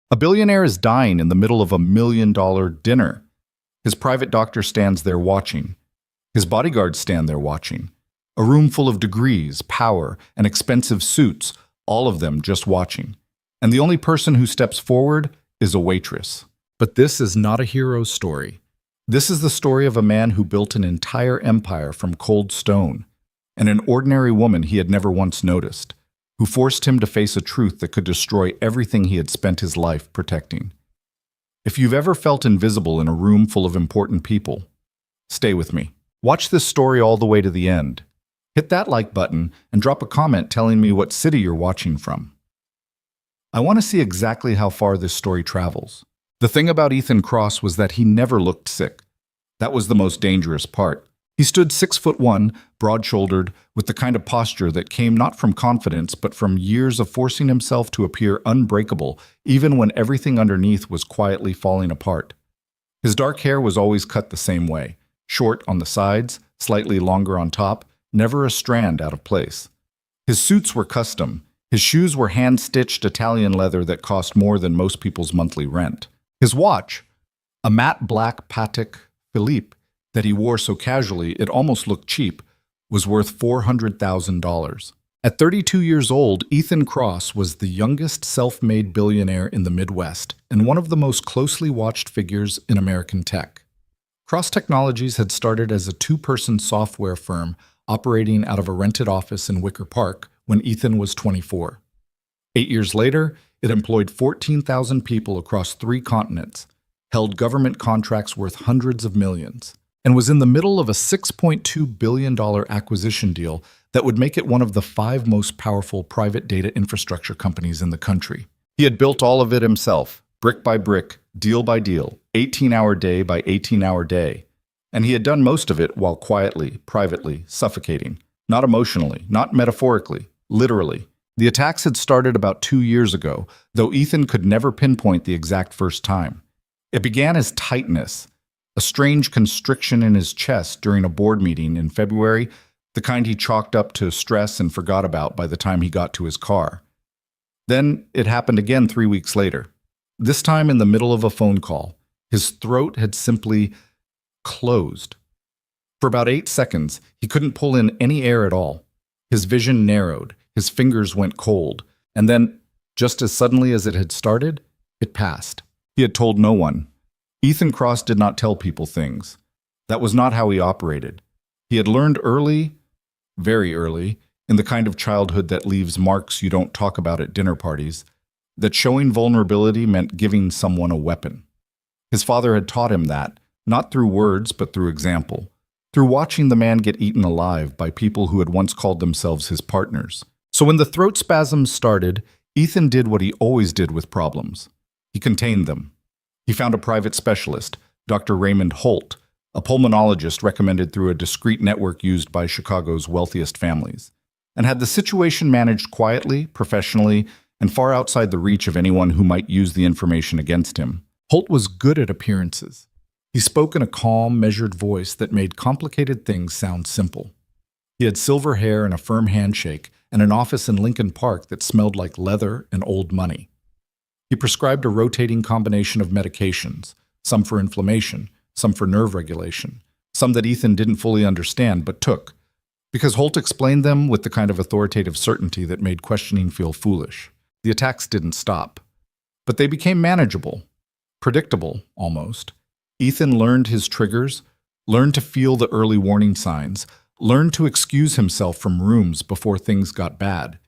A billionaire is dying in the middle of $1 million dinner. His private doctor stands there watching. His bodyguards stand there watching. A room full of degrees, power, and expensive suits, all of them just watching. And the only person who steps forward is a waitress. But this is not a hero story. This is the story of a man who built an entire empire from cold stone, and an ordinary woman he had never once noticed, who forced him to face a truth that could destroy everything he had spent his life protecting. If you've ever felt invisible in a room full of important people, stay with me. Watch this story all the way to the end. Hit that like button and drop a comment telling me what city you're watching from. I want to see exactly how far this story travels. The thing about Ethan Kross was that he never looked sick. That was the most dangerous part. He stood 6'1", broad-shouldered, with the kind of posture that came not from confidence but from years of forcing himself to appear unbreakable, even when everything underneath was quietly falling apart. His dark hair was always cut the same way, short on the sides, slightly longer on top, never a strand out of place. His suits were custom. His shoes were hand-stitched Italian leather that cost more than most people's monthly rent. His watch, a matte black Patek Philippe that he wore so casually it almost looked cheap, was worth $400,000. At 32 years old, Ethan Kross was the youngest self-made billionaire in the Midwest and one of the most closely watched figures in American tech. Kross Technologies had started as a two-person software firm operating out of a rented office in Wicker Park when Ethan was 24. 8 years later, it employed 14,000 people across 3 continents, held government contracts worth hundreds of millions, and was in the middle of a $6.2 billion acquisition deal that would make it one of the 5 most powerful private data infrastructure companies in the country. He had built all of it himself, brick by brick, deal by deal, 18-hour day by 18-hour day. And he had done most of it while quietly, privately, suffocating. Not emotionally, not metaphorically, literally. The attacks had started about 2 years ago, though Ethan could never pinpoint the exact first time. It began as tightness, a strange constriction in his chest during a board meeting in February, the kind he chalked up to stress and forgot about by the time he got to his car. Then it happened again 3 weeks later. This time in the middle of a phone call. His throat had simply closed. For about 8 seconds, he couldn't pull in any air at all. His vision narrowed, his fingers went cold, and then, just as suddenly as it had started, it passed. He had told no one. Ethan Kross did not tell people things. That was not how he operated. He had learned early, very early, in the kind of childhood that leaves marks you don't talk about at dinner parties, that showing vulnerability meant giving someone a weapon. His father had taught him that, not through words but through example, through watching the man get eaten alive by people who had once called themselves his partners. So when the throat spasms started, Ethan did what he always did with problems. He contained them. He found a private specialist, Dr. Raymond Holt, a pulmonologist recommended through a discreet network used by Chicago's wealthiest families, and had the situation managed quietly, professionally, and far outside the reach of anyone who might use the information against him. Holt was good at appearances. He spoke in a calm, measured voice that made complicated things sound simple. He had silver hair and a firm handshake, and an office in Lincoln Park that smelled like leather and old money. He prescribed a rotating combination of medications, some for inflammation, some for nerve regulation, some that Ethan didn't fully understand but took, because Holt explained them with the kind of authoritative certainty that made questioning feel foolish. The attacks didn't stop, but they became manageable, predictable almost. Ethan learned his triggers, learned to feel the early warning signs, learned to excuse himself from rooms before things got bad.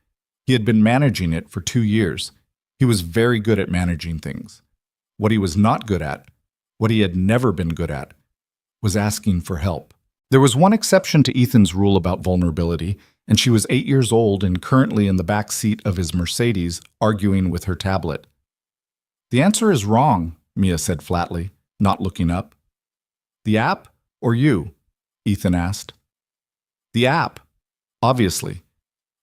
He had been managing it for 2 years. He was very good at managing things. What he was not good at, what he had never been good at, was asking for help. There was one exception to Ethan's rule about vulnerability, and she was 8 years old and currently in the back seat of his Mercedes, arguing with her tablet. "The answer is wrong," Mia said flatly, not looking up. "The app or you?" Ethan asked. "The app, obviously.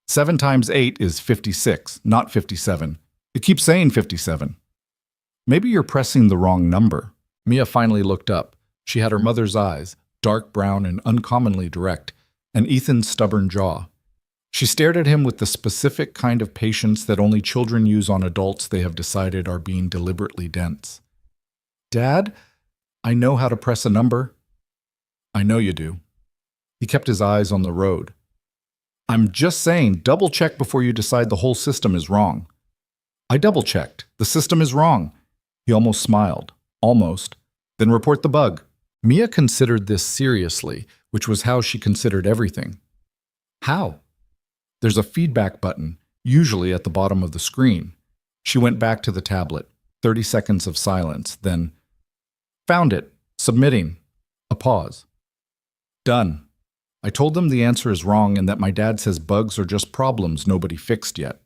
7 times 8 is 56, not 57. It keeps saying 57. Maybe you're pressing the wrong number." Mia finally looked up. She had her mother's eyes, dark brown and uncommonly direct, and Ethan's stubborn jaw. She stared at him with the specific kind of patience that only children use on adults they have decided are being deliberately dense. Dad, I know how to press a number. I know you do. He kept his eyes on the road. I'm just saying, double check before you decide the whole system is wrong. I double checked. The system is wrong. He almost smiled. Almost. Then report the bug. Mia considered this seriously, which was how she considered everything. How? There's a feedback button, usually at the bottom of the screen. She went back to the tablet. 30 seconds of silence, then, found it. Submitting. A pause. Done. I told them the answer is wrong and that my dad says bugs are just problems nobody fixed yet.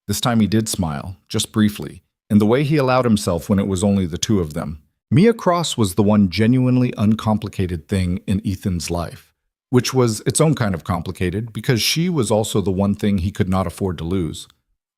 This time he did smile, just briefly, in the way he allowed himself when it was only the two of them. Mia Cross was the one genuinely uncomplicated thing in Ethan's life, which was its own kind of complicated because she was also the one thing he could not afford to lose.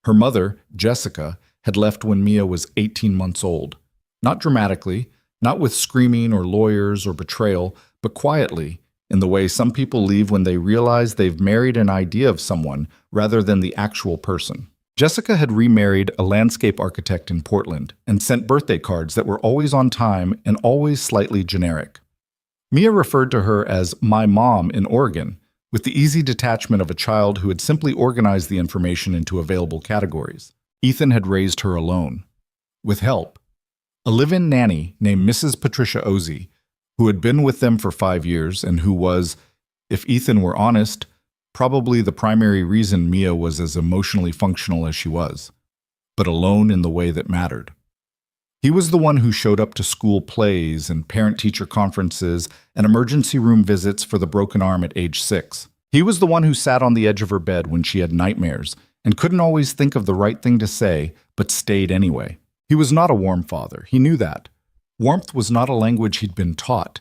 Her mother, Jessica, had left when Mia was 18 months old. Not dramatically, not with screaming or lawyers or betrayal, but quietly, in the way some people leave when they realize they've married an idea of someone rather than the actual person. Jessica had remarried a landscape architect in Portland and sent birthday cards that were always on time and always slightly generic. Mia referred to her as my mom in Oregon, with the easy detachment of a child who had simply organized the information into available categories. Ethan had raised her alone. With help. A live-in nanny named Mrs. Patricia Ozzie, who had been with them for 5 years and who was, if Ethan were honest, probably the primary reason Mia was as emotionally functional as she was, but alone in the way that mattered. He was the one who showed up to school plays and parent-teacher conferences and emergency room visits for the broken arm at age 6. He was the one who sat on the edge of her bed when she had nightmares and couldn't always think of the right thing to say, but stayed anyway. He was not a warm father. He knew that. Warmth was not a language he'd been taught,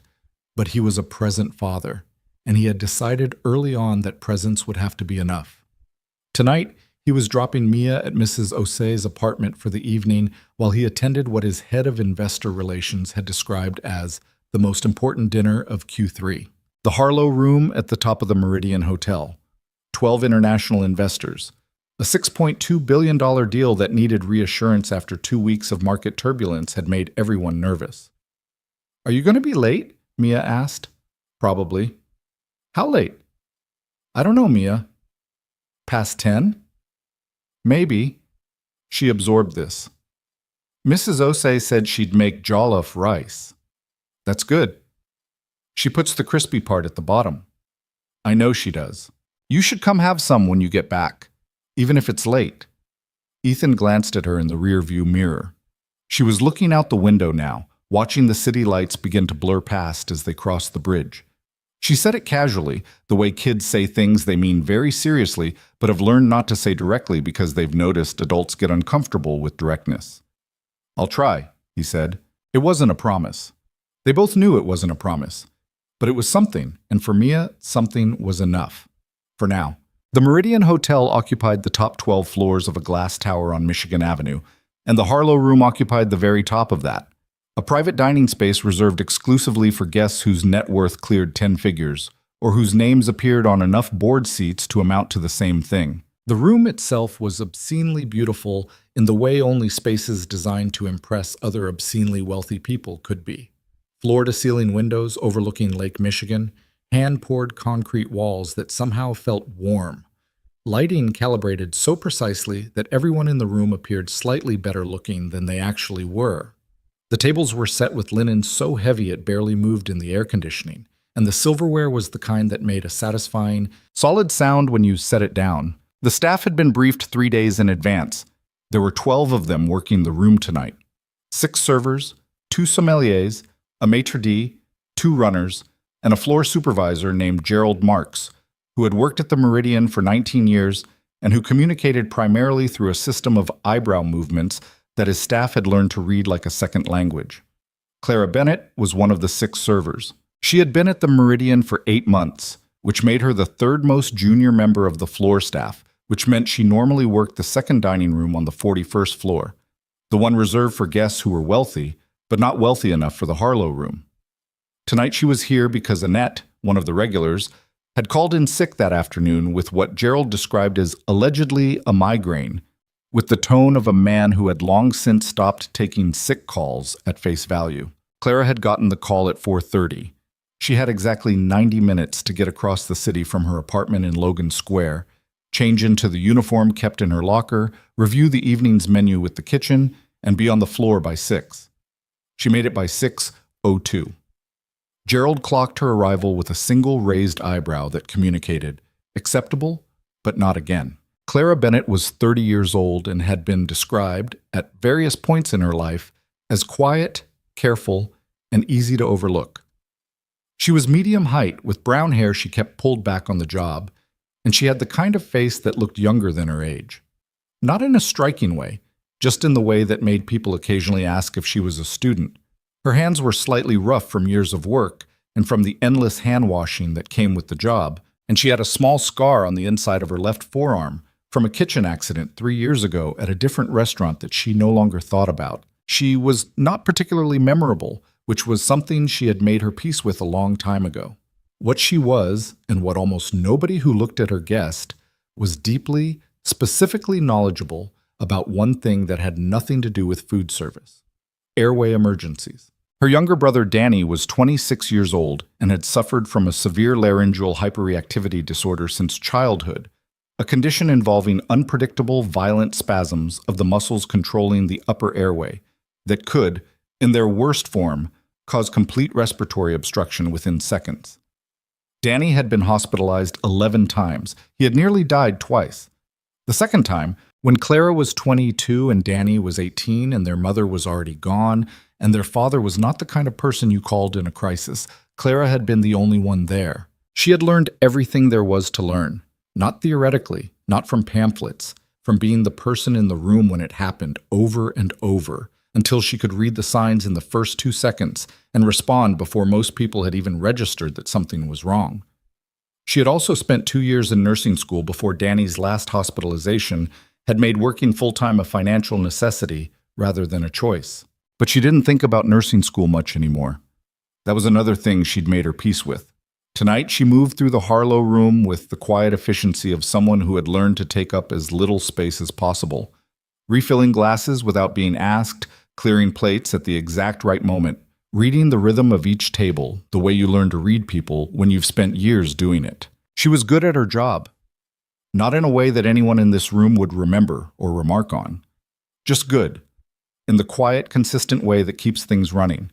but he was a present father, and he had decided early on that presence would have to be enough. Tonight, he was dropping Mia at Mrs. Osei's apartment for the evening while he attended what his head of investor relations had described as the most important dinner of Q3. The Harlow Room at the top of the Meridian Hotel. 12 international investors. A $6.2 billion deal that needed reassurance after 2 weeks of market turbulence had made everyone nervous. Are you going to be late? Mia asked. Probably. How late? I don't know, Mia. Past 10? Maybe. She absorbed this. Mrs. Osei said she'd make jollof rice. That's good. She puts the crispy part at the bottom. I know she does. You should come have some when you get back, even if it's late. Ethan glanced at her in the rearview mirror. She was looking out the window now, watching the city lights begin to blur past as they crossed the bridge. She said it casually, the way kids say things they mean very seriously, but have learned not to say directly because they've noticed adults get uncomfortable with directness. I'll try, he said. It wasn't a promise. They both knew it wasn't a promise. But it was something, and for Mia, something was enough. For now. The Meridian Hotel occupied the top 12 floors of a glass tower on Michigan Avenue, and the Harlow Room occupied the very top of that. A private dining space reserved exclusively for guests whose net worth cleared 10 figures, or whose names appeared on enough board seats to amount to the same thing. The room itself was obscenely beautiful in the way only spaces designed to impress other obscenely wealthy people could be. Floor-to-ceiling windows overlooking Lake Michigan, hand-poured concrete walls that somehow felt warm. Lighting calibrated so precisely that everyone in the room appeared slightly better looking than they actually were. The tables were set with linen so heavy it barely moved in the air conditioning, and the silverware was the kind that made a satisfying, solid sound when you set it down. The staff had been briefed 3 days in advance. There were 12 of them working the room tonight. 6 servers, 2 sommeliers, a maitre d', 2 runners, and a floor supervisor named Gerald Marks, who had worked at the Meridian for 19 years and who communicated primarily through a system of eyebrow movements that his staff had learned to read like a second language. Clara Bennett was one of the 6 servers. She had been at the Meridian for 8 months, which made her the 3rd most junior member of the floor staff, which meant she normally worked the second dining room on the 41st floor, the one reserved for guests who were wealthy, but not wealthy enough for the Harlow Room. Tonight she was here because Annette, one of the regulars, had called in sick that afternoon with what Gerald described as allegedly a migraine, with the tone of a man who had long since stopped taking sick calls at face value. Clara had gotten the call at 4:30. She had exactly 90 minutes to get across the city from her apartment in Logan Square, change into the uniform kept in her locker, review the evening's menu with the kitchen, and be on the floor by 6. She made it by 6:02. Gerald clocked her arrival with a single raised eyebrow that communicated, acceptable, but not again. Clara Bennett was 30 years old and had been described, at various points in her life, as quiet, careful, and easy to overlook. She was medium height, with brown hair she kept pulled back on the job, and she had the kind of face that looked younger than her age. Not in a striking way, just in the way that made people occasionally ask if she was a student. Her hands were slightly rough from years of work and from the endless hand-washing that came with the job, and she had a small scar on the inside of her left forearm from a kitchen accident 3 years ago at a different restaurant that she no longer thought about. She was not particularly memorable, which was something she had made her peace with a long time ago. What she was, and what almost nobody who looked at her guessed, was deeply, specifically knowledgeable about one thing that had nothing to do with food service: airway emergencies. Her younger brother Danny was 26 years old and had suffered from a severe laryngeal hyperreactivity disorder since childhood, a condition involving unpredictable, violent spasms of the muscles controlling the upper airway that could, in their worst form, cause complete respiratory obstruction within seconds. Danny had been hospitalized 11 times. He had nearly died twice. The second time, when Clara was 22 and Danny was 18 and their mother was already gone and their father was not the kind of person you called in a crisis, Clara had been the only one there. She had learned everything there was to learn, not theoretically, not from pamphlets, from being the person in the room when it happened over and over, until she could read the signs in the first 2 seconds and respond before most people had even registered that something was wrong. She had also spent 2 years in nursing school before Danny's last hospitalization had made working full-time a financial necessity rather than a choice. But she didn't think about nursing school much anymore. That was another thing she'd made her peace with. Tonight, she moved through the Harlow room with the quiet efficiency of someone who had learned to take up as little space as possible, refilling glasses without being asked, clearing plates at the exact right moment, reading the rhythm of each table, the way you learn to read people when you've spent years doing it. She was good at her job. Not in a way that anyone in this room would remember or remark on. Just good, in the quiet, consistent way that keeps things running.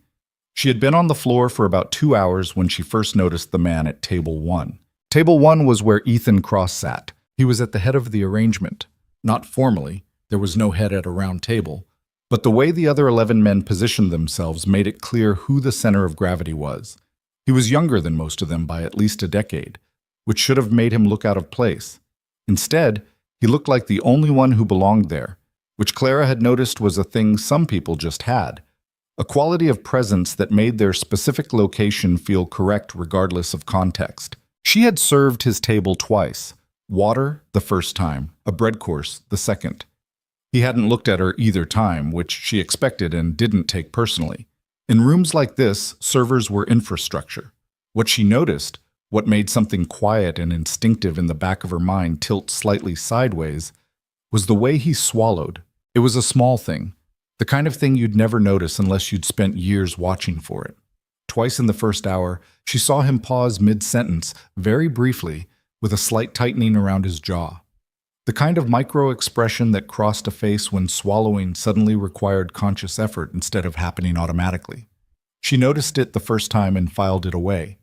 She had been on the floor for about 2 hours when she first noticed the man at table 1. Table 1 was where Ethan Cross sat. He was at the head of the arrangement. Not formally, there was no head at a round table, but the way the other 11 men positioned themselves made it clear who the center of gravity was. He was younger than most of them by at least a decade, which should have made him look out of place. Instead, he looked like the only one who belonged there, which Clara had noticed was a thing some people just had, a quality of presence that made their specific location feel correct regardless of context. She had served his table twice, water the first time, a bread course the second. He hadn't looked at her either time, which she expected and didn't take personally. In rooms like this, servers were infrastructure. What she noticed, what made something quiet and instinctive in the back of her mind tilt slightly sideways, was the way he swallowed. It was a small thing, the kind of thing you'd never notice unless you'd spent years watching for it. Twice in the first hour, she saw him pause mid-sentence, very briefly, with a slight tightening around his jaw. The kind of micro-expression that crossed a face when swallowing suddenly required conscious effort instead of happening automatically. She noticed it the first time and filed it away.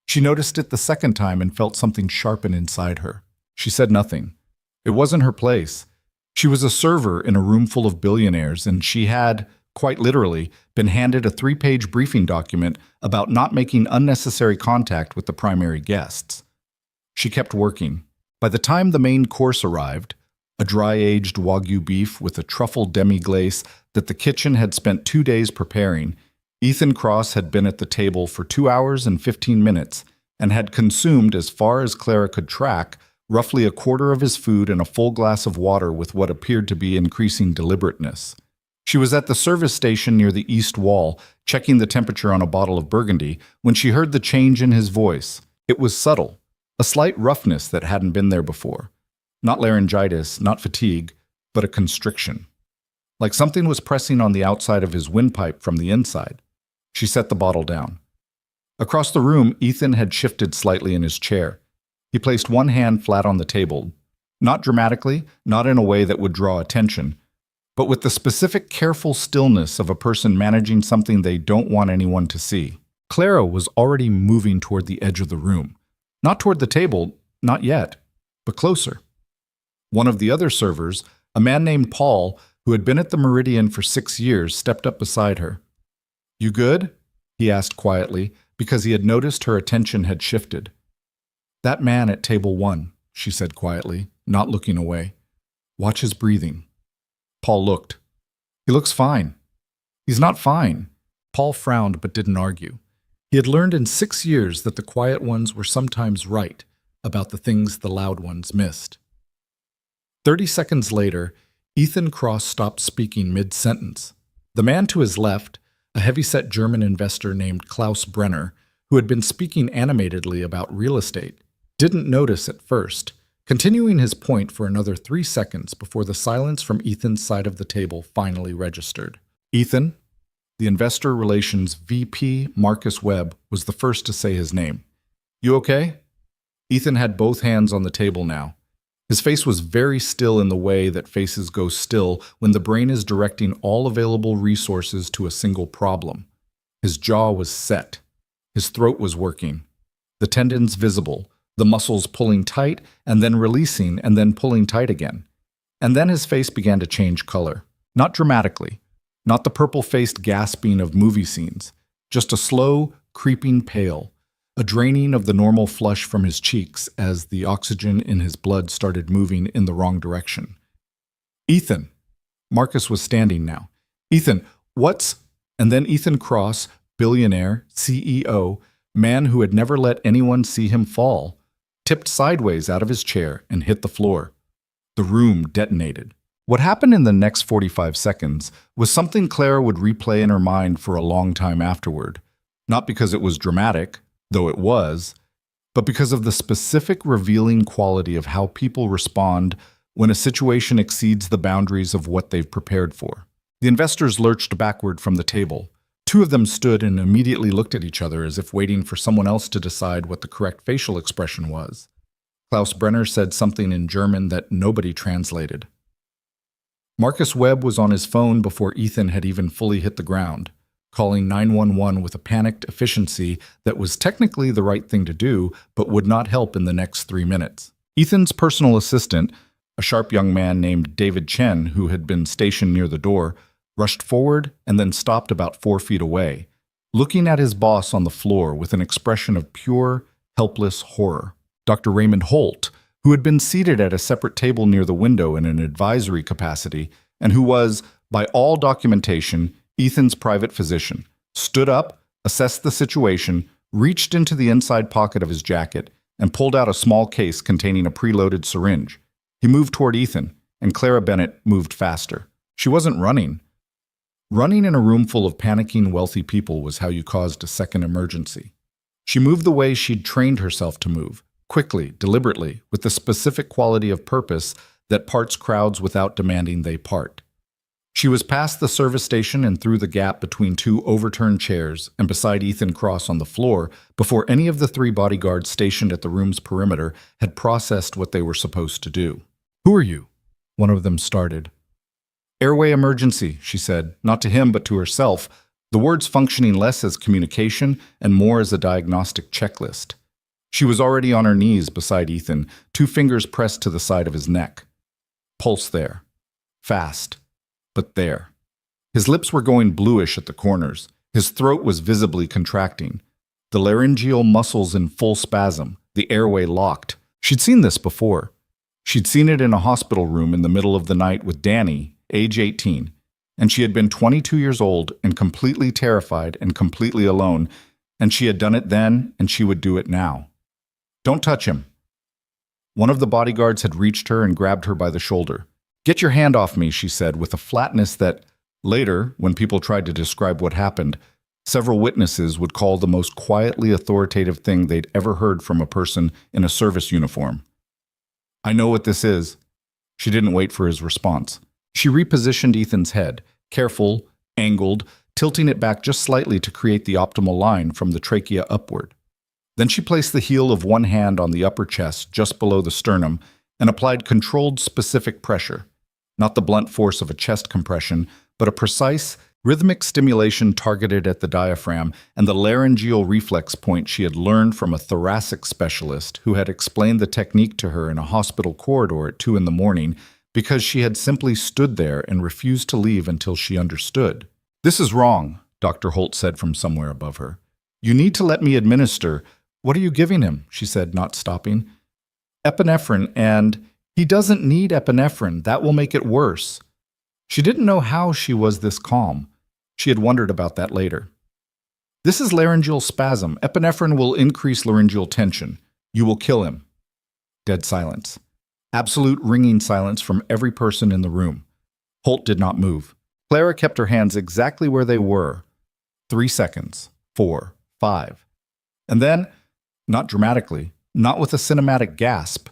She noticed it the second time and felt something sharpen inside her. She said nothing. It wasn't her place. She was a server in a room full of billionaires, and she had, quite literally, been handed a 3-page briefing document about not making unnecessary contact with the primary guests. She kept working. By the time the main course arrived, a dry-aged Wagyu beef with a truffle demi-glace that the kitchen had spent 2 days preparing, Ethan Cross had been at the table for 2 hours and 15 minutes and had consumed, as far as Clara could track, roughly a quarter of his food and a full glass of water with what appeared to be increasing deliberateness. She was at the service station near the east wall, checking the temperature on a bottle of Burgundy, when she heard the change in his voice. It was subtle, A slight roughness that hadn't been there before. Not laryngitis, not fatigue, but a constriction. Like something was pressing on the outside of his windpipe from the inside. She set the bottle down. Across the room, Ethan had shifted slightly in his chair. He placed one hand flat on the table, not dramatically, not in a way that would draw attention, but with the specific careful stillness of a person managing something they don't want anyone to see. Clara was already moving toward the edge of the room. Not toward the table, not yet, but closer. One of the other servers, a man named Paul, who had been at the Meridian for 6 years, stepped up beside her. "You good?" he asked quietly, because he had noticed her attention had shifted. "That man at table 1, she said quietly, not looking away. "Watch his breathing." Paul looked. "He looks fine." "He's not fine." Paul frowned but didn't argue. He had learned in 6 years that the quiet ones were sometimes right about the things the loud ones missed. 30 seconds later, Ethan Cross stopped speaking mid-sentence. The man to his left, a heavy-set German investor named Klaus Brenner, who had been speaking animatedly about real estate, didn't notice at first, continuing his point for another 3 seconds before the silence from Ethan's side of the table finally registered. "Ethan?" The Investor Relations VP, Marcus Webb, was the first to say his name. "You okay?" Ethan had both hands on the table now. His face was very still in the way that faces go still when the brain is directing all available resources to a single problem. His jaw was set. His throat was working. The tendons visible, the muscles pulling tight and then releasing and then pulling tight again. And then his face began to change color. Not dramatically. Not the purple-faced gasping of movie scenes. Just a slow, creeping pale. A draining of the normal flush from his cheeks as the oxygen in his blood started moving in the wrong direction. "Ethan." Marcus was standing now. "Ethan, what's—" And then Ethan Cross, billionaire, CEO, man who had never let anyone see him fall, tipped sideways out of his chair and hit the floor. The room detonated. What happened in the next 45 seconds was something Clara would replay in her mind for a long time afterward. Not because it was dramatic, though it was, but because of the specific revealing quality of how people respond when a situation exceeds the boundaries of what they've prepared for. The investors lurched backward from the table. 2 of them stood and immediately looked at each other as if waiting for someone else to decide what the correct facial expression was. Klaus Brenner said something in German that nobody translated. Marcus Webb was on his phone before Ethan had even fully hit the ground, calling 911 with a panicked efficiency that was technically the right thing to do, but would not help in the next 3 minutes. Ethan's personal assistant, a sharp young man named David Chen, who had been stationed near the door, rushed forward and then stopped about 4 feet away, looking at his boss on the floor with an expression of pure, helpless horror. Dr. Raymond Holt, who had been seated at a separate table near the window in an advisory capacity, and who was, by all documentation, Ethan's private physician, stood up, assessed the situation, reached into the inside pocket of his jacket, and pulled out a small case containing a preloaded syringe. He moved toward Ethan, and Clara Bennett moved faster. She wasn't running. Running in a room full of panicking wealthy people was how you caused a second emergency. She moved the way she'd trained herself to move, quickly, deliberately, with the specific quality of purpose that parts crowds without demanding they part. She was past the service station and through the gap between 2 overturned chairs and beside Ethan Cross on the floor before any of the 3 bodyguards stationed at the room's perimeter had processed what they were supposed to do. "Who are you?" one of them started. "Airway emergency," she said, not to him but to herself, the words functioning less as communication and more as a diagnostic checklist. She was already on her knees beside Ethan, 2 fingers pressed to the side of his neck. Pulse there. Fast. But there. His lips were going bluish at the corners. His throat was visibly contracting. The laryngeal muscles in full spasm, the airway locked. She'd seen this before. She'd seen it in a hospital room in the middle of the night with Danny, age 18, and she had been 22 years old and completely terrified and completely alone, and she had done it then and she would do it now. "Don't touch him." One of the bodyguards had reached her and grabbed her by the shoulder. "Get your hand off me," she said, with a flatness that, later, when people tried to describe what happened, Several witnesses would call the most quietly authoritative thing they'd ever heard from a person in a service uniform. "I know what this is." She didn't wait for his response. She repositioned Ethan's head, careful, angled, tilting it back just slightly to create the optimal line from the trachea upward. Then she placed the heel of one hand on the upper chest just below the sternum and applied controlled specific pressure. Not the blunt force of a chest compression, but a precise, rhythmic stimulation targeted at the diaphragm and the laryngeal reflex point she had learned from a thoracic specialist who had explained the technique to her in a hospital corridor at 2 in the morning because she had simply stood there and refused to leave until she understood. "This is wrong," Dr. Holt said from somewhere above her. "You need to let me administer." "What are you giving him?" she said, not stopping. "Epinephrine, and he doesn't need epinephrine. That will make it worse." She didn't know how she was this calm. She had wondered about that later. "This is laryngeal spasm. Epinephrine will increase laryngeal tension. You will kill him." Dead silence. Absolute ringing silence from every person in the room. Holt did not move. Clara kept her hands exactly where they were. 3 seconds. 4. 5. And then, not dramatically, not with a cinematic gasp,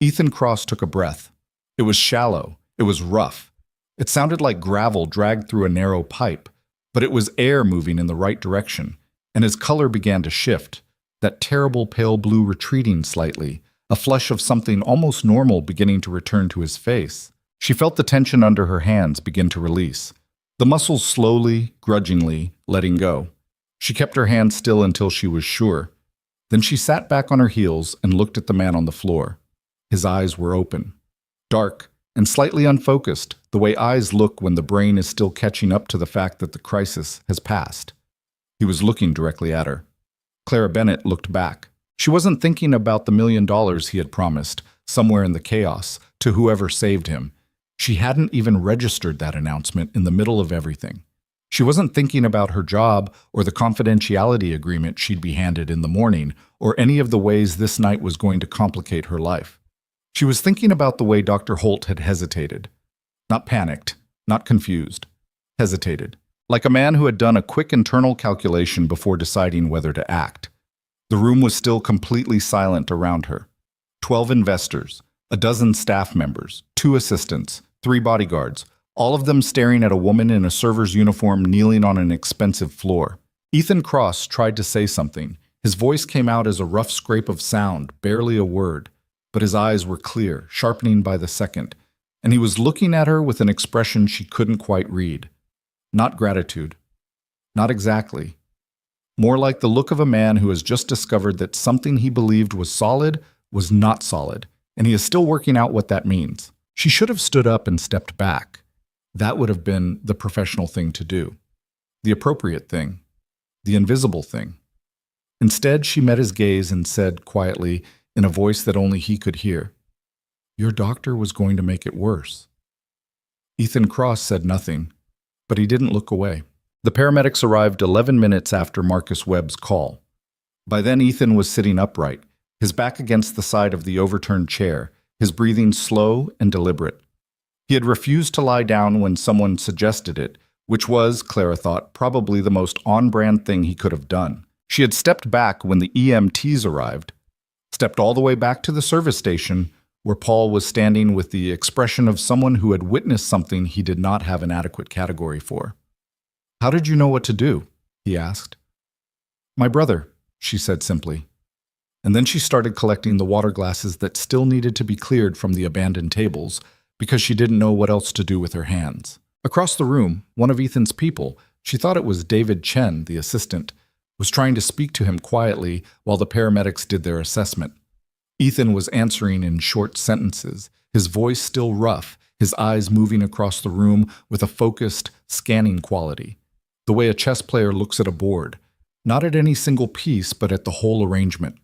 Ethan Cross took a breath. It was shallow. It was rough. It sounded like gravel dragged through a narrow pipe, but it was air moving in the right direction, and his color began to shift, that terrible pale blue retreating slightly, a flush of something almost normal beginning to return to his face. She felt the tension under her hands begin to release, the muscles slowly, grudgingly, letting go. She kept her hands still until she was sure. Then she sat back on her heels and looked at the man on the floor. His eyes were open, dark, and slightly unfocused, the way eyes look when the brain is still catching up to the fact that the crisis has passed. He was looking directly at her. Clara Bennett looked back. She wasn't thinking about the $1 million he had promised, somewhere in the chaos, to whoever saved him. She hadn't even registered that announcement in the middle of everything. She wasn't thinking about her job or the confidentiality agreement she'd be handed in the morning, or any of the ways this night was going to complicate her life. She was thinking about the way Dr. Holt had hesitated. Not panicked, not confused. Hesitated. Like a man who had done a quick internal calculation before deciding whether to act. The room was still completely silent around her. 12 investors, a dozen staff members, 2 assistants, 3 bodyguards, all of them staring at a woman in a server's uniform kneeling on an expensive floor. Ethan Cross tried to say something. His voice came out as a rough scrape of sound, barely a word. But his eyes were clear, sharpening by the second, and he was looking at her with an expression she couldn't quite read. Not gratitude. Not exactly. More like the look of a man who has just discovered that something he believed was solid was not solid, and he is still working out what that means. She should have stood up and stepped back. That would have been the professional thing to do. The appropriate thing. The invisible thing. Instead, she met his gaze and said quietly, in a voice that only he could hear, "Your doctor was going to make it worse." Ethan Cross said nothing, but he didn't look away. The paramedics arrived 11 minutes after Marcus Webb's call. By then, Ethan was sitting upright, his back against the side of the overturned chair, his breathing slow and deliberate. He had refused to lie down when someone suggested it, which was, Clara thought, probably the most on-brand thing he could have done. She had stepped back when the EMTs arrived, stepped all the way back to the service station, where Paul was standing with the expression of someone who had witnessed something he did not have an adequate category for. "How did you know what to do?" he asked. "My brother," she said simply. And then she started collecting the water glasses that still needed to be cleared from the abandoned tables, because she didn't know what else to do with her hands. Across the room, one of Ethan's people, she thought it was David Chen, the assistant, was trying to speak to him quietly while the paramedics did their assessment. Ethan was answering in short sentences, his voice still rough, his eyes moving across the room with a focused, scanning quality, the way a chess player looks at a board, not at any single piece but at the whole arrangement.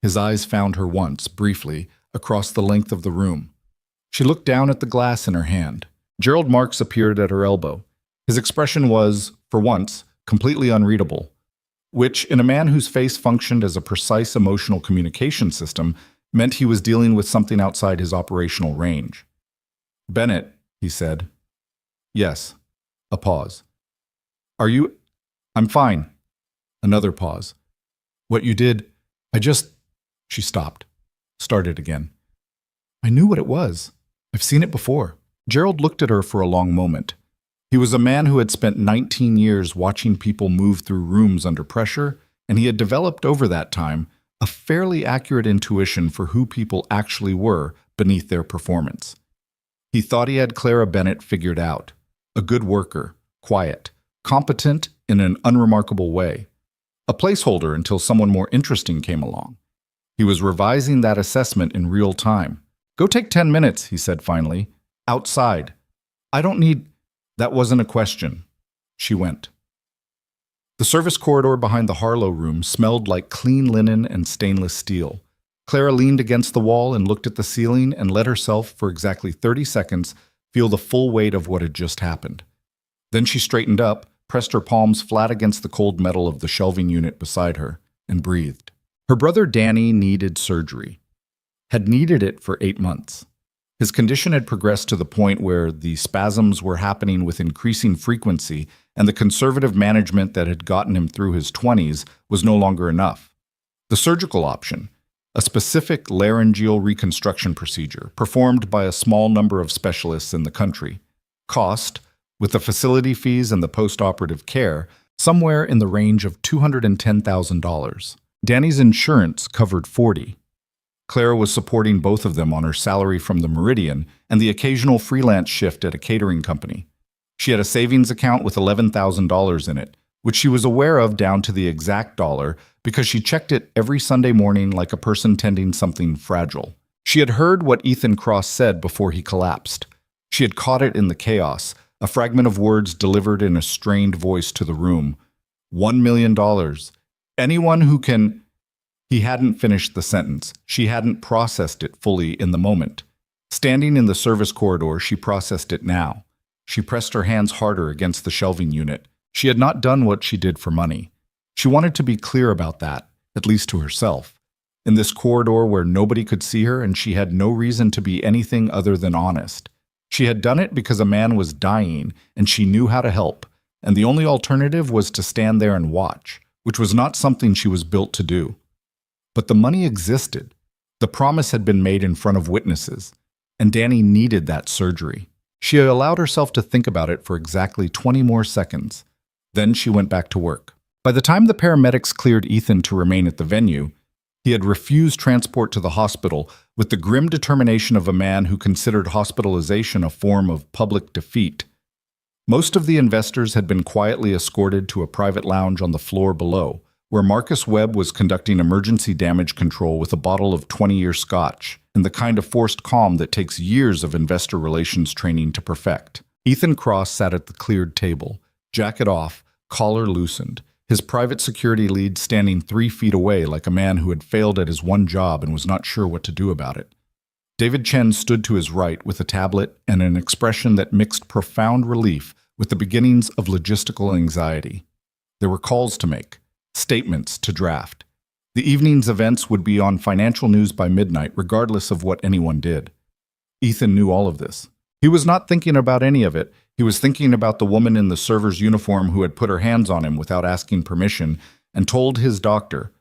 His eyes found her once, briefly, across the length of the room. She looked down at the glass in her hand. Gerald Marks appeared at her elbow. His expression was, for once, completely unreadable, which, in a man whose face functioned as a precise emotional communication system, meant he was dealing with something outside his operational range. "Bennett," he said. "Yes." A pause. "Are you..." I'm fine. Another pause. What you did, I just... She stopped. Started again. I knew what it was. I've seen it before. Gerald looked at her for a long moment. He was a man who had spent 19 years watching people move through rooms under pressure, and he had developed over that time a fairly accurate intuition for who people actually were beneath their performance. He thought he had Clara Bennett figured out. A good worker, quiet, competent in an unremarkable way. A placeholder until someone more interesting came along. He was revising that assessment in real time. Go take 10 minutes, he said finally. Outside. I don't need... That wasn't a question. She went. The service corridor behind the Harlow room smelled like clean linen and stainless steel. Clara leaned against the wall and looked at the ceiling and let herself, for exactly 30 seconds, feel the full weight of what had just happened. Then she straightened up, pressed her palms flat against the cold metal of the shelving unit beside her, and breathed. Her brother Danny needed surgery. Had needed it for 8 months. His condition had progressed to the point where the spasms were happening with increasing frequency, and the conservative management that had gotten him through his 20s was no longer enough. The surgical option, a specific laryngeal reconstruction procedure performed by a small number of specialists in the country, cost, with the facility fees and the post-operative care, somewhere in the range of $210,000. Danny's insurance covered $40,000. Clara was supporting both of them on her salary from the Meridian and the occasional freelance shift at a catering company. She had a savings account with $11,000 in it, which she was aware of down to the exact dollar because she checked it every Sunday morning like a person tending something fragile. She had heard what Ethan Cross said before he collapsed. She had caught it in the chaos, a fragment of words delivered in a strained voice to the room. $1 million. Anyone who can... He hadn't finished the sentence. She hadn't processed it fully in the moment. Standing in the service corridor, she processed it now. She pressed her hands harder against the shelving unit. She had not done what she did for money. She wanted to be clear about that, at least to herself. In this corridor where nobody could see her and she had no reason to be anything other than honest. She had done it because a man was dying and she knew how to help, and the only alternative was to stand there and watch, which was not something she was built to do. But the money existed. The promise had been made in front of witnesses, and Danny needed that surgery. She allowed herself to think about it for exactly 20 more seconds. Then she went back to work. By the time the paramedics cleared Ethan to remain at the venue, he had refused transport to the hospital with the grim determination of a man who considered hospitalization a form of public defeat. Most of the investors had been quietly escorted to a private lounge on the floor below, where Marcus Webb was conducting emergency damage control with a bottle of 20-year scotch, and the kind of forced calm that takes years of investor relations training to perfect. Ethan Cross sat at the cleared table, jacket off, collar loosened, his private security lead standing 3 feet away like a man who had failed at his one job and was not sure what to do about it. David Chen stood to his right with a tablet and an expression that mixed profound relief with the beginnings of logistical anxiety. There were calls to make. Statements to draft. The evening's events would be on financial news by midnight, regardless of what anyone did. Ethan knew all of this. He was not thinking about any of it. He was thinking about the woman in the server's uniform who had put her hands on him without asking permission and told his doctor,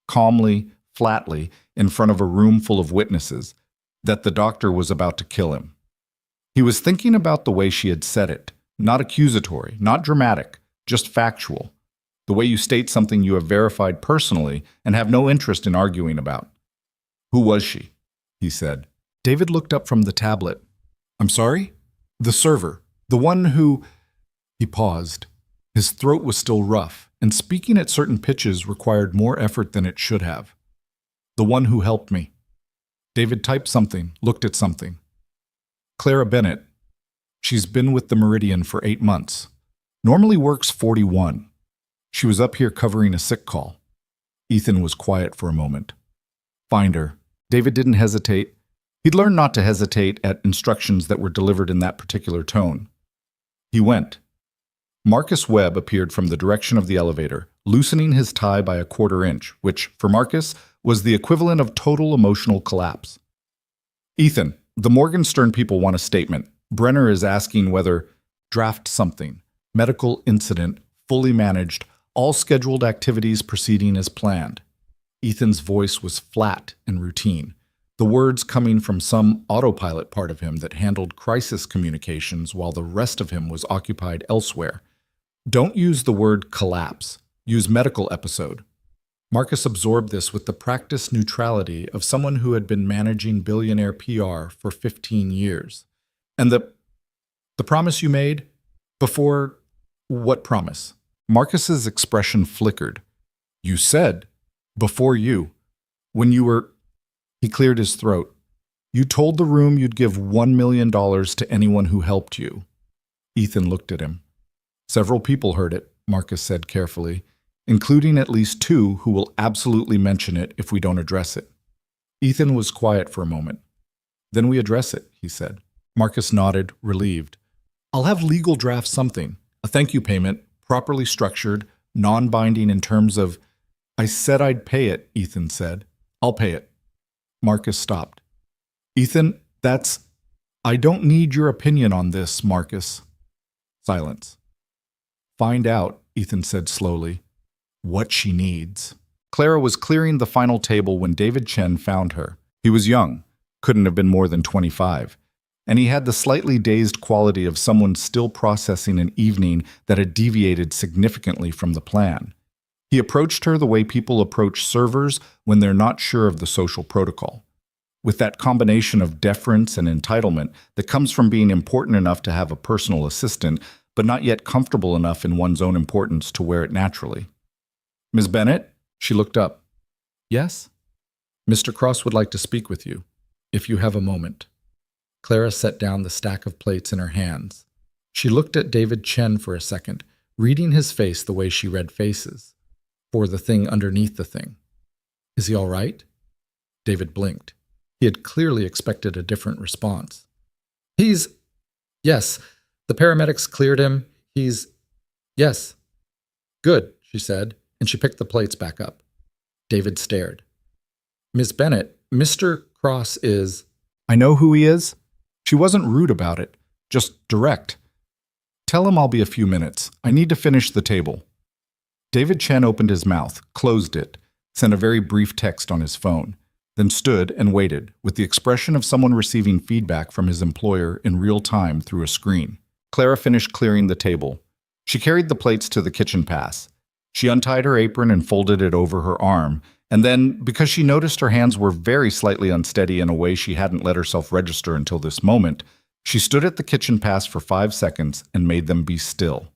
calmly, flatly, in front of a room full of witnesses, that the doctor was about to kill him. He was thinking about the way she had said it, not accusatory, not dramatic, just factual. The way you state something you have verified personally and have no interest in arguing about. Who was she? He said. David looked up from the tablet. I'm sorry? The server. The one who... He paused. His throat was still rough, and speaking at certain pitches required more effort than it should have. The one who helped me. David typed something, looked at something. Clara Bennett. She's been with the Meridian for 8 months. Normally works 41. She was up here covering a sick call. Ethan was quiet for a moment. Find her. David didn't hesitate. He'd learned not to hesitate at instructions that were delivered in that particular tone. He went. Marcus Webb appeared from the direction of the elevator, loosening his tie by a 1/4 inch, which, for Marcus, was the equivalent of total emotional collapse. Ethan, the Morgenstern people want a statement. Brenner is asking whether draft something. Medical incident, fully managed, all scheduled activities proceeding as planned. Ethan's voice was flat and routine, the words coming from some autopilot part of him that handled crisis communications while the rest of him was occupied elsewhere. Don't use the word collapse. Use medical episode. Marcus absorbed this with the practiced neutrality of someone who had been managing Billionaire PR for 15 years. And the promise you made? Before what promise? Marcus's expression flickered. You said, before you, when you were... He cleared his throat. You told the room you'd give $1 million to anyone who helped you. Ethan looked at him. Several people heard it, Marcus said carefully, including at least 2 who will absolutely mention it if we don't address it. Ethan was quiet for a moment. Then we address it, he said. Marcus nodded, relieved. I'll have legal draft something, a thank you payment, properly structured, non-binding in terms of... I said I'd pay it, Ethan said. I'll pay it. Marcus stopped. Ethan, I don't need your opinion on this, Marcus. Silence. Find out, Ethan said slowly, what she needs. Clara was clearing the final table when David Chen found her. He was young, couldn't have been more than 25, and he had the slightly dazed quality of someone still processing an evening that had deviated significantly from the plan. He approached her the way people approach servers when they're not sure of the social protocol, with that combination of deference and entitlement that comes from being important enough to have a personal assistant, but not yet comfortable enough in one's own importance to wear it naturally. Ms. Bennett? She looked up. Yes? Mr. Cross would like to speak with you, if you have a moment. Clara set down the stack of plates in her hands. She looked at David Chen for a second, reading his face the way she read faces, for the thing underneath the thing. Is he all right? David blinked. He had clearly expected a different response. Yes, the paramedics cleared him. Yes. Good, she said, and she picked the plates back up. David stared. Miss Bennett, Mr. Cross is... I know who he is. She wasn't rude about it, just direct. Tell him I'll be a few minutes. I need to finish the table. David Chen opened his mouth, closed it, sent a very brief text on his phone, then stood and waited with the expression of someone receiving feedback from his employer in real time through a screen. Clara finished clearing the table. She carried the plates to the kitchen pass. She untied her apron and folded it over her arm, and then, because she noticed her hands were very slightly unsteady in a way she hadn't let herself register until this moment, she stood at the kitchen pass for 5 seconds and made them be still.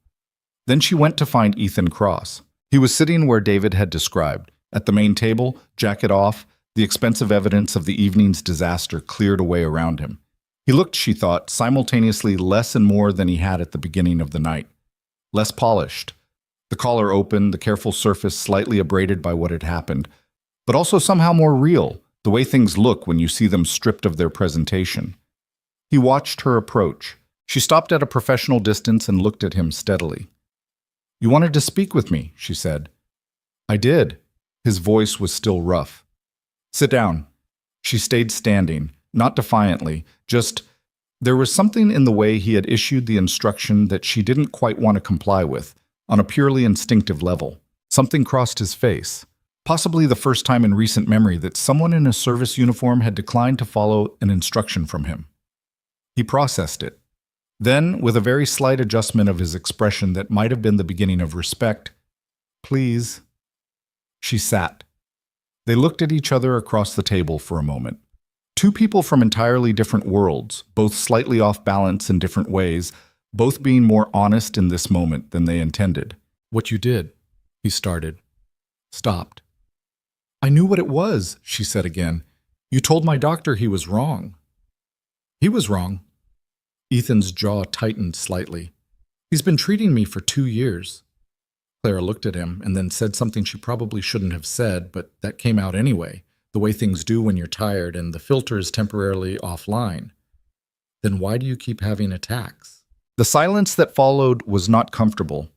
Then she went to find Ethan Cross. He was sitting where David had described, at the main table, jacket off, the expensive evidence of the evening's disaster cleared away around him. He looked, she thought, simultaneously less and more than he had at the beginning of the night. Less polished. The collar open, the careful surface slightly abraded by what had happened, but also somehow more real, the way things look when you see them stripped of their presentation. He watched her approach. She stopped at a professional distance and looked at him steadily. You wanted to speak with me, she said. I did. His voice was still rough. Sit down. She stayed standing, not defiantly, just... There was something in the way he had issued the instruction that she didn't quite want to comply with, on a purely instinctive level. Something crossed his face. Possibly the first time in recent memory that someone in a service uniform had declined to follow an instruction from him. He processed it. Then, with a very slight adjustment of his expression that might have been the beginning of respect, Please. She sat. They looked at each other across the table for a moment. 2 people from entirely different worlds, both slightly off balance in different ways, both being more honest in this moment than they intended. What you did, he started. Stopped. I knew what it was, she said again. You told my doctor he was wrong. He was wrong. Ethan's jaw tightened slightly. He's been treating me for 2 years. Clara looked at him and then said something she probably shouldn't have said, but that came out anyway, the way things do when you're tired and the filter is temporarily offline. Then why do you keep having attacks? The silence that followed was not comfortable.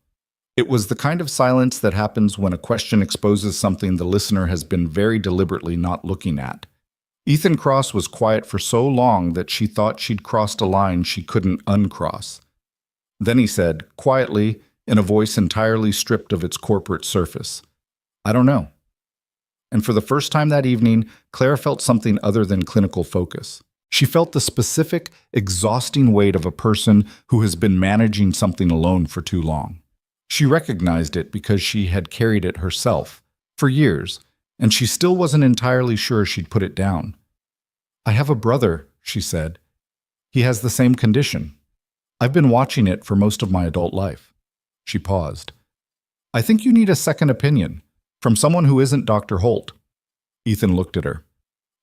It was the kind of silence that happens when a question exposes something the listener has been very deliberately not looking at. Ethan Cross was quiet for so long that she thought she'd crossed a line she couldn't uncross. Then he said, quietly, in a voice entirely stripped of its corporate surface. I don't know. And for the first time that evening, Claire felt something other than clinical focus. She felt the specific, exhausting weight of a person who has been managing something alone for too long. She recognized it because she had carried it herself for years, and she still wasn't entirely sure she'd put it down. I have a brother, she said. He has the same condition. I've been watching it for most of my adult life. She paused. I think you need a second opinion, from someone who isn't Dr. Holt. Ethan looked at her.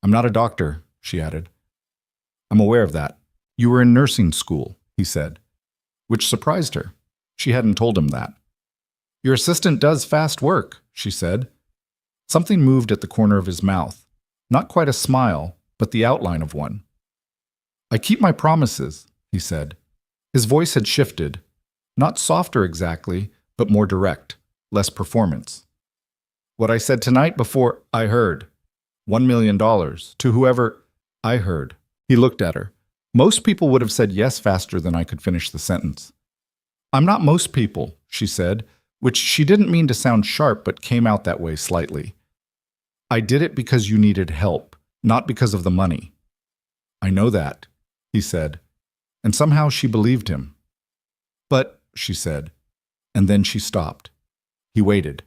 I'm not a doctor, she added. I'm aware of that. You were in nursing school, he said, which surprised her. She hadn't told him that. Your assistant does fast work, she said. Something moved at the corner of his mouth. Not quite a smile, but the outline of one. I keep my promises, he said. His voice had shifted. Not softer exactly, but more direct, less performance. What I said tonight before I heard. $1 million to whoever I heard. He looked at her. Most people would have said yes faster than I could finish the sentence. I'm not most people, she said, which she didn't mean to sound sharp but came out that way slightly. I did it because you needed help, not because of the money. I know that, he said, and somehow she believed him. But, she said, and then she stopped. He waited.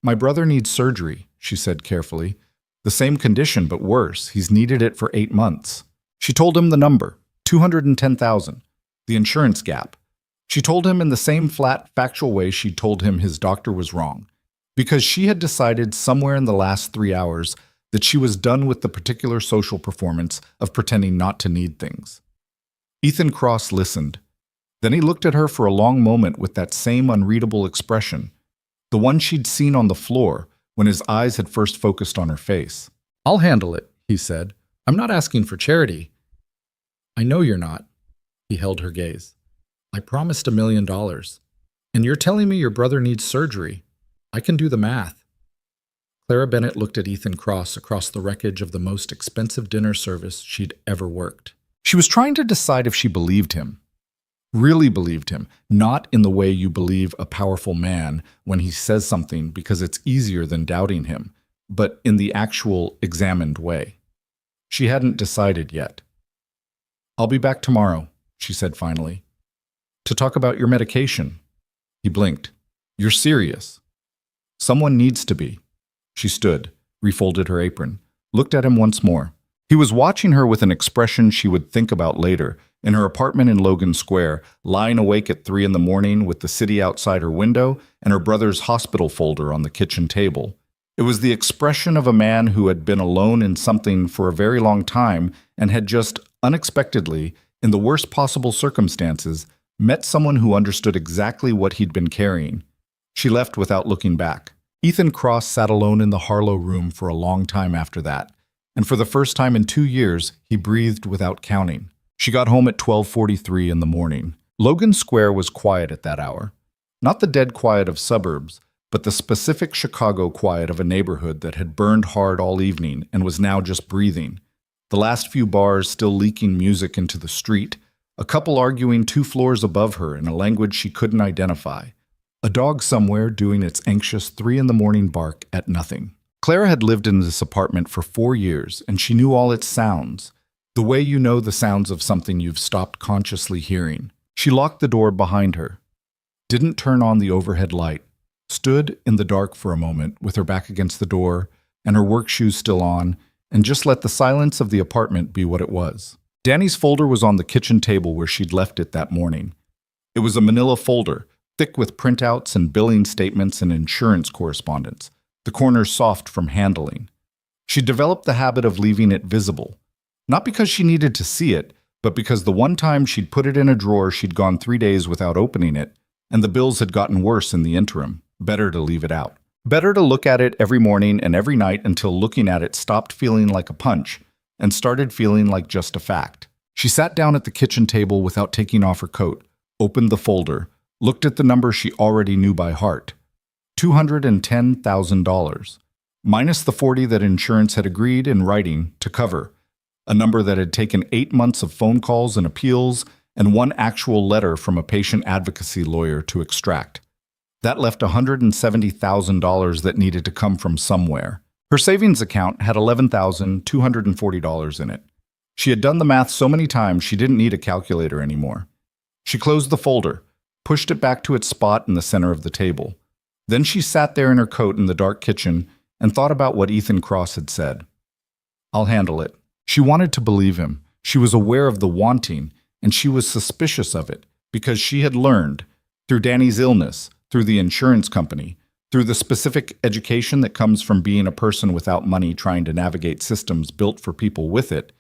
My brother needs surgery, she said carefully. The same condition, but worse. He's needed it for 8 months. She told him the number, $210,000, the insurance gap. She told him in the same flat, factual way she'd told him his doctor was wrong, because she had decided somewhere in the last 3 hours that she was done with the particular social performance of pretending not to need things. Ethan Cross listened. Then he looked at her for a long moment with that same unreadable expression, the one she'd seen on the floor when his eyes had first focused on her face. I'll handle it, he said. I'm not asking for charity. I know you're not. He held her gaze. I promised $1 million. And you're telling me your brother needs surgery. I can do the math. Clara Bennett looked at Ethan Cross across the wreckage of the most expensive dinner service she'd ever worked. She was trying to decide if she believed him. Really believed him, not in the way you believe a powerful man when he says something because it's easier than doubting him, but in the actual examined way. She hadn't decided yet. I'll be back tomorrow, she said finally. To talk about your medication. He blinked. You're serious. Someone needs to be. She stood, refolded her apron, looked at him once more. He was watching her with an expression she would think about later, in her apartment in Logan Square, lying awake at 3 a.m. with the city outside her window and her brother's hospital folder on the kitchen table. It was the expression of a man who had been alone in something for a very long time and had just, unexpectedly, in the worst possible circumstances, met someone who understood exactly what he'd been carrying. She left without looking back. Ethan Cross sat alone in the Harlow room for a long time after that, and for the first time in 2 years, he breathed without counting. She got home at 12:43 in the morning. Logan Square was quiet at that hour. Not the dead quiet of suburbs, but the specific Chicago quiet of a neighborhood that had burned hard all evening and was now just breathing. The last few bars still leaking music into the street, a couple arguing 2 floors above her in a language she couldn't identify. A dog somewhere doing its anxious 3 a.m. bark at nothing. Clara had lived in this apartment for 4 years, and she knew all its sounds. The way you know the sounds of something you've stopped consciously hearing. She locked the door behind her, didn't turn on the overhead light, stood in the dark for a moment with her back against the door and her work shoes still on, and just let the silence of the apartment be what it was. Danny's folder was on the kitchen table where she'd left it that morning. It was a manila folder, thick with printouts and billing statements and insurance correspondence, the corners soft from handling. She developed the habit of leaving it visible. Not because she needed to see it, but because the one time she'd put it in a drawer she'd gone 3 days without opening it, and the bills had gotten worse in the interim. Better to leave it out. Better to look at it every morning and every night until looking at it stopped feeling like a punch and started feeling like just a fact. She sat down at the kitchen table without taking off her coat, opened the folder, looked at the number she already knew by heart. $210,000, minus the $40,000 that insurance had agreed in writing to cover. A number that had taken 8 months of phone calls and appeals and one actual letter from a patient advocacy lawyer to extract. That left $170,000 that needed to come from somewhere. Her savings account had $11,240 in it. She had done the math so many times she didn't need a calculator anymore. She closed the folder, pushed it back to its spot in the center of the table. Then she sat there in her coat in the dark kitchen and thought about what Ethan Cross had said. "I'll handle it." She wanted to believe him. She was aware of the wanting, and she was suspicious of it because she had learned, through Danny's illness, through the insurance company, through the specific education that comes from being a person without money trying to navigate systems built for people with it,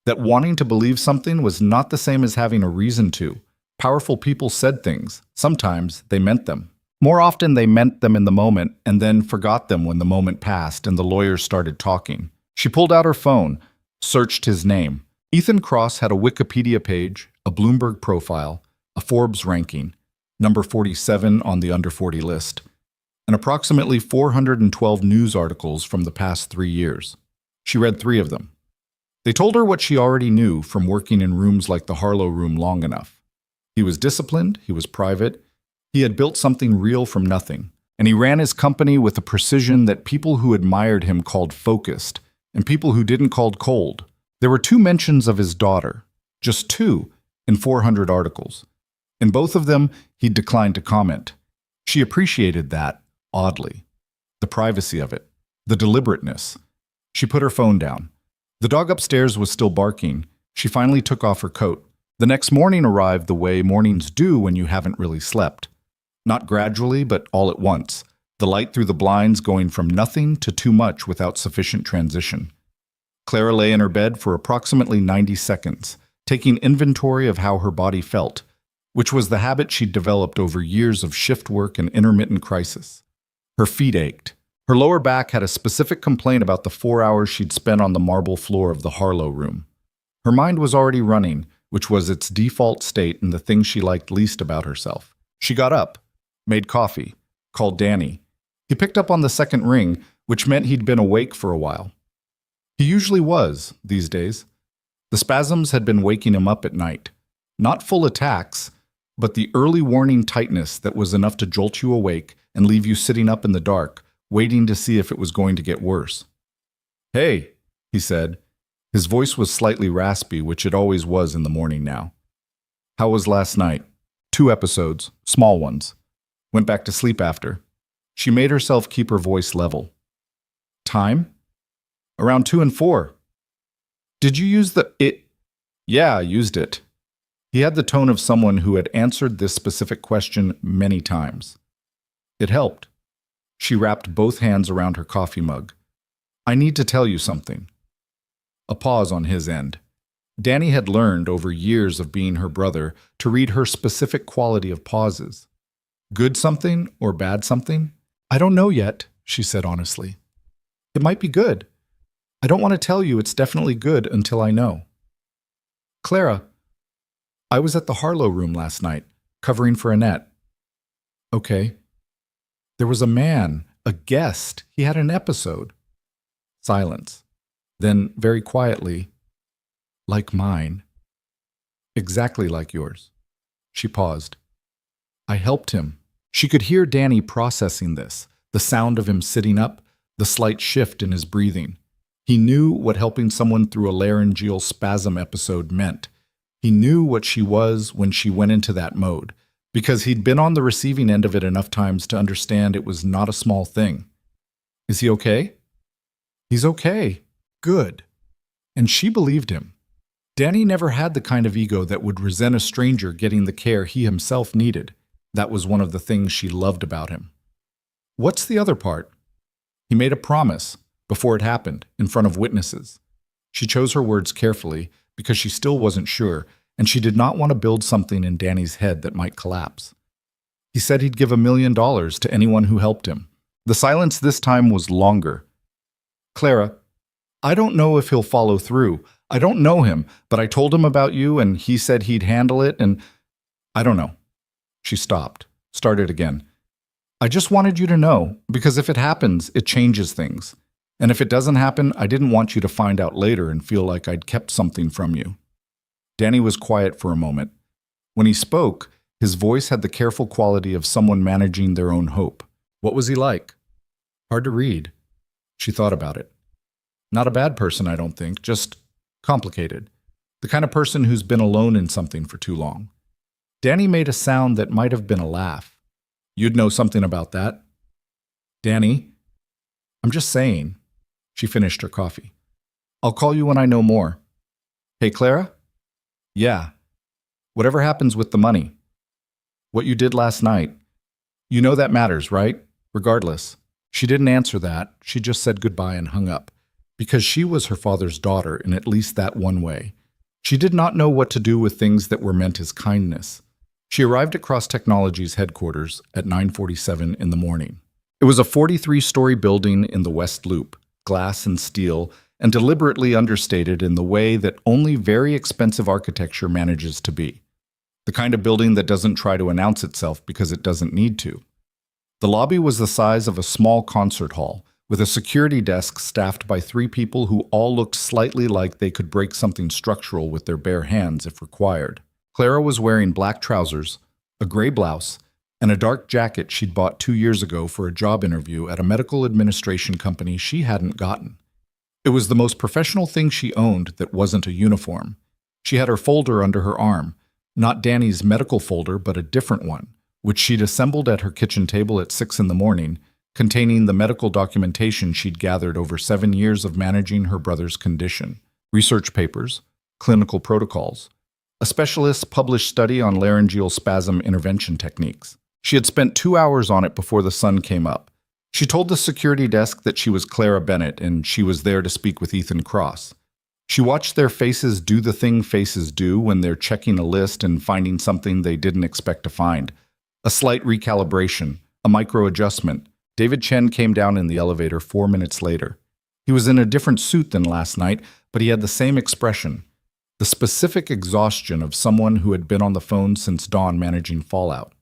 that wanting to believe something was not the same as having a reason to. Powerful people said things. Sometimes they meant them. More often they meant them in the moment and then forgot them when the moment passed and the lawyers started talking. She pulled out her phone, searched his name. Ethan Cross had a Wikipedia page, a Bloomberg profile, a Forbes ranking, number 47 on the under 40 list, and approximately 412 news articles from the past 3 years. She read 3 of them. They told her what she already knew from working in rooms like the Harlow Room long enough. He was disciplined, he was private, he had built something real from nothing, and he ran his company with a precision that people who admired him called focused, and people who didn't called cold. There were 2 mentions of his daughter, just 2, in 400 articles. In both of them, he declined to comment. She appreciated that, oddly. The privacy of it, the deliberateness. She put her phone down. The dog upstairs was still barking. She finally took off her coat. The next morning arrived the way mornings do when you haven't really slept. Not gradually, but all at once. The light through the blinds going from nothing to too much without sufficient transition. Clara lay in her bed for approximately 90 seconds, taking inventory of how her body felt, which was the habit she'd developed over years of shift work and intermittent crisis. Her feet ached. Her lower back had a specific complaint about the 4 hours she'd spent on the marble floor of the Harlow Room. Her mind was already running, which was its default state and the thing she liked least about herself. She got up, made coffee, called Danny. He picked up on the second ring, which meant he'd been awake for a while. He usually was, these days. The spasms had been waking him up at night. Not full attacks, but the early warning tightness that was enough to jolt you awake and leave you sitting up in the dark, waiting to see if it was going to get worse. "Hey," he said. His voice was slightly raspy, which it always was in the morning now. "How was last night?" 2 episodes, small ones. Went back to sleep after. She made herself keep her voice level. "Time?" "Around 2 and 4. "Did you use the it?" "Yeah, I used it." He had the tone of someone who had answered this specific question many times. It helped. She wrapped both hands around her coffee mug. "I need to tell you something." A pause on his end. Danny had learned over years of being her brother to read her specific quality of pauses. Good something or bad something? "I don't know yet," she said honestly. "It might be good. I don't want to tell you it's definitely good until I know." "Clara, I was at the Harlow Room last night, covering for Annette." "Okay." "There was a man, a guest. He had an episode." Silence. Then, very quietly, "Like mine." "Exactly like yours." She paused. "I helped him." She could hear Danny processing this, the sound of him sitting up, the slight shift in his breathing. He knew what helping someone through a laryngeal spasm episode meant. He knew what she was when she went into that mode, because he'd been on the receiving end of it enough times to understand it was not a small thing. "Is he okay?" "He's okay." Good. And she believed him. Danny never had the kind of ego that would resent a stranger getting the care he himself needed. That was one of the things she loved about him. "What's the other part?" "He made a promise, before it happened, in front of witnesses." She chose her words carefully because she still wasn't sure, and she did not want to build something in Danny's head that might collapse. "He said he'd give $1 million to anyone who helped him." The silence this time was longer. "Clara, I don't know if he'll follow through. I don't know him, but I told him about you and he said he'd handle it and I don't know." She stopped, started again. "I just wanted you to know, because if it happens, it changes things. And if it doesn't happen, I didn't want you to find out later and feel like I'd kept something from you." Danny was quiet for a moment. When he spoke, his voice had the careful quality of someone managing their own hope. What was he like? Hard to read. She thought about it. Not a bad person, I don't think, just complicated. The kind of person who's been alone in something for too long. Danny made a sound that might have been a laugh. You'd know something about that. Danny, I'm just saying. She finished her coffee. I'll call you when I know more. Hey, Clara? Yeah. Whatever happens with the money? What you did last night? You know that matters, right? Regardless. She didn't answer that. She just said goodbye and hung up. Because she was her father's daughter in at least that one way. She did not know what to do with things that were meant as kindness. She arrived at Cross Technologies headquarters at 9:47 in the morning. It was a 43-story building in the West Loop, glass and steel, and deliberately understated in the way that only very expensive architecture manages to be. The kind of building that doesn't try to announce itself because it doesn't need to. The lobby was the size of a small concert hall, with a security desk staffed by 3 people who all looked slightly like they could break something structural with their bare hands if required. Clara was wearing black trousers, a gray blouse, and a dark jacket she'd bought 2 years ago for a job interview at a medical administration company she hadn't gotten. It was the most professional thing she owned that wasn't a uniform. She had her folder under her arm, not Danny's medical folder, but a different one, which she'd assembled at her kitchen table at 6 in the morning, containing the medical documentation she'd gathered over 7 years of managing her brother's condition, research papers, clinical protocols, a specialist's published study on laryngeal spasm intervention techniques. She had spent 2 hours on it before the sun came up. She told the security desk that she was Clara Bennett and she was there to speak with Ethan Cross. She watched their faces do the thing faces do when they're checking a list and finding something they didn't expect to find. A slight recalibration, a micro-adjustment. David Chen came down in the elevator 4 minutes later. He was in a different suit than last night, but he had the same expression. The specific exhaustion of someone who had been on the phone since dawn managing fallout.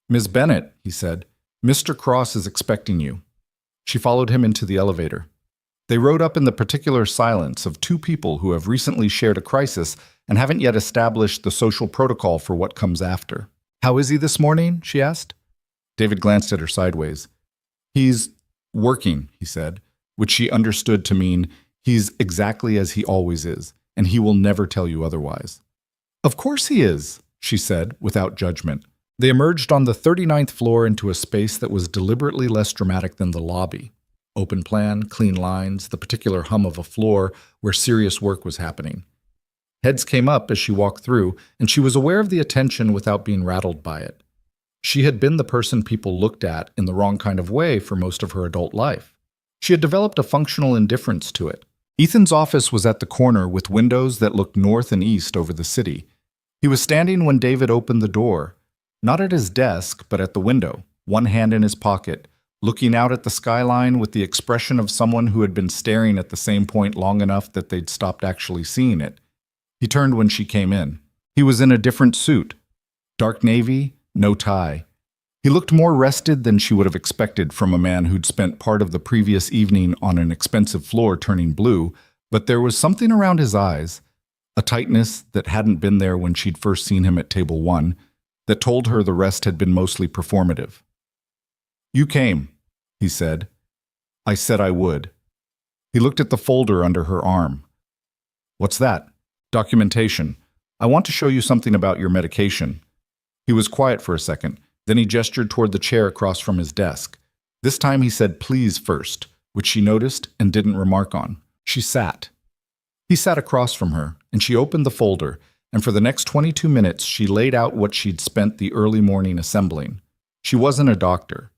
Ms. Bennett, he said, Mr. Cross is expecting you. She followed him into the elevator. They rode up in the particular silence of 2 people who have recently shared a crisis and haven't yet established the social protocol for what comes after. How is he this morning? She asked. David glanced at her sideways. He's working, he said, which she understood to mean he's exactly as he always is, and he will never tell you otherwise. Of course he is, she said, without judgment. They emerged on the 39th floor into a space that was deliberately less dramatic than the lobby. Open plan, clean lines, the particular hum of a floor where serious work was happening. Heads came up as she walked through, and she was aware of the attention without being rattled by it. She had been the person people looked at in the wrong kind of way for most of her adult life. She had developed a functional indifference to it. Ethan's office was at the corner with windows that looked north and east over the city. He was standing when David opened the door, not at his desk, but at the window, one hand in his pocket, looking out at the skyline with the expression of someone who had been staring at the same point long enough that they'd stopped actually seeing it. He turned when she came in. He was in a different suit, dark navy, no tie. He looked more rested than she would have expected from a man who'd spent part of the previous evening on an expensive floor turning blue, but there was something around his eyes, a tightness that hadn't been there when she'd first seen him at table 1, that told her the rest had been mostly performative. You came, he said. I said I would. He looked at the folder under her arm. What's that? Documentation. I want to show you something about your medication. He was quiet for a second. Then he gestured toward the chair across from his desk. This time he said please first, which she noticed and didn't remark on. She sat. He sat across from her, and she opened the folder, and for the next 22 minutes she laid out what she'd spent the early morning assembling. She wasn't a doctor.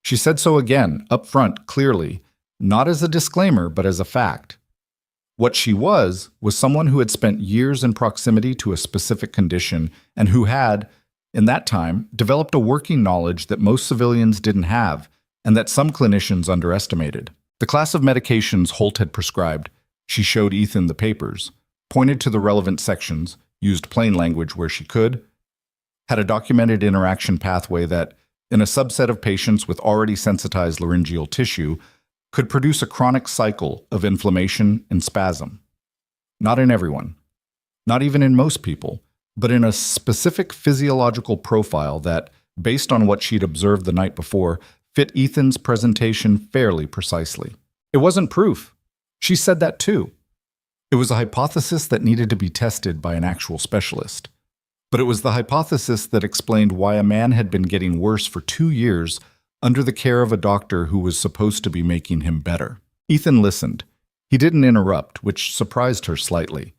She said so again, up front, clearly, not as a disclaimer, but as a fact. What she was someone who had spent years in proximity to a specific condition and who had, in that time, developed a working knowledge that most civilians didn't have and that some clinicians underestimated. The class of medications Holt had prescribed, she showed Ethan the papers, pointed to the relevant sections, used plain language where she could, had a documented interaction pathway that, in a subset of patients with already sensitized laryngeal tissue, could produce a chronic cycle of inflammation and spasm. Not in everyone, not even in most people, but in a specific physiological profile that, based on what she'd observed the night before, fit Ethan's presentation fairly precisely. It wasn't proof. She said that too. It was a hypothesis that needed to be tested by an actual specialist. But it was the hypothesis that explained why a man had been getting worse for 2 years under the care of a doctor who was supposed to be making him better. Ethan listened. He didn't interrupt, which surprised her slightly.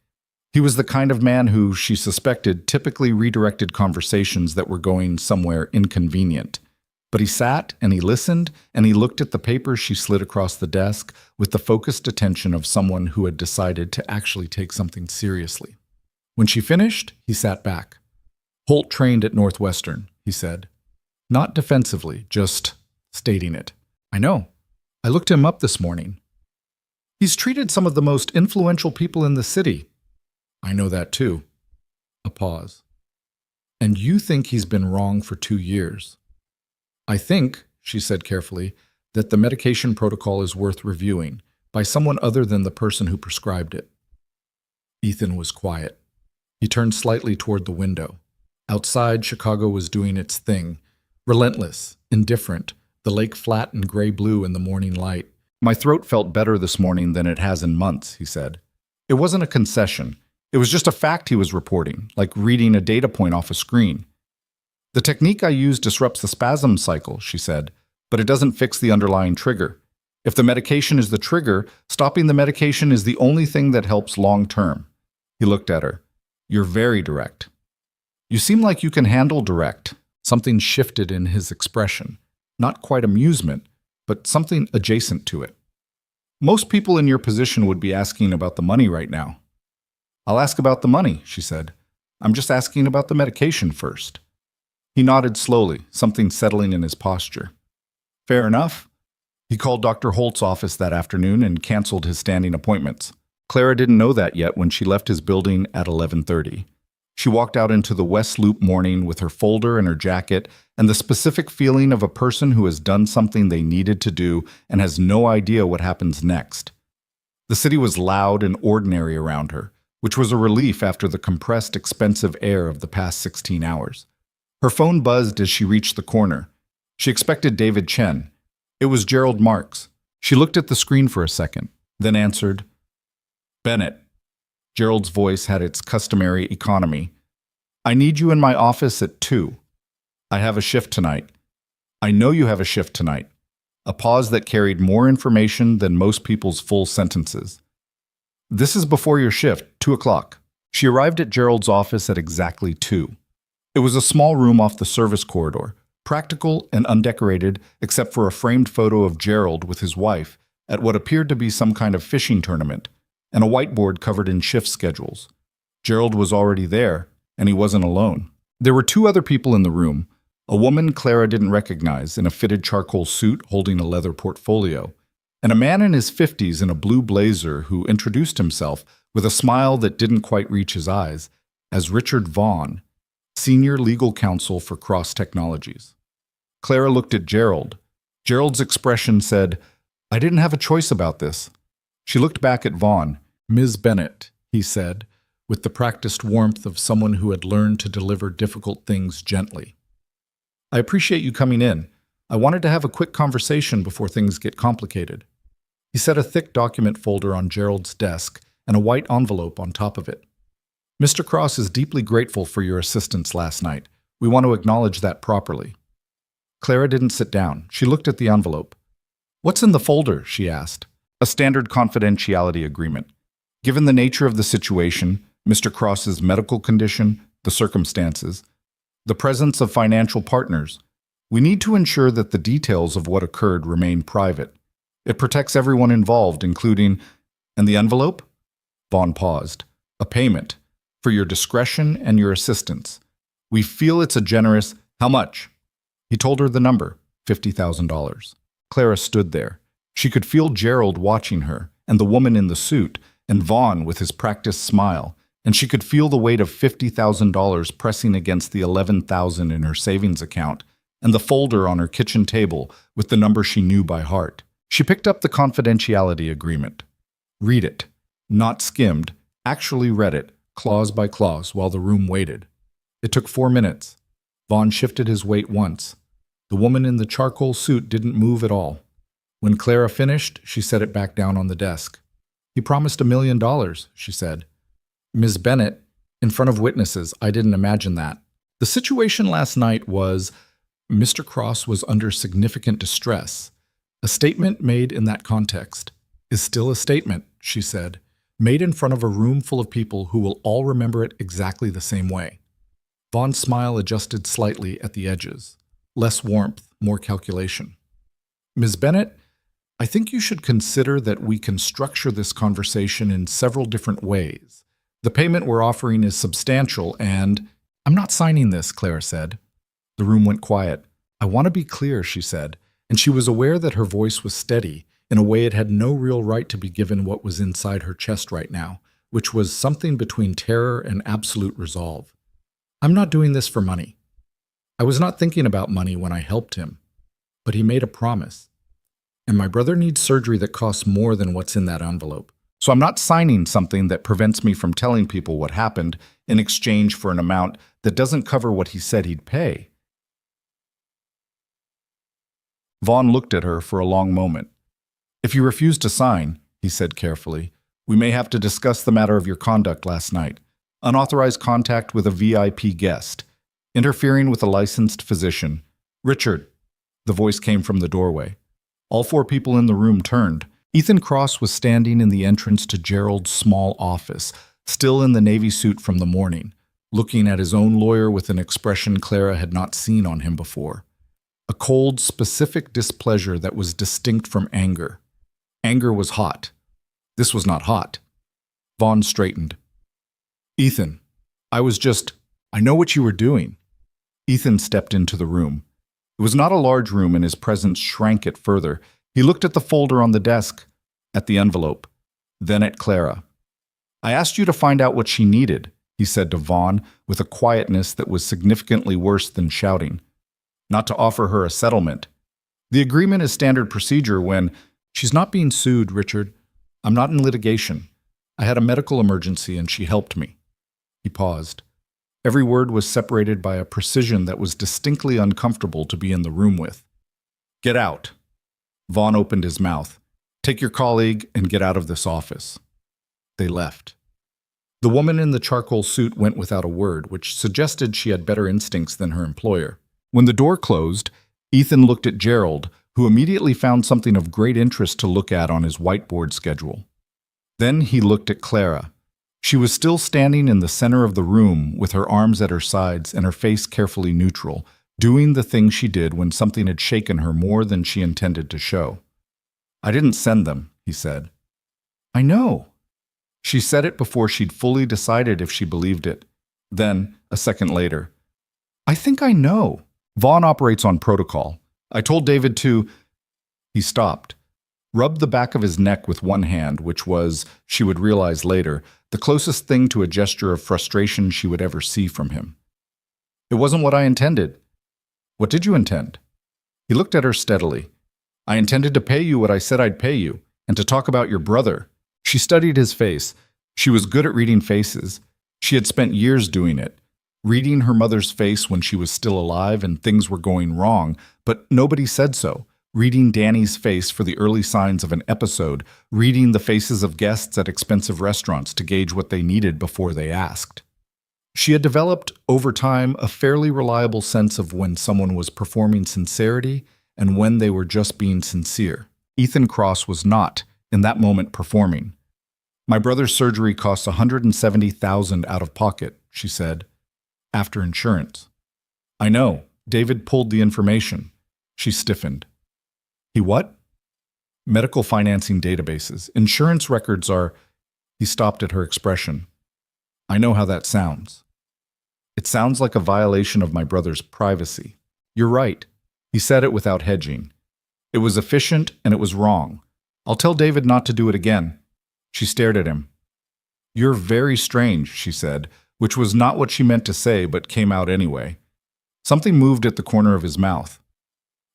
He was the kind of man who, she suspected, typically redirected conversations that were going somewhere inconvenient. But he sat and he listened and he looked at the papers she slid across the desk with the focused attention of someone who had decided to actually take something seriously. When she finished, he sat back. Holt trained at Northwestern, he said. Not defensively, just stating it. I know. I looked him up this morning. He's treated some of the most influential people in the city. I know that too. A pause. And you think he's been wrong for 2 years? I think, she said carefully, that the medication protocol is worth reviewing by someone other than the person who prescribed it. Ethan was quiet. He turned slightly toward the window. Outside, Chicago was doing its thing. Relentless, indifferent, the lake flat and gray-blue in the morning light. My throat felt better this morning than it has in months, he said. It wasn't a concession. It was just a fact he was reporting, like reading a data point off a screen. The technique I use disrupts the spasm cycle, she said, but it doesn't fix the underlying trigger. If the medication is the trigger, stopping the medication is the only thing that helps long-term. He looked at her. You're very direct. You seem like you can handle direct. Something shifted in his expression. Not quite amusement, but something adjacent to it. Most people in your position would be asking about the money right now. I'll ask about the money, she said. I'm just asking about the medication first. He nodded slowly, something settling in his posture. Fair enough. He called Dr. Holt's office that afternoon and canceled his standing appointments. Clara didn't know that yet when she left his building at 11:30. She walked out into the West Loop morning with her folder and her jacket and the specific feeling of a person who has done something they needed to do and has no idea what happens next. The city was loud and ordinary around her, which was a relief after the compressed, expensive air of the past 16 hours. Her phone buzzed as she reached the corner. She expected David Chen. It was Gerald Marks. She looked at the screen for a second, then answered, Bennett. Gerald's voice had its customary economy. I need you in my office at 2. I have a shift tonight. I know you have a shift tonight. A pause that carried more information than most people's full sentences. This is before your shift, 2 o'clock. She arrived at Gerald's office at exactly 2. It was a small room off the service corridor, practical and undecorated except for a framed photo of Gerald with his wife at what appeared to be some kind of fishing tournament, and a whiteboard covered in shift schedules. Gerald was already there, and he wasn't alone. There were 2 other people in the room, a woman Clara didn't recognize in a fitted charcoal suit holding a leather portfolio, and a man in his 50s in a blue blazer who introduced himself with a smile that didn't quite reach his eyes as Richard Vaughn, Senior Legal Counsel for Cross Technologies. Clara looked at Gerald. Gerald's expression said, I didn't have a choice about this. She looked back at Vaughn. Ms. Bennett, he said, with the practiced warmth of someone who had learned to deliver difficult things gently. I appreciate you coming in. I wanted to have a quick conversation before things get complicated. He set a thick document folder on Gerald's desk and a white envelope on top of it. Mr. Cross is deeply grateful for your assistance last night. We want to acknowledge that properly. Clara didn't sit down. She looked at the envelope. What's in the folder? She asked. A standard confidentiality agreement. Given the nature of the situation, Mr. Cross's medical condition, the circumstances, the presence of financial partners, we need to ensure that the details of what occurred remain private. It protects everyone involved, including... And the envelope? Vaughn paused. A payment. For your discretion and your assistance. We feel it's a generous... How much? He told her the number, $50,000. Clara stood there. She could feel Gerald watching her, and the woman in the suit, and Vaughn with his practiced smile, and she could feel the weight of $50,000 pressing against the $11,000 in her savings account, and the folder on her kitchen table with the number she knew by heart. She picked up the confidentiality agreement. Read it. Not skimmed, actually read it, clause by clause, while the room waited. It took 4 minutes. Vaughn shifted his weight once. The woman in the charcoal suit didn't move at all. When Clara finished, she set it back down on the desk. "He promised $1 million, she said. "Ms. Bennett, in front of witnesses, I didn't imagine that. The situation last night was Mr. Cross was under significant distress. A statement made in that context is still a statement," she said, "made in front of a room full of people who will all remember it exactly the same way." Vaughn's smile adjusted slightly at the edges. Less warmth, more calculation. "Ms. Bennett, I think you should consider that we can structure this conversation in several different ways. The payment we're offering is substantial and—" "I'm not signing this," Clara said. The room went quiet. "I want to be clear," she said, and she was aware that her voice was steady, in a way it had no real right to be given what was inside her chest right now, which was something between terror and absolute resolve. "I'm not doing this for money. I was not thinking about money when I helped him, but he made a promise. And my brother needs surgery that costs more than what's in that envelope. So I'm not signing something that prevents me from telling people what happened in exchange for an amount that doesn't cover what he said he'd pay." Vaughn looked at her for a long moment. "If you refuse to sign," he said carefully, "we may have to discuss the matter of your conduct last night. Unauthorized contact with a VIP guest. Interfering with a licensed physician. Richard." The voice came from the doorway. All 4 people in the room turned. Ethan Cross was standing in the entrance to Gerald's small office, still in the navy suit from the morning, looking at his own lawyer with an expression Clara had not seen on him before. A cold, specific displeasure that was distinct from anger. Anger was hot. This was not hot. Vaughn straightened. "Ethan, I know what you were doing." Ethan stepped into the room. It was not a large room, and his presence shrank it further. He looked at the folder on the desk, at the envelope, then at Clara. "I asked you to find out what she needed," he said to Vaughn with a quietness that was significantly worse than shouting. "Not to offer her a settlement. The agreement is standard procedure when—" "She's not being sued, Richard. I'm not in litigation. I had a medical emergency and she helped me." He paused. Every word was separated by a precision that was distinctly uncomfortable to be in the room with. "Get out." Vaughn opened his mouth. "Take your colleague and get out of this office." They left. The woman in the charcoal suit went without a word, which suggested she had better instincts than her employer. When the door closed, Ethan looked at Gerald, who immediately found something of great interest to look at on his whiteboard schedule. Then he looked at Clara. She was still standing in the center of the room with her arms at her sides and her face carefully neutral, doing the thing she did when something had shaken her more than she intended to show. "I didn't send them," he said. "I know." She said it before she'd fully decided if she believed it. Then, a second later, "I think I know. Vaughn operates on protocol. I told David to—" He stopped, rubbed the back of his neck with one hand, which was, she would realize later, the closest thing to a gesture of frustration she would ever see from him. "It wasn't what I intended." "What did you intend?" He looked at her steadily. "I intended to pay you what I said I'd pay you, and to talk about your brother." She studied his face. She was good at reading faces. She had spent years doing it, reading her mother's face when she was still alive and things were going wrong, but nobody said so. Reading Danny's face for the early signs of an episode, reading the faces of guests at expensive restaurants to gauge what they needed before they asked. She had developed, over time, a fairly reliable sense of when someone was performing sincerity and when they were just being sincere. Ethan Cross was not, in that moment, performing. "My brother's surgery costs $170,000 out of pocket," she said, "after insurance." "I know. David pulled the information." She stiffened. "He what?" "Medical financing databases. Insurance records are—" He stopped at her expression. "I know how that sounds. It sounds like a violation of my brother's privacy." "You're right." He said it without hedging. "It was efficient and it was wrong. I'll tell David not to do it again." She stared at him. "You're very strange," she said, which was not what she meant to say but came out anyway. Something moved at the corner of his mouth.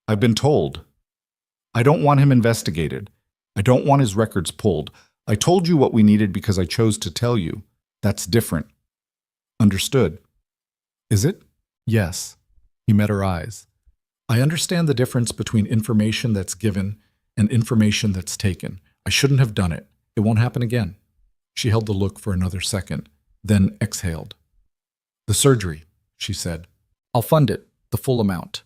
"I've been told. I don't want him investigated. I don't want his records pulled. I told you what we needed because I chose to tell you. That's different." "Understood." Is it? Yes. He met her eyes. I understand the difference between information that's given and information that's taken. I shouldn't have done it. It won't happen again. She held the look for another second, then exhaled. The surgery, she said. I'll fund it, the full amount.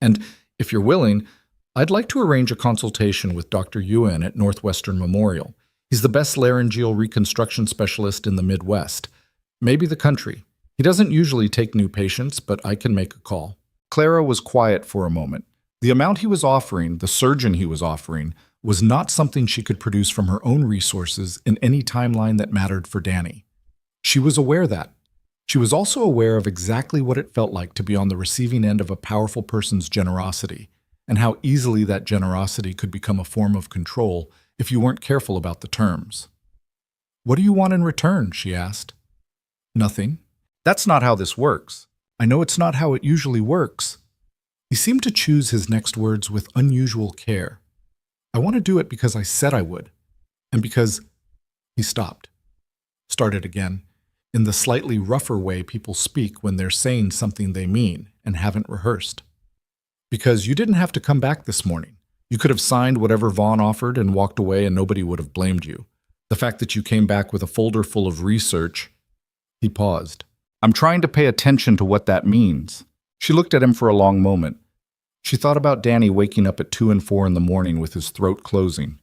And if you're willing, I'd like to arrange a consultation with Dr. Yuan at Northwestern Memorial. He's the best laryngeal reconstruction specialist in the Midwest, maybe the country. He doesn't usually take new patients, but I can make a call. Clara was quiet for a moment. The amount he was offering, the surgeon he was offering, was not something she could produce from her own resources in any timeline that mattered for Danny. She was aware that. She was also aware of exactly what it felt like to be on the receiving end of a powerful person's generosity, and how easily that generosity could become a form of control if you weren't careful about the terms. What do you want in return? She asked. Nothing. That's not how this works. I know it's not how it usually works. He seemed to choose his next words with unusual care. I want to do it because I said I would, and because... He stopped. Started again, in the slightly rougher way people speak when they're saying something they mean and haven't rehearsed. Because you didn't have to come back this morning. You could have signed whatever Vaughn offered and walked away and nobody would have blamed you. The fact that you came back with a folder full of research... He paused. I'm trying to pay attention to what that means. She looked at him for a long moment. She thought about Danny waking up at 2 and 4 in the morning with his throat closing.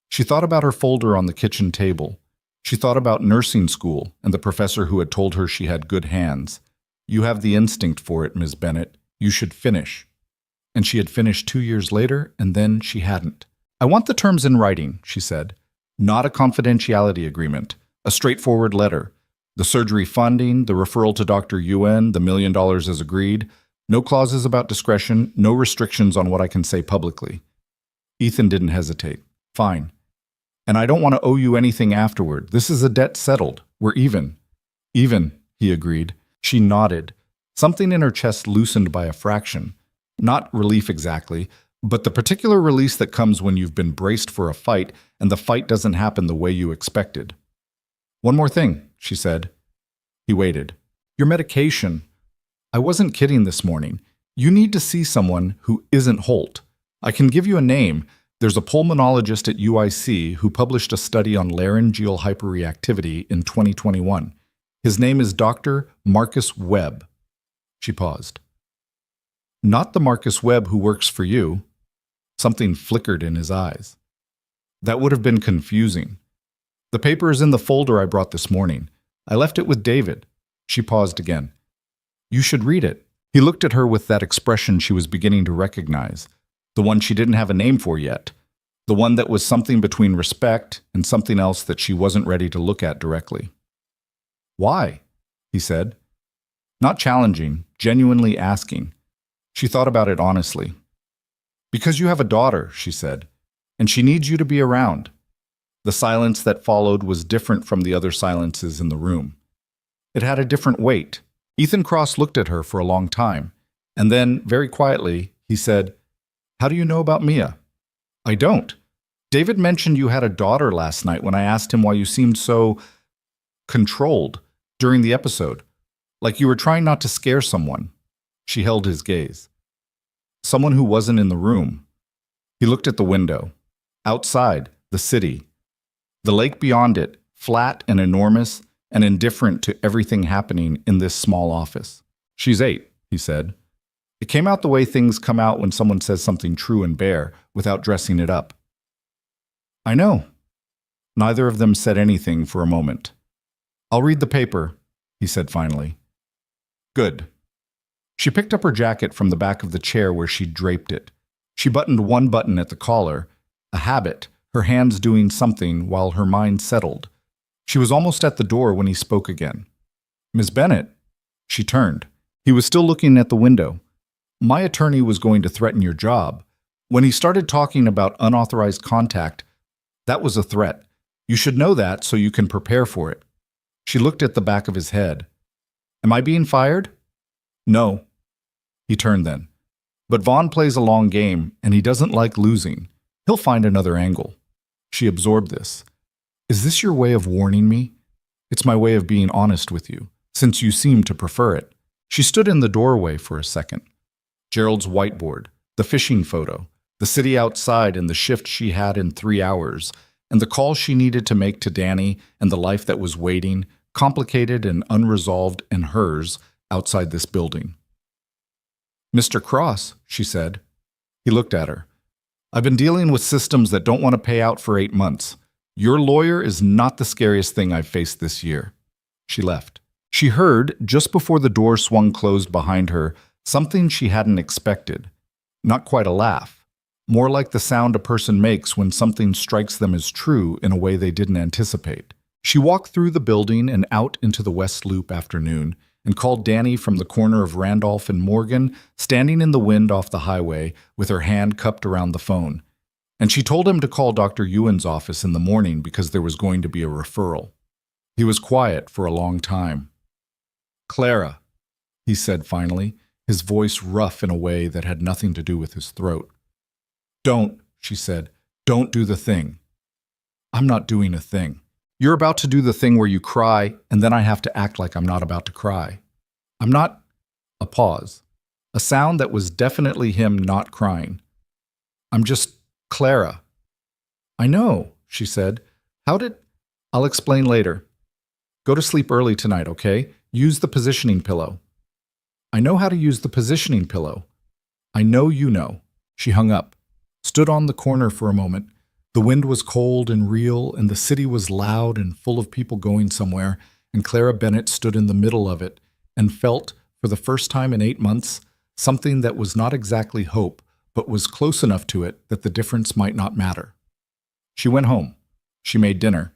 She thought about her folder on the kitchen table. She thought about nursing school and the professor who had told her she had good hands. You have the instinct for it, Ms. Bennett. You should finish. And she had finished 2 years later, and then she hadn't. I want the terms in writing, she said. Not a confidentiality agreement. A straightforward letter. The surgery funding, the referral to Dr. Yuan, the $1 million as agreed. No clauses about discretion, no restrictions on what I can say publicly. Ethan didn't hesitate. Fine. And I don't want to owe you anything afterward. This is a debt settled. We're even. Even, he agreed. She nodded. Something in her chest loosened by a fraction. Not relief exactly, but the particular release that comes when you've been braced for a fight and the fight doesn't happen the way you expected. One more thing, she said. He waited. Your medication. I wasn't kidding this morning. You need to see someone who isn't Holt. I can give you a name. There's a pulmonologist at UIC who published a study on laryngeal hyperreactivity in 2021. His name is Dr. Marcus Webb. She paused. Not the Marcus Webb who works for you. Something flickered in his eyes. That would have been confusing. The paper is in the folder I brought this morning. I left it with David. She paused again. You should read it. He looked at her with that expression she was beginning to recognize, the one she didn't have a name for yet, the one that was something between respect and something else that she wasn't ready to look at directly. Why? He said. Not challenging, genuinely asking. She thought about it honestly. Because you have a daughter, she said, and she needs you to be around. The silence that followed was different from the other silences in the room. It had a different weight. Ethan Cross looked at her for a long time, and then, very quietly, he said, How do you know about Mia? I don't. David mentioned you had a daughter last night when I asked him why you seemed so controlled during the episode, like you were trying not to scare someone. She held his gaze. Someone who wasn't in the room. He looked at the window. Outside, the city. The lake beyond it, flat and enormous and indifferent to everything happening in this small office. She's 8, he said. It came out the way things come out when someone says something true and bare without dressing it up. I know. Neither of them said anything for a moment. I'll read the paper, he said finally. Good. She picked up her jacket from the back of the chair where she'd draped it. She buttoned one button at the collar, a habit, her hands doing something while her mind settled. She was almost at the door when he spoke again. Miss Bennett. She turned. He was still looking at the window. My attorney was going to threaten your job. When he started talking about unauthorized contact, that was a threat. You should know that so you can prepare for it. She looked at the back of his head. Am I being fired? No. He turned then. But Vaughn plays a long game, and he doesn't like losing. He'll find another angle. She absorbed this. Is this your way of warning me? It's my way of being honest with you, since you seem to prefer it. She stood in the doorway for a second. Gerald's whiteboard, the fishing photo, the city outside and the shift she had in 3 hours, and the call she needed to make to Danny and the life that was waiting, complicated and unresolved and hers, outside this building. "Mr. Cross," she said. He looked at her. "I've been dealing with systems that don't want to pay out for 8 months. Your lawyer is not the scariest thing I've faced this year." She left. She heard, just before the door swung closed behind her, something she hadn't expected. Not quite a laugh. More like the sound a person makes when something strikes them as true in a way they didn't anticipate. She walked through the building and out into the West Loop afternoon and called Danny from the corner of Randolph and Morgan, standing in the wind off the highway with her hand cupped around the phone. And she told him to call Dr. Ewan's office in the morning because there was going to be a referral. He was quiet for a long time. "Clara," he said finally, his voice rough in a way that had nothing to do with his throat. "Don't," she said, "don't do the thing." "I'm not doing a thing. You're about to do the thing where you cry, and then I have to act like I'm not about to cry. I'm not—" A pause. A sound that was definitely him not crying. "I'm just Clara." "I know," she said. "I'll explain later. Go to sleep early tonight, okay? Use the positioning pillow." "I know how to use the positioning pillow." "I know you know." She hung up, stood on the corner for a moment. The wind was cold and real, and the city was loud and full of people going somewhere, and Clara Bennett stood in the middle of it and felt, for the first time in 8 months, something that was not exactly hope, but was close enough to it that the difference might not matter. She went home. She made dinner.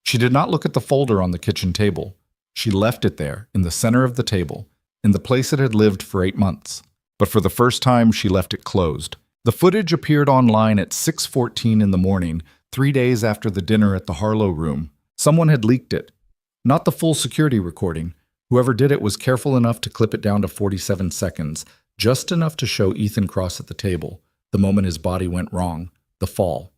She did not look at the folder on the kitchen table. She left it there, in the center of the table, in the place it had lived for 8 months. But for the first time, she left it closed. The footage appeared online at 6:14 in the morning, 3 days after the dinner at the Harlow Room. Someone had leaked it. Not the full security recording. Whoever did it was careful enough to clip it down to 47 seconds, just enough to show Ethan Cross at the table, the moment his body went wrong, the fall.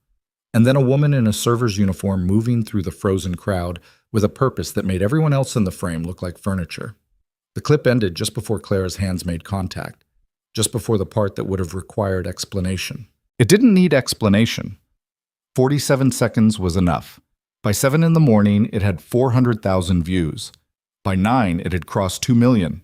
And then a woman in a server's uniform moving through the frozen crowd with a purpose that made everyone else in the frame look like furniture. The clip ended just before Clara's hands made contact, just before the part that would have required explanation. It didn't need explanation. 47 seconds was enough. By 7 in the morning, it had 400,000 views. By 9, it had crossed 2 million.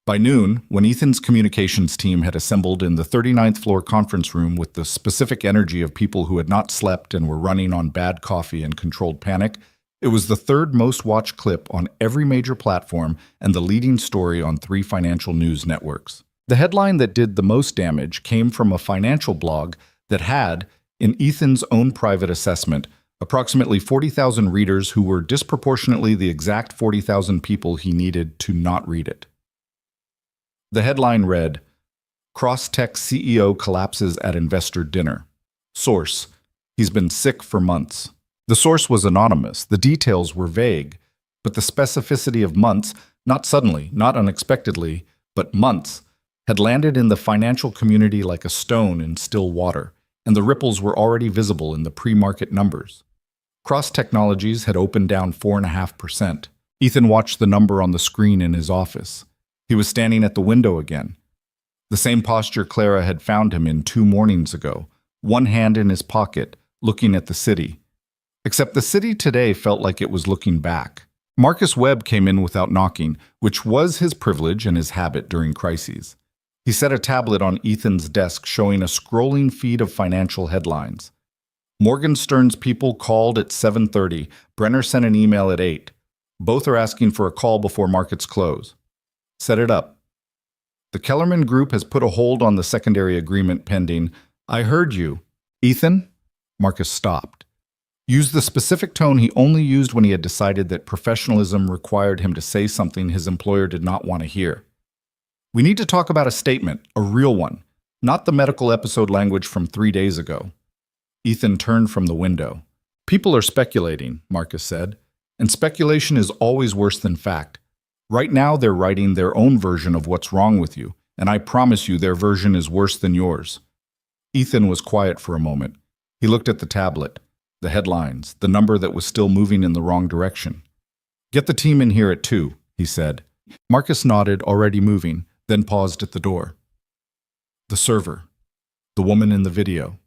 By noon, when Ethan's communications team had assembled in the 39th floor conference room with the specific energy of people who had not slept and were running on bad coffee and controlled panic, it was the third most watched clip on every major platform and the leading story on 3 financial news networks. The headline that did the most damage came from a financial blog that had, in Ethan's own private assessment, approximately 40,000 readers who were disproportionately the exact 40,000 people he needed to not read it. The headline read, "Crosstech CEO collapses at investor dinner. Source, he's been sick for months." The source was anonymous, the details were vague, but the specificity of months, not suddenly, not unexpectedly, but months, had landed in the financial community like a stone in still water, and the ripples were already visible in the pre-market numbers. Cross Technologies had opened down 4.5%. Ethan watched the number on the screen in his office. He was standing at the window again. The same posture Clara had found him in 2 mornings ago, one hand in his pocket, looking at the city. Except the city today felt like it was looking back. Marcus Webb came in without knocking, which was his privilege and his habit during crises. He set a tablet on Ethan's desk showing a scrolling feed of financial headlines. Morgan Stern's people called at 7:30. Brenner sent an email at 8. Both are asking for a call before markets close. Set it up. The Kellerman Group has put a hold on the secondary agreement pending. I heard you. Ethan? Marcus stopped. Used the specific tone he only used when he had decided that professionalism required him to say something his employer did not want to hear. We need to talk about a statement, a real one, not the medical episode language from 3 days ago. Ethan turned from the window. People are speculating, Marcus said, and speculation is always worse than fact. Right now they're writing their own version of what's wrong with you, and I promise you their version is worse than yours. Ethan was quiet for a moment. He looked at the tablet, the headlines, the number that was still moving in the wrong direction. Get the team in here at 2, he said. Marcus nodded, already moving, then paused at the door. The server. The woman in the video.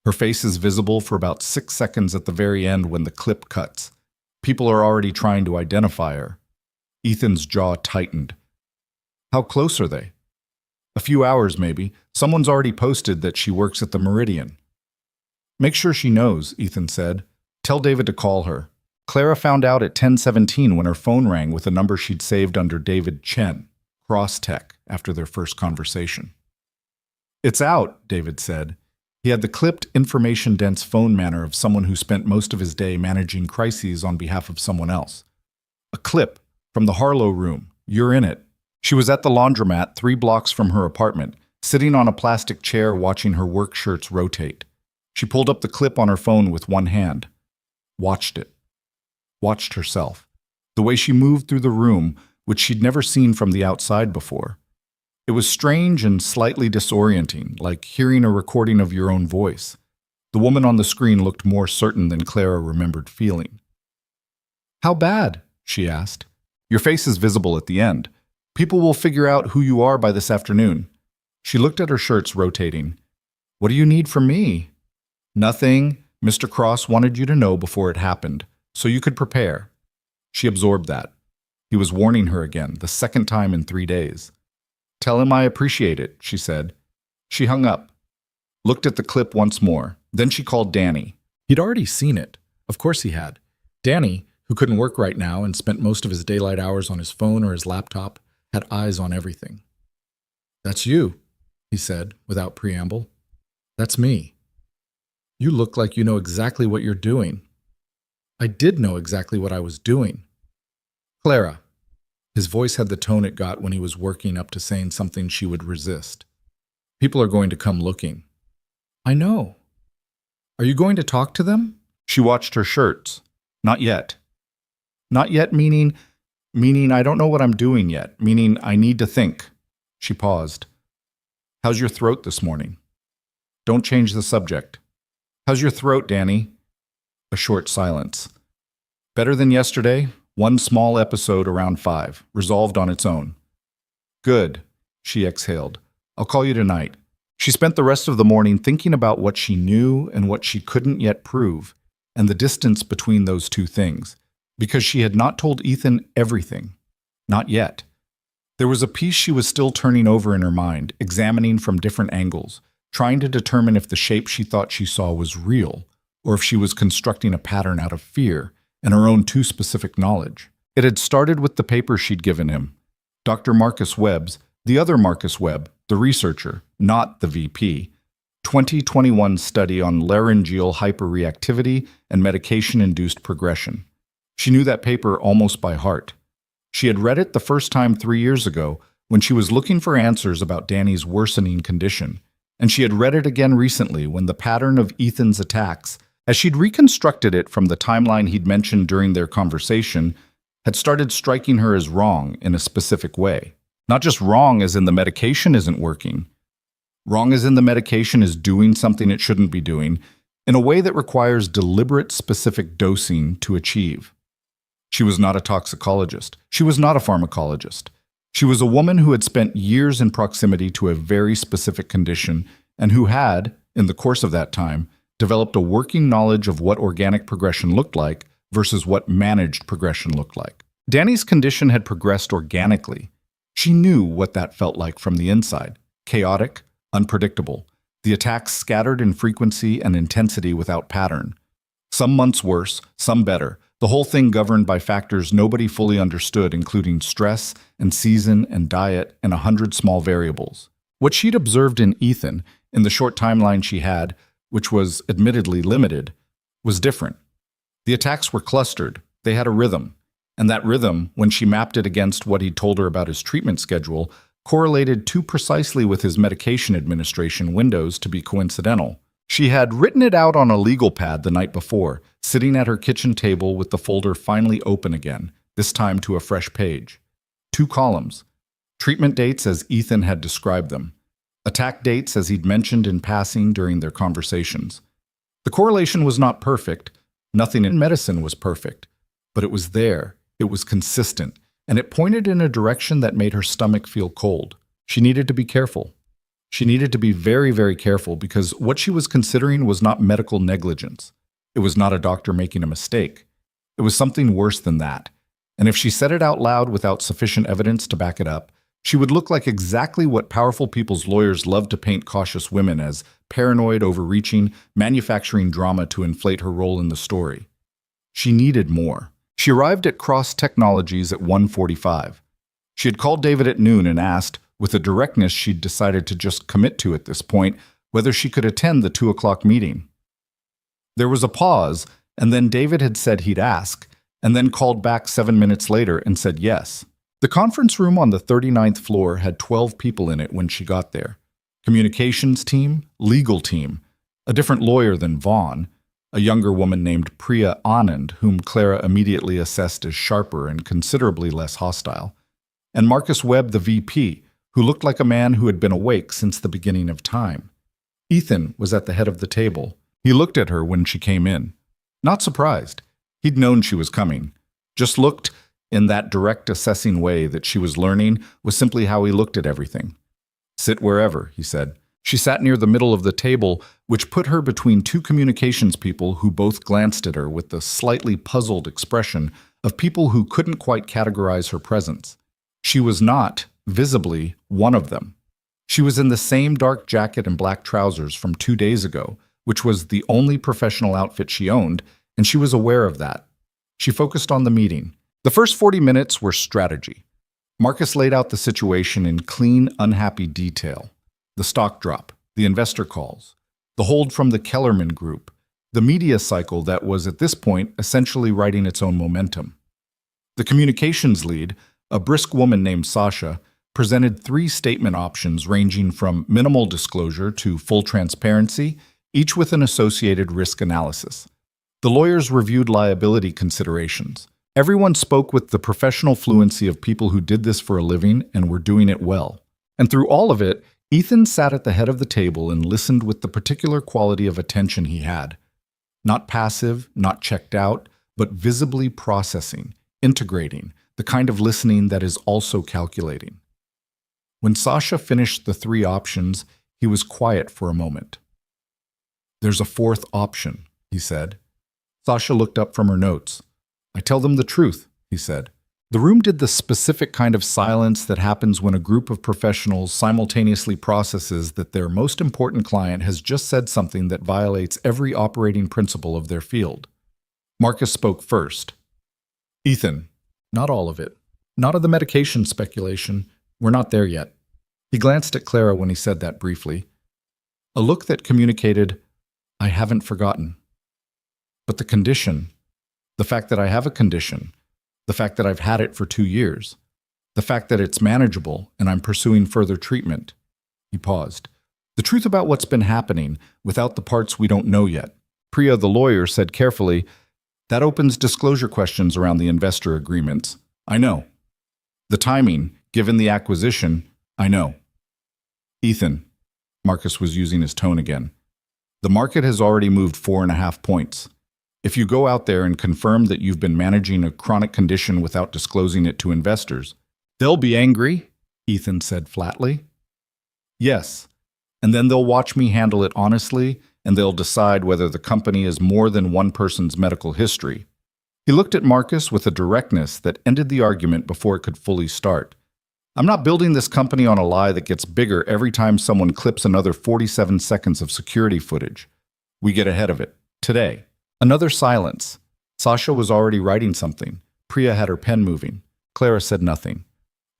Her face is visible for about 6 seconds at the very end when the clip cuts. People are already trying to identify her. Ethan's jaw tightened. How close are they? A few hours, maybe. Someone's already posted that she works at the Meridian. Make sure she knows, Ethan said. Tell David to call her. Clara found out at 10:17 when her phone rang with a number she'd saved under David Chen, Crosstech, after their first conversation. It's out, David said. He had the clipped, information-dense phone manner of someone who spent most of his day managing crises on behalf of someone else. A clip from the Harlow room. You're in it. She was at the laundromat 3 blocks from her apartment, sitting on a plastic chair watching her work shirts rotate. She pulled up the clip on her phone with one hand. Watched it. Watched herself. The way she moved through the room, which she'd never seen from the outside before. It was strange and slightly disorienting, like hearing a recording of your own voice. The woman on the screen looked more certain than Clara remembered feeling. How bad? She asked. Your face is visible at the end. People will figure out who you are by this afternoon. She looked at her shirts rotating. What do you need from me? Nothing. Mr. Cross wanted you to know before it happened, so you could prepare. She absorbed that. He was warning her again, the second time in 3 days. Tell him I appreciate it, she said. She hung up, looked at the clip once more. Then she called Danny. He'd already seen it. Of course he had. Danny, who couldn't work right now and spent most of his daylight hours on his phone or his laptop, had eyes on everything. That's you, he said, without preamble. That's me. You look like you know exactly what you're doing. I did know exactly what I was doing. Clara. His voice had the tone it got when he was working up to saying something she would resist. People are going to come looking. I know. Are you going to talk to them? She watched her shirts. Not yet. Not yet meaning I don't know what I'm doing yet, meaning I need to think. She paused. How's your throat this morning? Don't change the subject. How's your throat, Danny? A short silence. Better than yesterday? One small episode around 5, resolved on its own. Good, she exhaled. I'll call you tonight. She spent the rest of the morning thinking about what she knew and what she couldn't yet prove, and the distance between those two things, because she had not told Ethan everything. Not yet. There was a piece she was still turning over in her mind, examining from different angles, trying to determine if the shape she thought she saw was real, or if she was constructing a pattern out of fear and her own too specific knowledge. It had started with the paper she'd given him. Dr. Marcus Webb's, the other Marcus Webb, the researcher, not the VP, 2021 study on laryngeal hyperreactivity and medication-induced progression. She knew that paper almost by heart. She had read it the first time 3 years ago when she was looking for answers about Danny's worsening condition, and she had read it again recently when the pattern of Ethan's attacks, as she'd reconstructed it from the timeline he'd mentioned during their conversation, had started striking her as wrong in a specific way. Not just wrong as in the medication isn't working. Wrong as in the medication is doing something it shouldn't be doing, in a way that requires deliberate, specific dosing to achieve. She was not a toxicologist. She was not a pharmacologist. She was a woman who had spent years in proximity to a very specific condition and who had, in the course of that time, developed a working knowledge of what organic progression looked like versus what managed progression looked like. Danny's condition had progressed organically. She knew what that felt like from the inside. Chaotic, unpredictable. The attacks scattered in frequency and intensity without pattern. Some months worse, some better. The whole thing governed by factors nobody fully understood, including stress and season and diet and 100 small variables. What she'd observed in Ethan, in the short timeline she had, which was admittedly limited, was different. The attacks were clustered. They had a rhythm. And that rhythm, when she mapped it against what he'd told her about his treatment schedule, correlated too precisely with his medication administration windows to be coincidental. She had written it out on a legal pad the night before, sitting at her kitchen table with the folder finally open again, this time to a fresh page. 2 columns. Treatment dates as Ethan had described them. Attack dates as he'd mentioned in passing during their conversations. The correlation was not perfect. Nothing in medicine was perfect. But it was there. It was consistent. and it pointed in a direction that made her stomach feel cold. She needed to be careful. She needed to be very, very careful because what she was considering was not medical negligence. It was not a doctor making a mistake. It was something worse than that. And if she said it out loud without sufficient evidence to back it up, she would look like exactly what powerful people's lawyers love to paint cautious women as: paranoid, overreaching, manufacturing drama to inflate her role in the story. She needed more. She arrived at Cross Technologies at 1:45. She had called David at noon and asked, with a directness she'd decided to just commit to at this point, whether she could attend the 2 o'clock meeting. There was a pause, and then David had said he'd ask, and then called back 7 minutes later and said yes. The conference room on the 39th floor had 12 people in it when she got there. Communications team, legal team, a different lawyer than Vaughn, a younger woman named Priya Anand, whom Clara immediately assessed as sharper and considerably less hostile, and Marcus Webb, the VP, who looked like a man who had been awake since the beginning of time. Ethan was at the head of the table. He looked at her when she came in. Not surprised. He'd known she was coming. Just looked in that direct assessing way that she was learning was simply how he looked at everything. "Sit wherever," he said. She sat near the middle of the table, which put her between two communications people who both glanced at her with the slightly puzzled expression of people who couldn't quite categorize her presence. She was not, visibly, one of them. She was in the same dark jacket and black trousers from 2 days ago, which was the only professional outfit she owned, and she was aware of that. She focused on the meeting. The first 40 minutes were strategy. Marcus laid out the situation in clean, unhappy detail. The stock drop, the investor calls, the hold from the Kellerman Group, the media cycle that was at this point essentially riding its own momentum. The communications lead, a brisk woman named Sasha, presented 3 statement options ranging from minimal disclosure to full transparency, each with an associated risk analysis. The lawyers reviewed liability considerations. Everyone spoke with the professional fluency of people who did this for a living and were doing it well. And through all of it, Ethan sat at the head of the table and listened with the particular quality of attention he had. Not passive, not checked out, but visibly processing, integrating, the kind of listening that is also calculating. When Sasha finished the 3 options, he was quiet for a moment. "There's a 4th option," he said. Sasha looked up from her notes. "I tell them the truth," he said. The room did the specific kind of silence that happens when a group of professionals simultaneously processes that their most important client has just said something that violates every operating principle of their field. Marcus spoke first. "Ethan, not all of it. Not of the medication speculation. We're not there yet." He glanced at Clara when he said that briefly. A look that communicated, "I haven't forgotten." But the condition, the fact that I have a condition, the fact that I've had it for 2 years, the fact that it's manageable and I'm pursuing further treatment. He paused. The truth about what's been happening, without the parts we don't know yet. Priya, the lawyer, said carefully, "That opens disclosure questions around the investor agreements. I know. The timing, given the acquisition, I know." "Ethan," Marcus was using his tone again, "the market has already moved 4.5 points. If you go out there and confirm that you've been managing a chronic condition without disclosing it to investors, they'll be angry," Ethan said flatly. "Yes, and then they'll watch me handle it honestly, and they'll decide whether the company is more than one person's medical history." He looked at Marcus with a directness that ended the argument before it could fully start. "I'm not building this company on a lie that gets bigger every time someone clips another 47 seconds of security footage. We get ahead of it. Today." Another silence. Sasha was already writing something. Priya had her pen moving. Clara said nothing.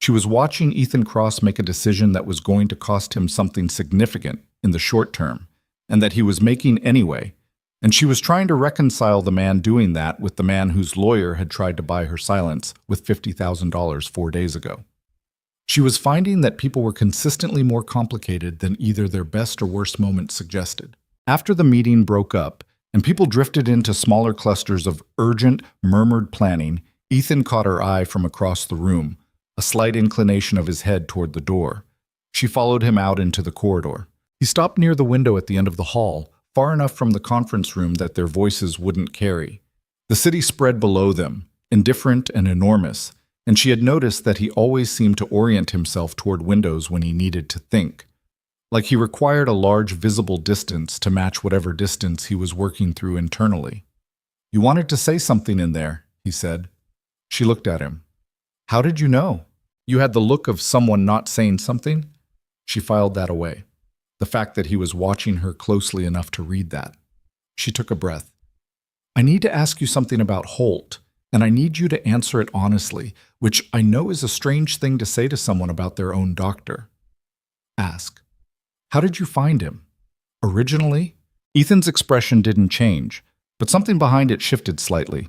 She was watching Ethan Cross make a decision that was going to cost him something significant in the short term, and that he was making anyway, and she was trying to reconcile the man doing that with the man whose lawyer had tried to buy her silence with $50,000 4 days ago. She was finding that people were consistently more complicated than either their best or worst moments suggested. After the meeting broke up, and people drifted into smaller clusters of urgent, murmured planning, Ethan caught her eye from across the room, a slight inclination of his head toward the door. She followed him out into the corridor. He stopped near the window at the end of the hall, far enough from the conference room that their voices wouldn't carry. The city spread below them, indifferent and enormous, and she had noticed that he always seemed to orient himself toward windows when he needed to think, like he required a large visible distance to match whatever distance he was working through internally. "You wanted to say something in there," he said. She looked at him. "How did you know? You had the look of someone not saying something?" She filed that away, the fact that he was watching her closely enough to read that. She took a breath. "I need to ask you something about Holt, and I need you to answer it honestly, which I know is a strange thing to say to someone about their own doctor." "Ask. How did you find him?" "Originally?" Ethan's expression didn't change, but something behind it shifted slightly.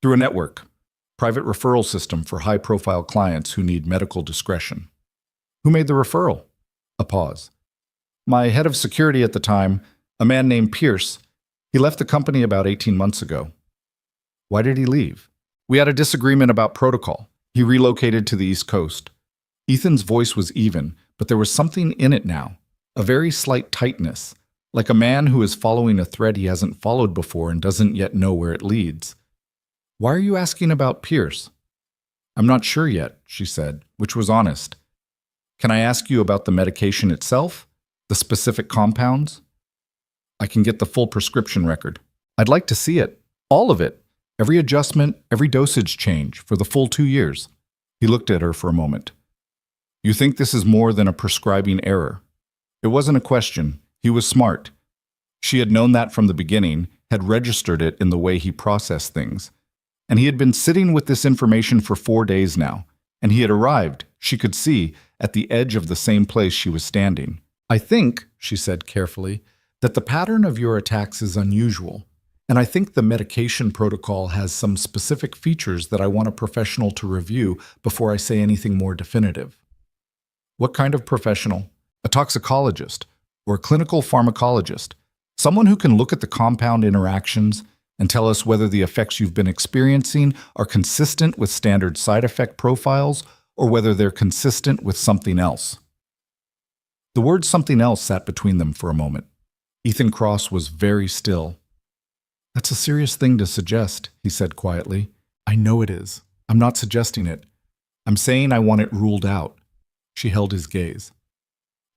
"Through a network, private referral system for high-profile clients who need medical discretion." "Who made the referral?" A pause. "My head of security at the time, a man named Pierce. He left the company about 18 months ago." "Why did he leave?" "We had a disagreement about protocol. He relocated to the East Coast." Ethan's voice was even, but there was something in it now, a very slight tightness, like a man who is following a thread he hasn't followed before and doesn't yet know where it leads. "Why are you asking about Pierce?" "I'm not sure yet," she said, which was honest. "Can I ask you about the medication itself? The specific compounds?" "I can get the full prescription record. I'd like to see it. All of it. Every adjustment, every dosage change, for the full 2 years." He looked at her for a moment. "You think this is more than a prescribing error?" It wasn't a question. He was smart. She had known that from the beginning, had registered it in the way he processed things. And he had been sitting with this information for 4 days now, and he had arrived, she could see, at the edge of the same place she was standing. "I think," she said carefully, "that the pattern of your attacks is unusual, and I think the medication protocol has some specific features that I want a professional to review before I say anything more definitive." "What kind of professional?" "A toxicologist, or a clinical pharmacologist, someone who can look at the compound interactions and tell us whether the effects you've been experiencing are consistent with standard side effect profiles or whether they're consistent with something else." The word "something else" sat between them for a moment. Ethan Cross was very still. "That's a serious thing to suggest," he said quietly. "I know it is. I'm not suggesting it. I'm saying I want it ruled out." She held his gaze.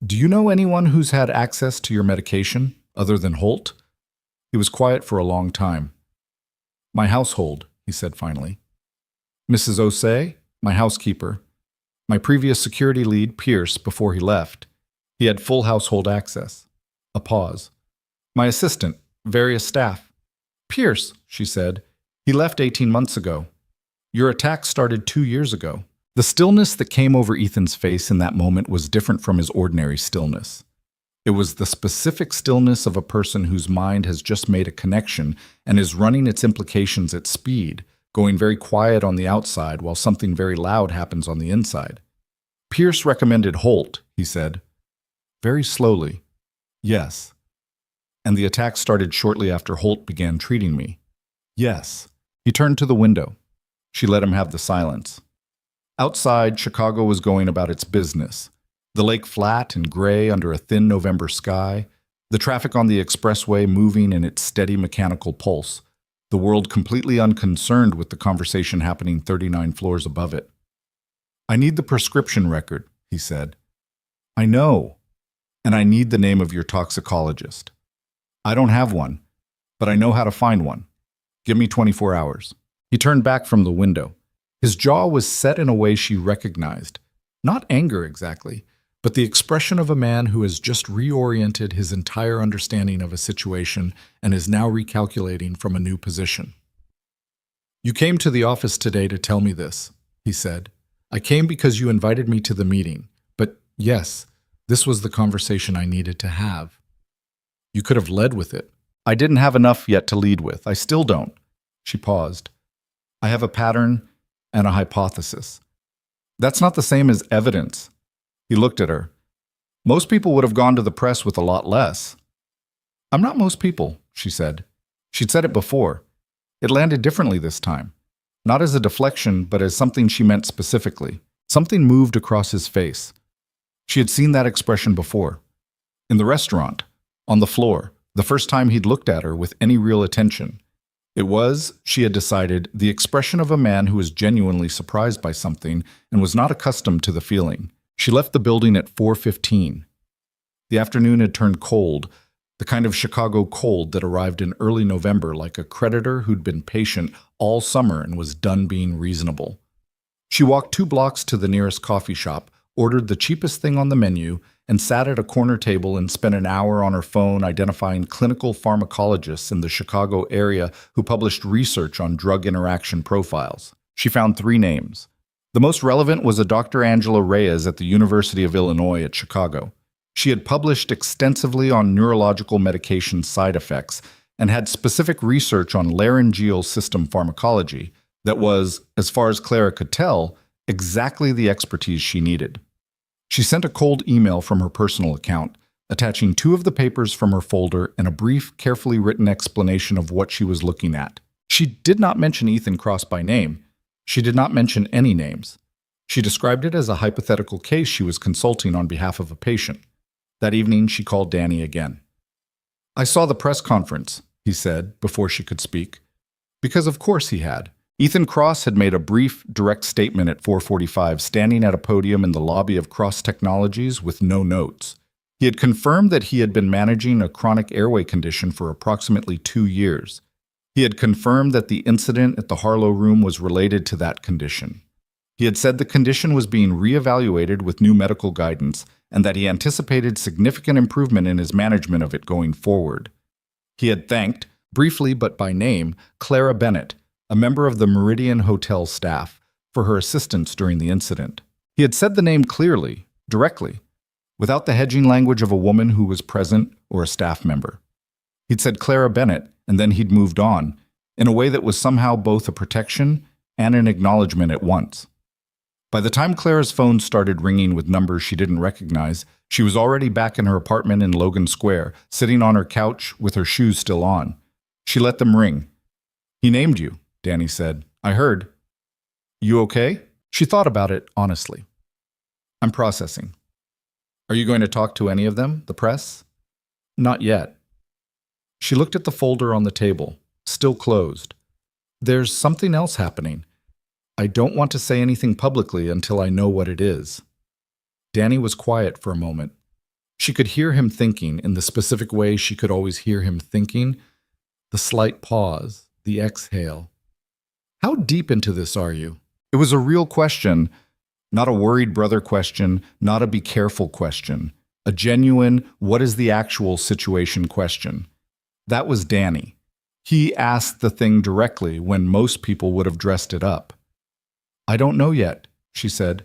"Do you know anyone who's had access to your medication, other than Holt?" He was quiet for a long time. "My household," he said finally. "Mrs. Osei, my housekeeper. My previous security lead, Pierce, before he left. He had full household access." A pause. "My assistant, various staff." "Pierce," she said. "He left 18 months ago. Your attack started 2 years ago." The stillness that came over Ethan's face in that moment was different from his ordinary stillness. It was the specific stillness of a person whose mind has just made a connection and is running its implications at speed, going very quiet on the outside while something very loud happens on the inside. "Pierce recommended Holt," he said. Very slowly. "Yes." "And the attack started shortly after Holt began treating me." "Yes." He turned to the window. She let him have the silence. Outside, Chicago was going about its business. The lake flat and gray under a thin November sky, the traffic on the expressway moving in its steady mechanical pulse, the world completely unconcerned with the conversation happening 39 floors above it. "I need the prescription record," he said. "I know. And I need the name of your toxicologist." "I don't have one, but I know how to find one. Give me 24 hours. He turned back from the window. His jaw was set in a way she recognized. Not anger exactly, but the expression of a man who has just reoriented his entire understanding of a situation and is now recalculating from a new position. "You came to the office today to tell me this," he said. "I came because you invited me to the meeting, but yes, this was the conversation I needed to have." "You could have led with it." "I didn't have enough yet to lead with. I still don't." She paused. "I have a pattern and a hypothesis." "That's not the same as evidence." He looked at her. "Most people would have gone to the press with a lot less." "I'm not most people," she said. She'd said it before. It landed differently this time. Not as a deflection, but as something she meant specifically. Something moved across his face. She had seen that expression before. In the restaurant, on the floor, the first time he'd looked at her with any real attention. It was, she had decided, the expression of a man who was genuinely surprised by something and was not accustomed to the feeling. She left the building at 4:15. The afternoon had turned cold, the kind of Chicago cold that arrived in early November like a creditor who'd been patient all summer and was done being reasonable. She walked 2 blocks to the nearest coffee shop, ordered the cheapest thing on the menu, and sat at a corner table and spent an hour on her phone identifying clinical pharmacologists in the Chicago area who published research on drug interaction profiles. She found 3 names. The most relevant was a Dr. Angela Reyes at the University of Illinois at Chicago. She had published extensively on neurological medication side effects and had specific research on laryngeal system pharmacology that was, as far as Clara could tell, exactly the expertise she needed. She sent a cold email from her personal account, attaching 2 of the papers from her folder and a brief, carefully written explanation of what she was looking at. She did not mention Ethan Cross by name. She did not mention any names. She described it as a hypothetical case she was consulting on behalf of a patient. That evening, she called Danny again. "I saw the press conference," he said, before she could speak. Because of course he had. Ethan Cross had made a brief, direct statement at 4:45, standing at a podium in the lobby of Cross Technologies with no notes. He had confirmed that he had been managing a chronic airway condition for approximately 2 years. He had confirmed that the incident at the Harlow room was related to that condition. He had said the condition was being reevaluated with new medical guidance and that he anticipated significant improvement in his management of it going forward. He had thanked, briefly but by name, Clara Bennett, a member of the Meridian Hotel staff, for her assistance during the incident. He had said the name clearly, directly, without the hedging language of a woman who was present or a staff member. He'd said Clara Bennett, and then he'd moved on, in a way that was somehow both a protection and an acknowledgement at once. By the time Clara's phone started ringing with numbers she didn't recognize, she was already back in her apartment in Logan Square, sitting on her couch with her shoes still on. She let them ring. "He named you," Danny said. "I heard." "You okay?" She thought about it honestly. "I'm processing." "Are you going to talk to any of them, the press?" "Not yet." She looked at the folder on the table, still closed. "There's something else happening. I don't want to say anything publicly until I know what it is." Danny was quiet for a moment. She could hear him thinking in the specific way she could always hear him thinking, the slight pause, the exhale. "How deep into this are you?" It was a real question, not a worried brother question, not a be careful question, a genuine, what is the actual situation question. That was Danny. He asked the thing directly when most people would have dressed it up. "I don't know yet," she said.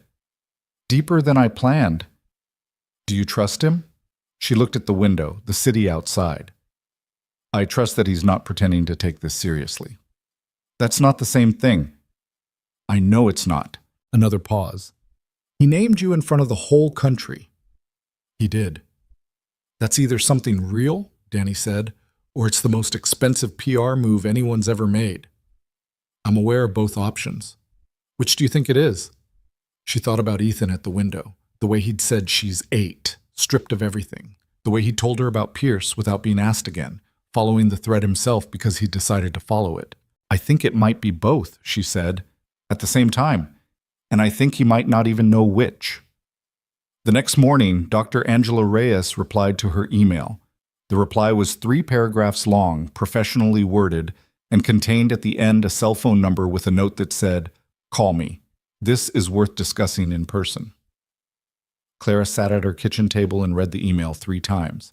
"Deeper than I planned." "Do you trust him?" She looked at the window, the city outside. "I trust that he's not pretending to take this seriously." "That's not the same thing." "I know it's not." Another pause. "He named you in front of the whole country." "He did." "That's either something real," Danny said, "or it's the most expensive PR move anyone's ever made." "I'm aware of both options." "Which do you think it is?" She thought about Ethan at the window, the way he'd said she's 8, stripped of everything, the way he told her about Pierce without being asked again, following the thread himself because he decided to follow it. "I think it might be both," she said, "at the same time, and I think he might not even know which." The next morning, Dr. Angela Reyes replied to her email. The reply was 3 paragraphs long, professionally worded, and contained at the end a cell phone number with a note that said, "Call me. This is worth discussing in person." Clara sat at her kitchen table and read the email 3 times.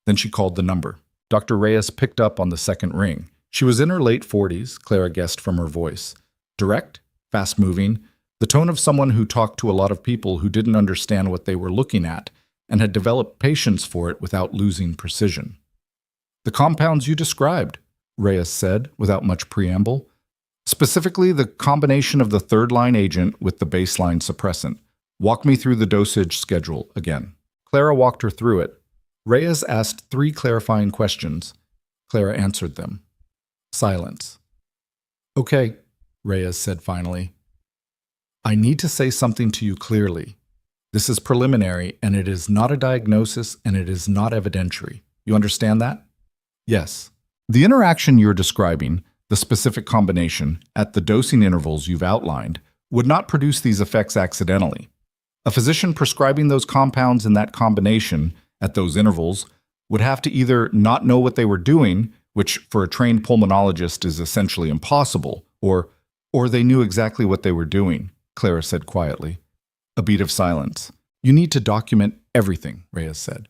Then she called the number. Dr. Reyes picked up on the second ring. She was in her late 40s, Clara guessed from her voice. Direct, fast-moving, the tone of someone who talked to a lot of people who didn't understand what they were looking at and had developed patience for it without losing precision. "The compounds you described," Reyes said, without much preamble. "Specifically, the combination of the third-line agent with the baseline suppressant. Walk me through the dosage schedule again." Clara walked her through it. Reyes asked 3 clarifying questions. Clara answered them. Silence. "Okay," Reyes said finally. "I need to say something to you clearly. This is preliminary, and it is not a diagnosis, and it is not evidentiary. You understand that?" "Yes." "The interaction you're describing, the specific combination, at the dosing intervals you've outlined, would not produce these effects accidentally. A physician prescribing those compounds in that combination, at those intervals, would have to either not know what they were doing, which for a trained pulmonologist is essentially impossible, or they knew exactly what they were doing, Clara said quietly. A beat of silence. You need to document everything, Reyes said.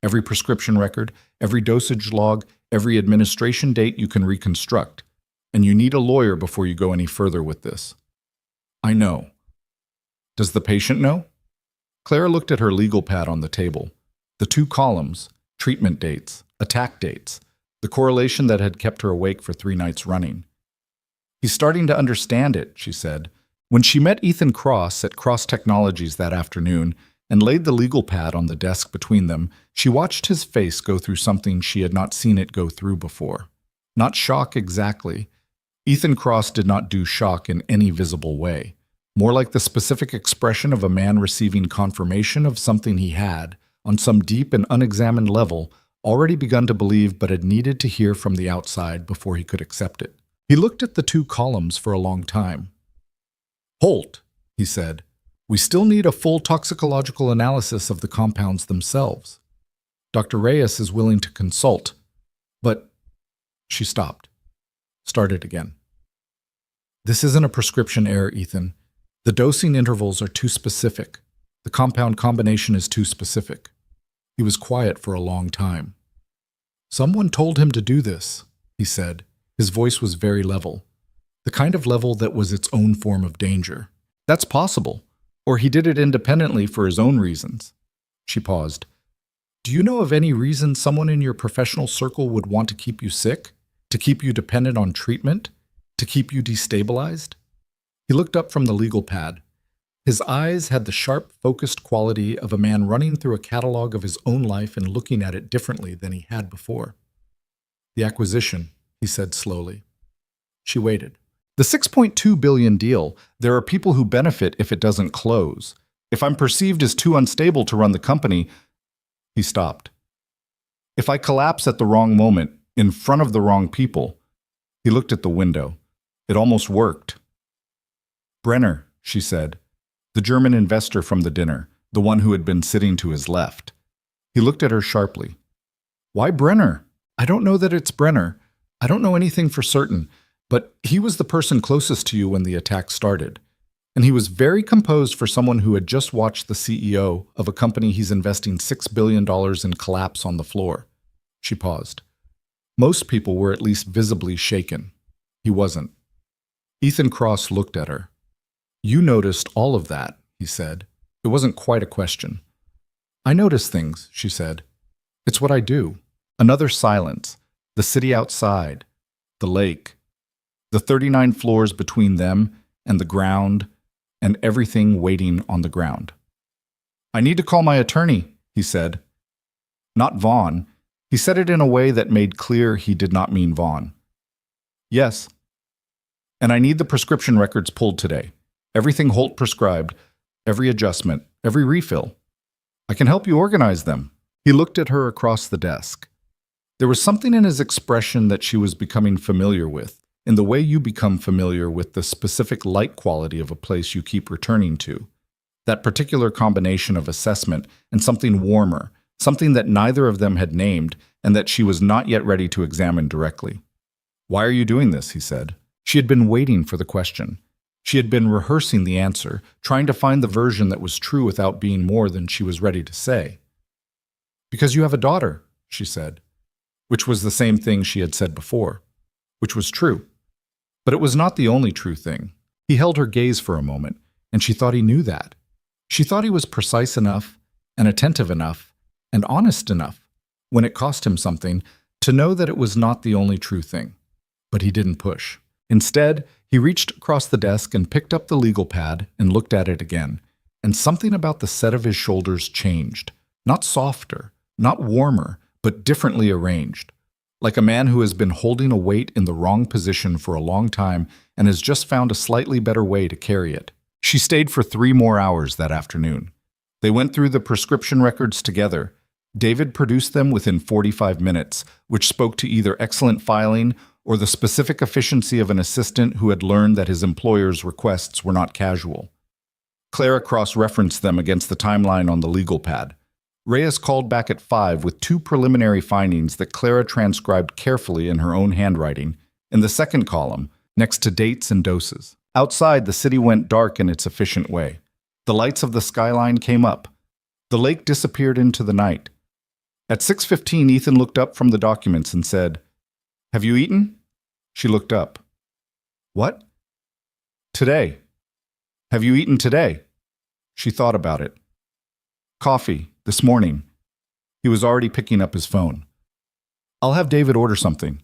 Every prescription record, every dosage log, every administration date you can reconstruct. And you need a lawyer before you go any further with this. I know. Does the patient know? Clara looked at her legal pad on the table. The 2 columns, treatment dates, attack dates, the correlation that had kept her awake for 3 nights running. He's starting to understand it, she said. When she met Ethan Cross at Cross Technologies that afternoon and laid the legal pad on the desk between them, she watched his face go through something she had not seen it go through before. Not shock exactly. Ethan Cross did not do shock in any visible way. More like the specific expression of a man receiving confirmation of something he had, on some deep and unexamined level, already begun to believe but had needed to hear from the outside before he could accept it. He looked at the 2 columns for a long time. Holt, he said, we still need a full toxicological analysis of the compounds themselves. Dr. Reyes is willing to consult, but... She stopped. Started again. This isn't a prescription error, Ethan. The dosing intervals are too specific. The compound combination is too specific. He was quiet for a long time. Someone told him to do this, he said. His voice was very level. The kind of level that was its own form of danger. That's possible. Or he did it independently for his own reasons. She paused. Do you know of any reason someone in your professional circle would want to keep you sick? To keep you dependent on treatment? To keep you destabilized? He looked up from the legal pad. His eyes had the sharp, focused quality of a man running through a catalog of his own life and looking at it differently than he had before. The acquisition, he said slowly. She waited. The $6.2 billion deal, there are people who benefit if it doesn't close. If I'm perceived as too unstable to run the company, he stopped. If I collapse at the wrong moment, in front of the wrong people, he looked at the window. It almost worked. Brenner, she said, the German investor from the dinner, the one who had been sitting to his left. He looked at her sharply. Why Brenner? I don't know that it's Brenner. I don't know anything for certain. But he was the person closest to you when the attack started. And he was very composed for someone who had just watched the CEO of a company he's investing $6 billion in collapse on the floor. She paused. Most people were at least visibly shaken. He wasn't. Ethan Cross looked at her. You noticed all of that, he said. It wasn't quite a question. I notice things, she said. It's what I do. Another silence. The city outside. The lake. The 39 floors between them and the ground, and everything waiting on the ground. I need to call my attorney, he said. Not Vaughn. He said it in a way that made clear he did not mean Vaughn. Yes. And I need the prescription records pulled today. Everything Holt prescribed, every adjustment, every refill. I can help you organize them. He looked at her across the desk. There was something in his expression that she was becoming familiar with. In the way you become familiar with the specific light quality of a place you keep returning to. That particular combination of assessment and something warmer, something that neither of them had named and that she was not yet ready to examine directly. Why are you doing this? He said. She had been waiting for the question. She had been rehearsing the answer, trying to find the version that was true without being more than she was ready to say. Because you have a daughter, she said, which was the same thing she had said before, which was true. But it was not the only true thing. He held her gaze for a moment, and she thought he knew that. She thought he was precise enough, and attentive enough, and honest enough, when it cost him something, to know that it was not the only true thing. But he didn't push. Instead, he reached across the desk and picked up the legal pad and looked at it again, and something about the set of his shoulders changed. Not softer, not warmer, but differently arranged. Like a man who has been holding a weight in the wrong position for a long time and has just found a slightly better way to carry it. She stayed for 3 more hours that afternoon. They went through the prescription records together. David produced them within 45 minutes, which spoke to either excellent filing or the specific efficiency of an assistant who had learned that his employer's requests were not casual. Clara cross-referenced them against the timeline on the legal pad. Reyes called back at 5 with 2 preliminary findings that Clara transcribed carefully in her own handwriting, in the second column, next to dates and doses. Outside, the city went dark in its efficient way. The lights of the skyline came up. The lake disappeared into the night. At 6:15, Ethan looked up from the documents and said, "Have you eaten?" She looked up. "What?" "Today. Have you eaten today?" She thought about it. "Coffee, this morning." He was already picking up his phone. "I'll have David order something."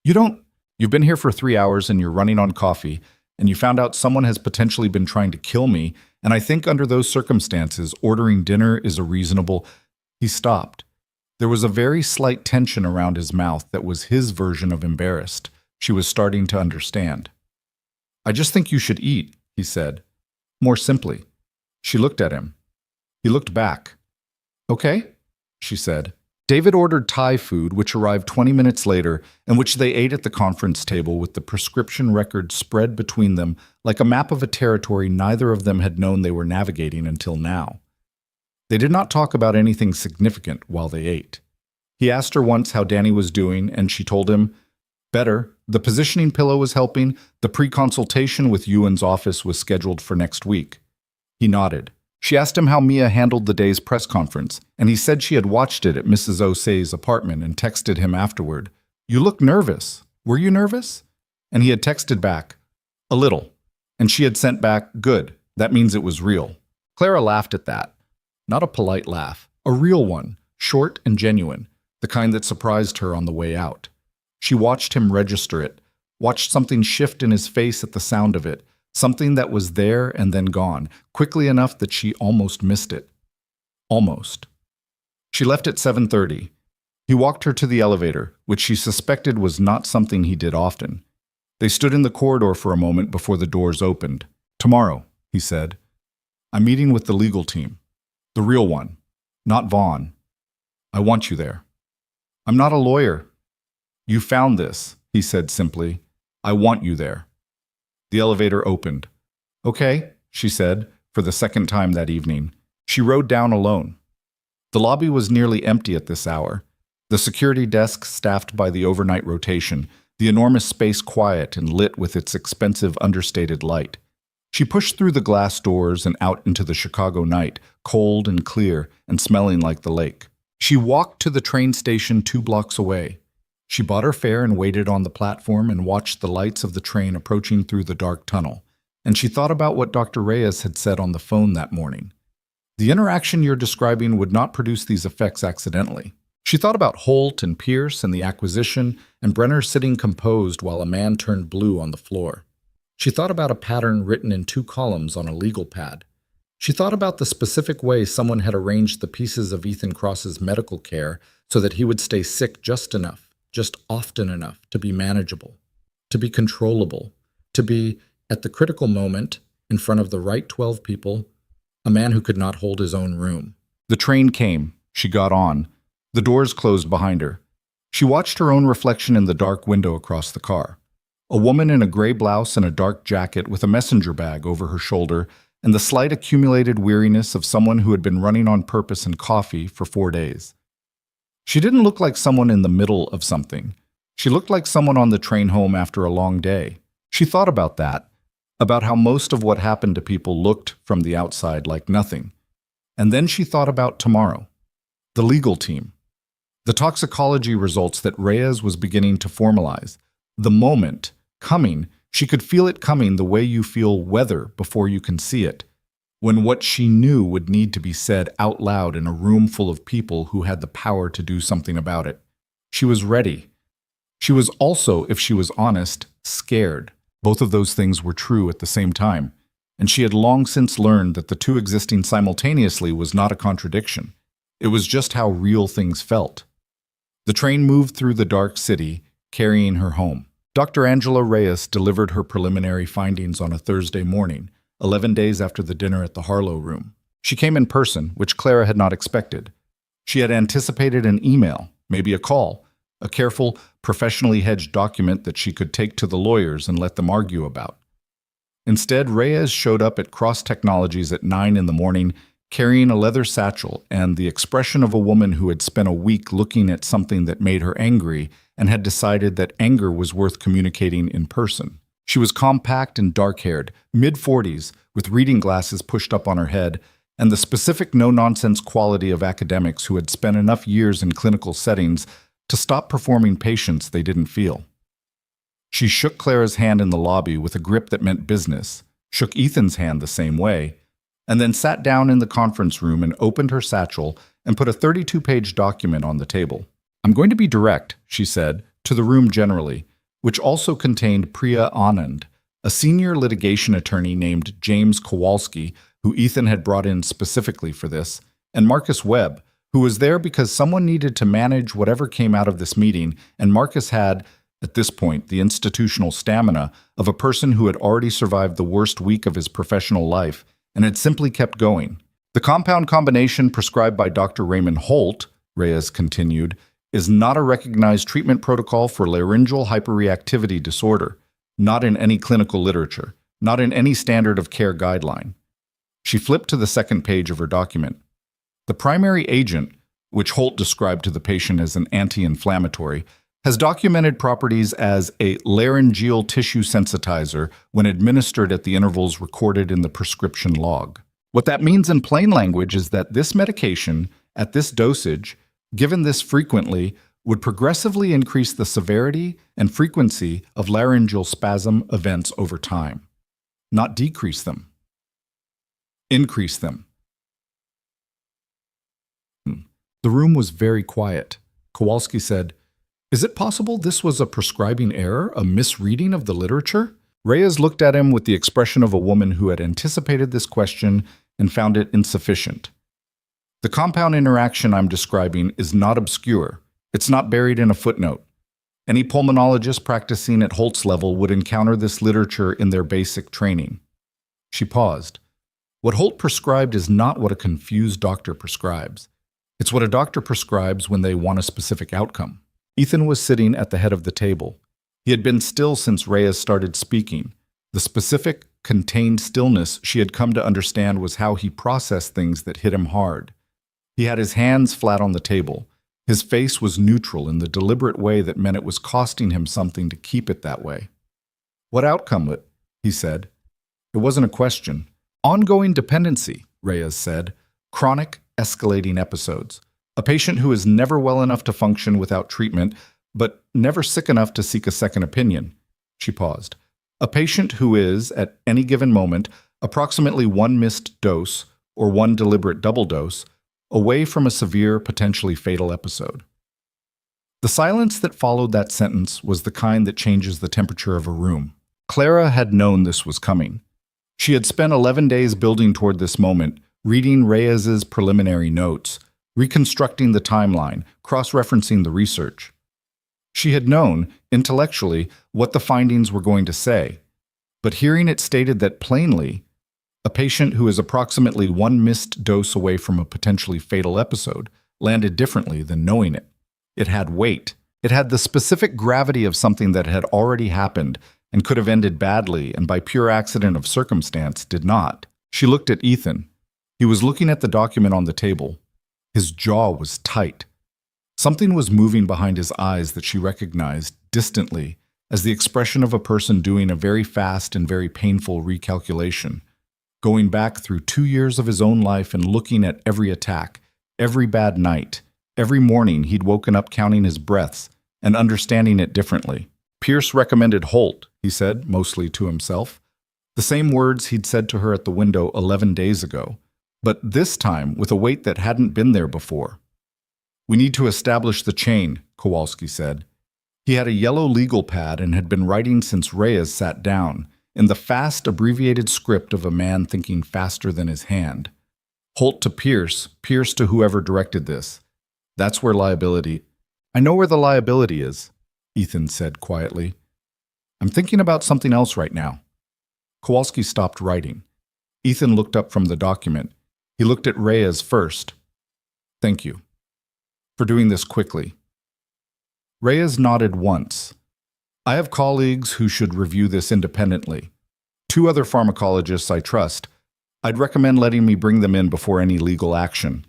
You've been here for 3 hours and you're running on coffee, and you found out someone has potentially been trying to kill me, and I think under those circumstances, ordering dinner is a reasonable—" He stopped. There was a very slight tension around his mouth that was his version of embarrassed. She was starting to understand. "I just think you should eat," he said, more simply. She looked at him. He looked back. "Okay," she said. David ordered Thai food, which arrived 20 minutes later, and which they ate at the conference table with the prescription record spread between them like a map of a territory neither of them had known they were navigating until now. They did not talk about anything significant while they ate. He asked her once how Danny was doing, and she told him, "Better. The positioning pillow was helping. The pre-consultation with Ewan's office was scheduled for next week." He nodded. She asked him how Mia handled the day's press conference, and he said she had watched it at Mrs. O'Sea's apartment and texted him afterward. "You look nervous. Were you nervous?" And he had texted back, "A little." And she had sent back, "Good. That means it was real." Clara laughed at that. Not a polite laugh, a real one, short and genuine, the kind that surprised her on the way out. She watched him register it, watched something shift in his face at the sound of it, something that was there and then gone, quickly enough that she almost missed it. Almost. She left at 7:30. He walked her to the elevator, which she suspected was not something he did often. They stood in the corridor for a moment before the doors opened. "Tomorrow," he said. "I'm meeting with the legal team. The real one. Not Vaughn. I want you there." "I'm not a lawyer." "You found this," he said simply. "I want you there." The elevator opened. "Okay," she said, for the second time that evening. She rode down alone. The lobby was nearly empty at this hour. The security desk staffed by the overnight rotation, the enormous space quiet and lit with its expensive understated light. She pushed through the glass doors and out into the Chicago night, cold and clear and smelling like the lake. She walked to the train station 2 blocks away. She bought her fare and waited on the platform and watched the lights of the train approaching through the dark tunnel. And she thought about what Dr. Reyes had said on the phone that morning. The interaction you're describing would not produce these effects accidentally. She thought about Holt and Pierce and the acquisition, and Brenner sitting composed while a man turned blue on the floor. She thought about a pattern written in 2 columns on a legal pad. She thought about the specific way someone had arranged the pieces of Ethan Cross's medical care so that he would stay sick just enough, just often enough to be manageable, to be controllable, to be, at the critical moment, in front of the right 12 people, a man who could not hold his own room. The train came. She got on. The doors closed behind her. She watched her own reflection in the dark window across the car. A woman in a gray blouse and a dark jacket with a messenger bag over her shoulder, and the slight accumulated weariness of someone who had been running on purpose and coffee for 4 days. She didn't look like someone in the middle of something. She looked like someone on the train home after a long day. She thought about that, about how most of what happened to people looked from the outside like nothing. And then she thought about tomorrow. The legal team. The toxicology results that Reyes was beginning to formalize. The moment, coming, she could feel it coming the way you feel weather before you can see it, when what she knew would need to be said out loud in a room full of people who had the power to do something about it. She was ready. She was also, if she was honest, scared. Both of those things were true at the same time, and she had long since learned that the two existing simultaneously was not a contradiction. It was just how real things felt. The train moved through the dark city, carrying her home. Dr. Angela Reyes delivered her preliminary findings on a Thursday morning, 11 days after the dinner at the Harlow Room. She came in person, which Clara had not expected. She had anticipated an email, maybe a call, a careful, professionally hedged document that she could take to the lawyers and let them argue about. Instead, Reyes showed up at Cross Technologies at 9 in the morning, carrying a leather satchel and the expression of a woman who had spent a week looking at something that made her angry and had decided that anger was worth communicating in person. She was compact and dark-haired, mid-40s, with reading glasses pushed up on her head, and the specific no-nonsense quality of academics who had spent enough years in clinical settings to stop performing patients they didn't feel. She shook Clara's hand in the lobby with a grip that meant business, shook Ethan's hand the same way, and then sat down in the conference room and opened her satchel and put a 32-page document on the table. "I'm going to be direct," she said, to the room generally, which also contained Priya Anand, a senior litigation attorney named James Kowalski, who Ethan had brought in specifically for this, and Marcus Webb, who was there because someone needed to manage whatever came out of this meeting, and Marcus had, at this point, the institutional stamina of a person who had already survived the worst week of his professional life and had simply kept going. "The compound combination prescribed by Dr. Raymond Holt," Reyes continued, "is not a recognized treatment protocol for laryngeal hyperreactivity disorder, not in any clinical literature, not in any standard of care guideline." She flipped to the second page of her document. "The primary agent, which Holt described to the patient as an anti-inflammatory, has documented properties as a laryngeal tissue sensitizer when administered at the intervals recorded in the prescription log. What that means in plain language is that this medication, at this dosage, given this frequently, would progressively increase the severity and frequency of laryngeal spasm events over time, not decrease them. Increase them." The room was very quiet. Kowalski said, "Is it possible this was a prescribing error, a misreading of the literature?" Reyes looked at him with the expression of a woman who had anticipated this question and found it insufficient. "The compound interaction I'm describing is not obscure. It's not buried in a footnote. Any pulmonologist practicing at Holt's level would encounter this literature in their basic training." She paused. "What Holt prescribed is not what a confused doctor prescribes. It's what a doctor prescribes when they want a specific outcome." Ethan was sitting at the head of the table. He had been still since Reyes started speaking. The specific, contained stillness she had come to understand was how he processed things that hit him hard. He had his hands flat on the table. His face was neutral in the deliberate way that meant it was costing him something to keep it that way. "What outcome?" he said. It wasn't a question. "Ongoing dependency," Reyes said. "Chronic, escalating episodes. A patient who is never well enough to function without treatment, but never sick enough to seek a second opinion." She paused. "A patient who is, at any given moment, approximately one missed dose, or one deliberate double dose, away from a severe, potentially fatal episode." The silence that followed that sentence was the kind that changes the temperature of a room. Clara had known this was coming. She had spent 11 days building toward this moment, reading Reyes's preliminary notes, reconstructing the timeline, cross-referencing the research. She had known, intellectually, what the findings were going to say, but hearing it stated that plainly, a patient who is approximately one missed dose away from a potentially fatal episode, landed differently than knowing it. It had weight. It had the specific gravity of something that had already happened and could have ended badly and by pure accident of circumstance did not. She looked at Ethan. He was looking at the document on the table. His jaw was tight. Something was moving behind his eyes that she recognized, distantly, as the expression of a person doing a very fast and very painful recalculation, going back through 2 years of his own life and looking at every attack, every bad night, every morning he'd woken up counting his breaths and understanding it differently. "Pierce recommended Holt," he said, mostly to himself. The same words he'd said to her at the window 11 days ago, but this time with a weight that hadn't been there before. "We need to establish the chain," Kowalski said. He had a yellow legal pad and had been writing since Reyes sat down, in the fast, abbreviated script of a man thinking faster than his hand. "Holt to Pierce, Pierce to whoever directed this. That's where liability—" "I know where the liability is," Ethan said quietly. "I'm thinking about something else right now." Kowalski stopped writing. Ethan looked up from the document. He looked at Reyes first. "Thank you for doing this quickly." Reyes nodded once. I have colleagues who should review this independently. 2 other pharmacologists I trust. I'd recommend letting me bring them in before any legal action.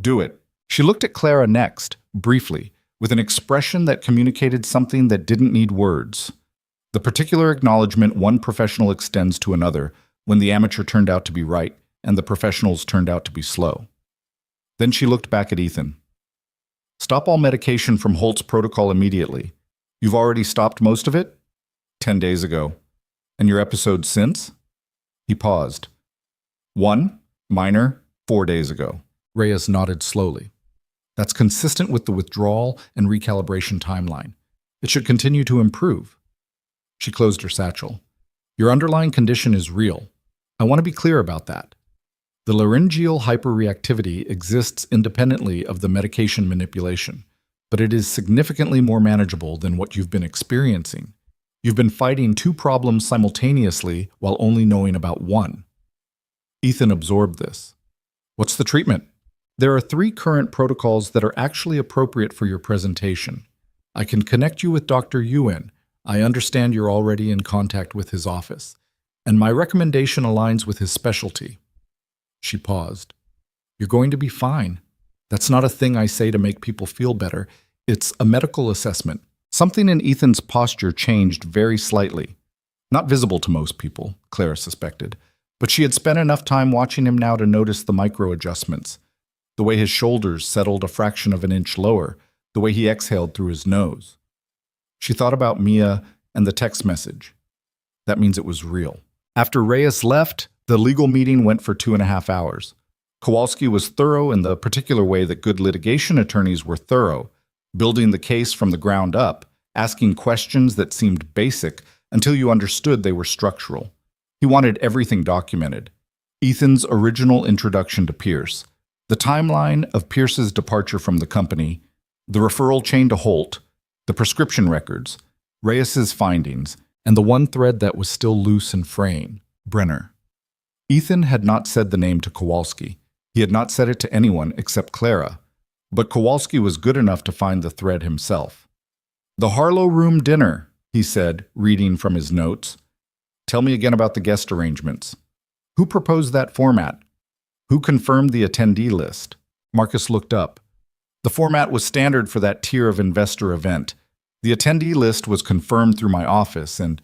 Do it. She looked at Clara next, briefly, with an expression that communicated something that didn't need words. The particular acknowledgement one professional extends to another when the amateur turned out to be right and the professionals turned out to be slow. Then she looked back at Ethan. Stop all medication from Holt's protocol immediately. You've already stopped most of it? 10 days ago. And your episode since? He paused. 1, minor, 4 days ago. Reyes nodded slowly. That's consistent with the withdrawal and recalibration timeline. It should continue to improve. She closed her satchel. Your underlying condition is real. I want to be clear about that. The laryngeal hyperreactivity exists independently of the medication manipulation, but it is significantly more manageable than what you've been experiencing. You've been fighting 2 problems simultaneously while only knowing about one. Ethan absorbed this. What's the treatment? There are 3 current protocols that are actually appropriate for your presentation. I can connect you with Dr. Yuen. I understand you're already in contact with his office, and my recommendation aligns with his specialty. She paused. You're going to be fine. That's not a thing I say to make people feel better. It's a medical assessment. Something in Ethan's posture changed very slightly. Not visible to most people, Clara suspected, but she had spent enough time watching him now to notice the micro-adjustments. The way his shoulders settled a fraction of an inch lower, the way he exhaled through his nose. She thought about Mia and the text message. That means it was real. After Reyes left, the legal meeting went for 2.5 hours. Kowalski was thorough in the particular way that good litigation attorneys were thorough, building the case from the ground up, asking questions that seemed basic until you understood they were structural. He wanted everything documented. Ethan's original introduction to Pierce, the timeline of Pierce's departure from the company, the referral chain to Holt, the prescription records, Reyes's findings, and the one thread that was still loose and fraying, Brenner. Ethan had not said the name to Kowalski. He had not said it to anyone except Clara, but Kowalski was good enough to find the thread himself. The Harlow Room dinner, he said, reading from his notes. Tell me again about the guest arrangements. Who proposed that format? Who confirmed the attendee list? Marcus looked up. The format was standard for that tier of investor event. The attendee list was confirmed through my office, and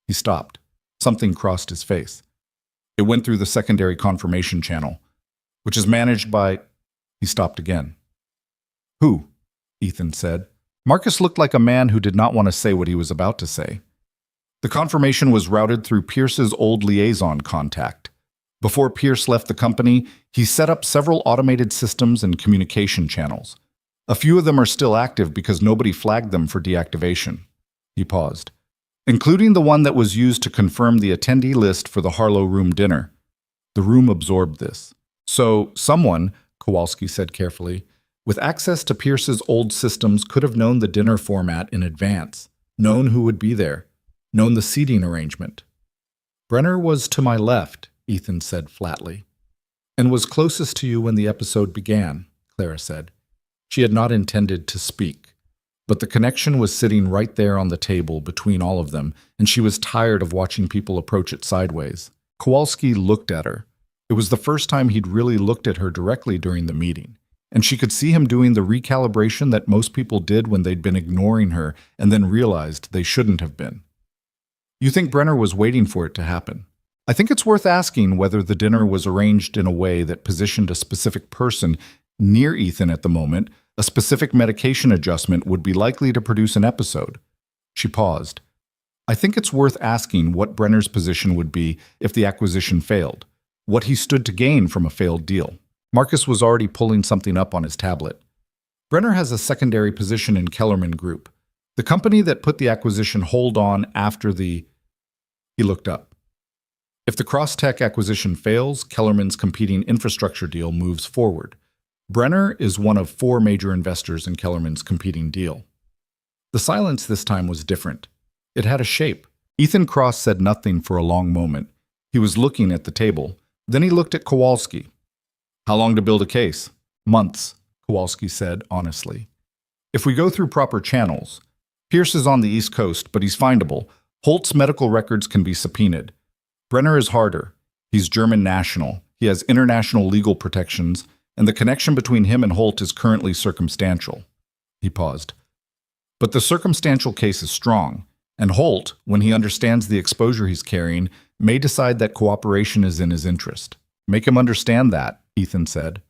he stopped. Something crossed his face. It went through the secondary confirmation channel, which is managed by... He stopped again. Who? Ethan said. Marcus looked like a man who did not want to say what he was about to say. The confirmation was routed through Pierce's old liaison contact. Before Pierce left the company, he set up several automated systems and communication channels. A few of them are still active because nobody flagged them for deactivation. He paused. Including the one that was used to confirm the attendee list for the Harlow Room dinner. The room absorbed this. So someone, Kowalski said carefully, with access to Pierce's old systems could have known the dinner format in advance, known who would be there, known the seating arrangement. Brenner was to my left, Ethan said flatly, and was closest to you when the episode began, Clara said. She had not intended to speak, but the connection was sitting right there on the table between all of them, and she was tired of watching people approach it sideways. Kowalski looked at her. It was the first time he'd really looked at her directly during the meeting, and she could see him doing the recalibration that most people did when they'd been ignoring her and then realized they shouldn't have been. You think Brenner was waiting for it to happen? I think it's worth asking whether the dinner was arranged in a way that positioned a specific person near Ethan at the moment. A specific medication adjustment would be likely to produce an episode. She paused. I think it's worth asking what Brenner's position would be if the acquisition failed, what he stood to gain from a failed deal. Marcus was already pulling something up on his tablet. Brenner has a secondary position in Kellerman Group, the company that put the acquisition hold on after the... He looked up. If the Crosstech acquisition fails, Kellerman's competing infrastructure deal moves forward. Brenner is one of 4 major investors in Kellerman's competing deal. The silence this time was different. It had a shape. Ethan Cross said nothing for a long moment. He was looking at the table. Then he looked at Kowalski. How long to build a case? Months, Kowalski said honestly. If we go through proper channels, Pierce is on the East Coast, but he's findable. Holt's medical records can be subpoenaed. Brenner is harder. He's German national. He has international legal protections, and the connection between him and Holt is currently circumstantial. He paused. But the circumstantial case is strong, and Holt, when he understands the exposure he's carrying, may decide that cooperation is in his interest. Make him understand that, Ethan said.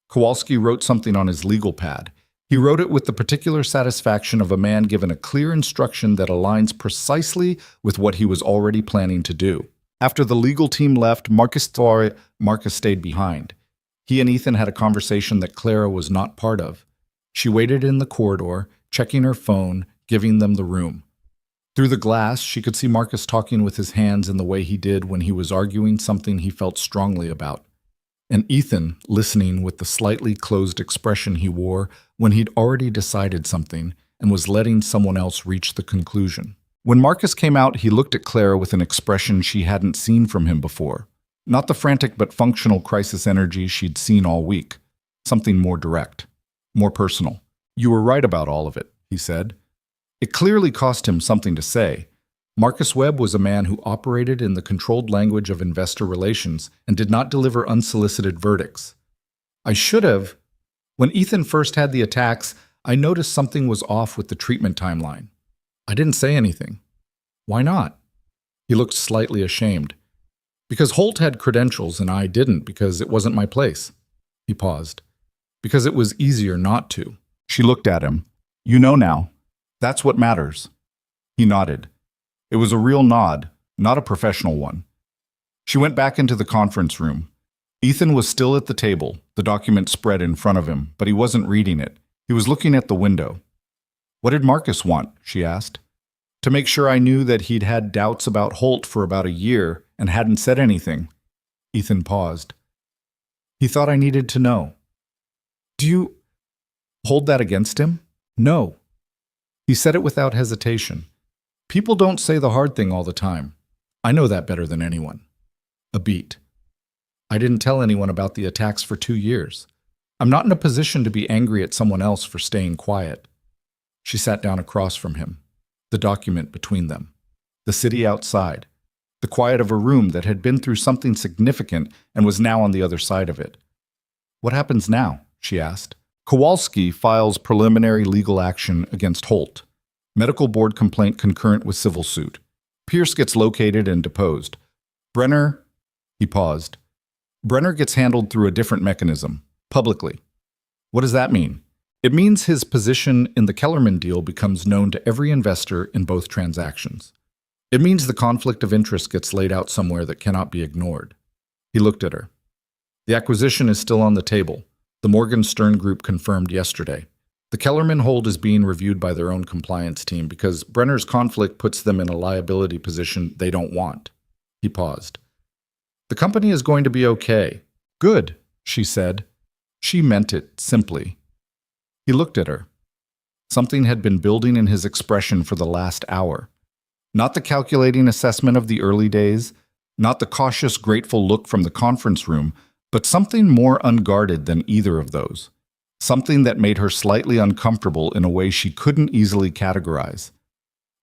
Kowalski wrote something on his legal pad. He wrote it with the particular satisfaction of a man given a clear instruction that aligns precisely with what he was already planning to do. After the legal team left, Marcus stayed behind. He and Ethan had a conversation that Clara was not part of. She waited in the corridor, checking her phone, giving them the room. Through the glass, she could see Marcus talking with his hands in the way he did when he was arguing something he felt strongly about, and Ethan listening with the slightly closed expression he wore when he'd already decided something and was letting someone else reach the conclusion. When Marcus came out, he looked at Clara with an expression she hadn't seen from him before. Not the frantic but functional crisis energy she'd seen all week. Something more direct, more personal. "You were right about all of it," he said. It clearly cost him something to say. Marcus Webb was a man who operated in the controlled language of investor relations and did not deliver unsolicited verdicts. "I should have. When Ethan first had the attacks, I noticed something was off with the treatment timeline. I didn't say anything." "Why not?" He looked slightly ashamed. "Because Holt had credentials and I didn't because it wasn't my place." He paused. "Because it was easier not to." She looked at him. "You know now. That's what matters." He nodded. It was a real nod, not a professional one. She went back into the conference room. Ethan was still at the table, the document spread in front of him, but he wasn't reading it. He was looking at the window. "What did Marcus want?" she asked. "To make sure I knew that he'd had doubts about Holt for about a year and hadn't said anything." Ethan paused. "He thought I needed to know." "Do you hold that against him?" "No." He said it without hesitation. "People don't say the hard thing all the time. I know that better than anyone." A beat. "I didn't tell anyone about the attacks for 2 years. I'm not in a position to be angry at someone else for staying quiet." She sat down across from him, the document between them, the city outside, the quiet of a room that had been through something significant and was now on the other side of it. "What happens now?" she asked. "Kowalski files preliminary legal action against Holt. Medical board complaint concurrent with civil suit. Pierce gets located and deposed. Brenner," he paused. "Brenner gets handled through a different mechanism, publicly." "What does that mean?" "It means his position in the Kellerman deal becomes known to every investor in both transactions. It means the conflict of interest gets laid out somewhere that cannot be ignored." He looked at her. "The acquisition is still on the table. The Morgan Stern Group confirmed yesterday. The Kellerman hold is being reviewed by their own compliance team because Brenner's conflict puts them in a liability position they don't want." He paused. "The company is going to be okay." "Good," she said. She meant it simply. He looked at her. Something had been building in his expression for the last hour. Not the calculating assessment of the early days, not the cautious, grateful look from the conference room, but something more unguarded than either of those. Something that made her slightly uncomfortable in a way she couldn't easily categorize.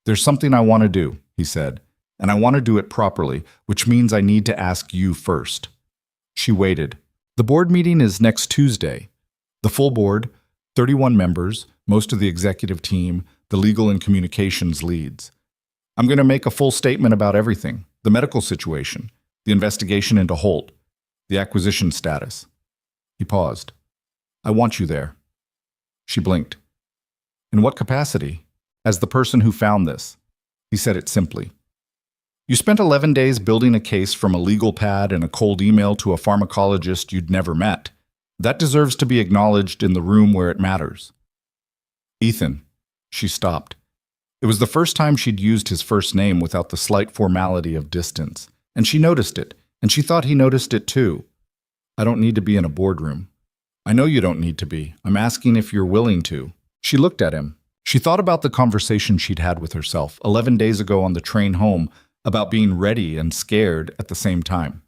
"There's something I want to do," he said, "and I want to do it properly, which means I need to ask you first." She waited. "The board meeting is next Tuesday. The full board, 31 members, most of the executive team, the legal and communications leads. I'm going to make a full statement about everything, the medical situation, the investigation into Holt, the acquisition status." He paused. "I want you there." She blinked. "In what capacity?" "As the person who found this." He said it simply. "You spent 11 days building a case from a legal pad and a cold email to a pharmacologist you'd never met. That deserves to be acknowledged in the room where it matters." "Ethan." She stopped. It was the first time she'd used his first name without the slight formality of distance, and she noticed it, and she thought he noticed it too. "I don't need to be in a boardroom." "I know you don't need to be. I'm asking if you're willing to." She looked at him. She thought about the conversation she'd had with herself 11 days ago on the train home about being ready and scared at the same time.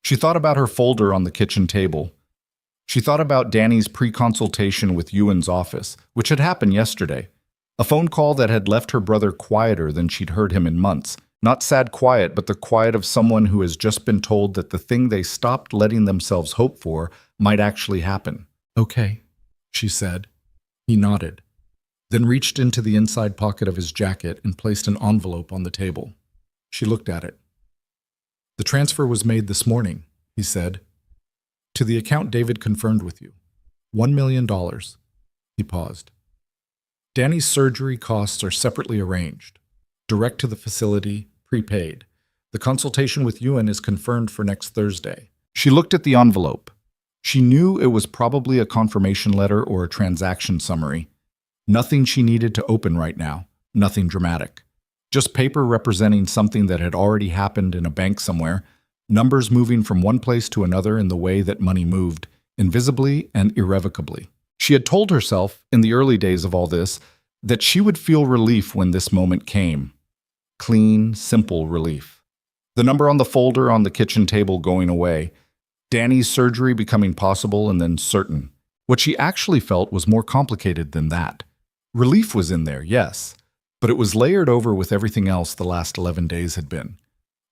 She thought about her folder on the kitchen table. She thought about Danny's pre-consultation with Ewan's office, which had happened yesterday. A phone call that had left her brother quieter than she'd heard him in months. Not sad quiet, but the quiet of someone who has just been told that the thing they stopped letting themselves hope for might actually happen. "Okay," she said. He nodded, then reached into the inside pocket of his jacket and placed an envelope on the table. She looked at it. "The transfer was made this morning," he said, "to the account David confirmed with you. $1 million. He paused. "Danny's surgery costs are separately arranged. Direct to the facility, prepaid. The consultation with Ewan is confirmed for next Thursday." She looked at the envelope. She knew it was probably a confirmation letter or a transaction summary. Nothing she needed to open right now, nothing dramatic. Just paper representing something that had already happened in a bank somewhere, numbers moving from one place to another in the way that money moved, invisibly and irrevocably. She had told herself, in the early days of all this, that she would feel relief when this moment came. Clean, simple relief. The number on the folder on the kitchen table going away, Danny's surgery becoming possible and then certain. What she actually felt was more complicated than that. Relief was in there, yes, but it was layered over with everything else the last 11 days had been.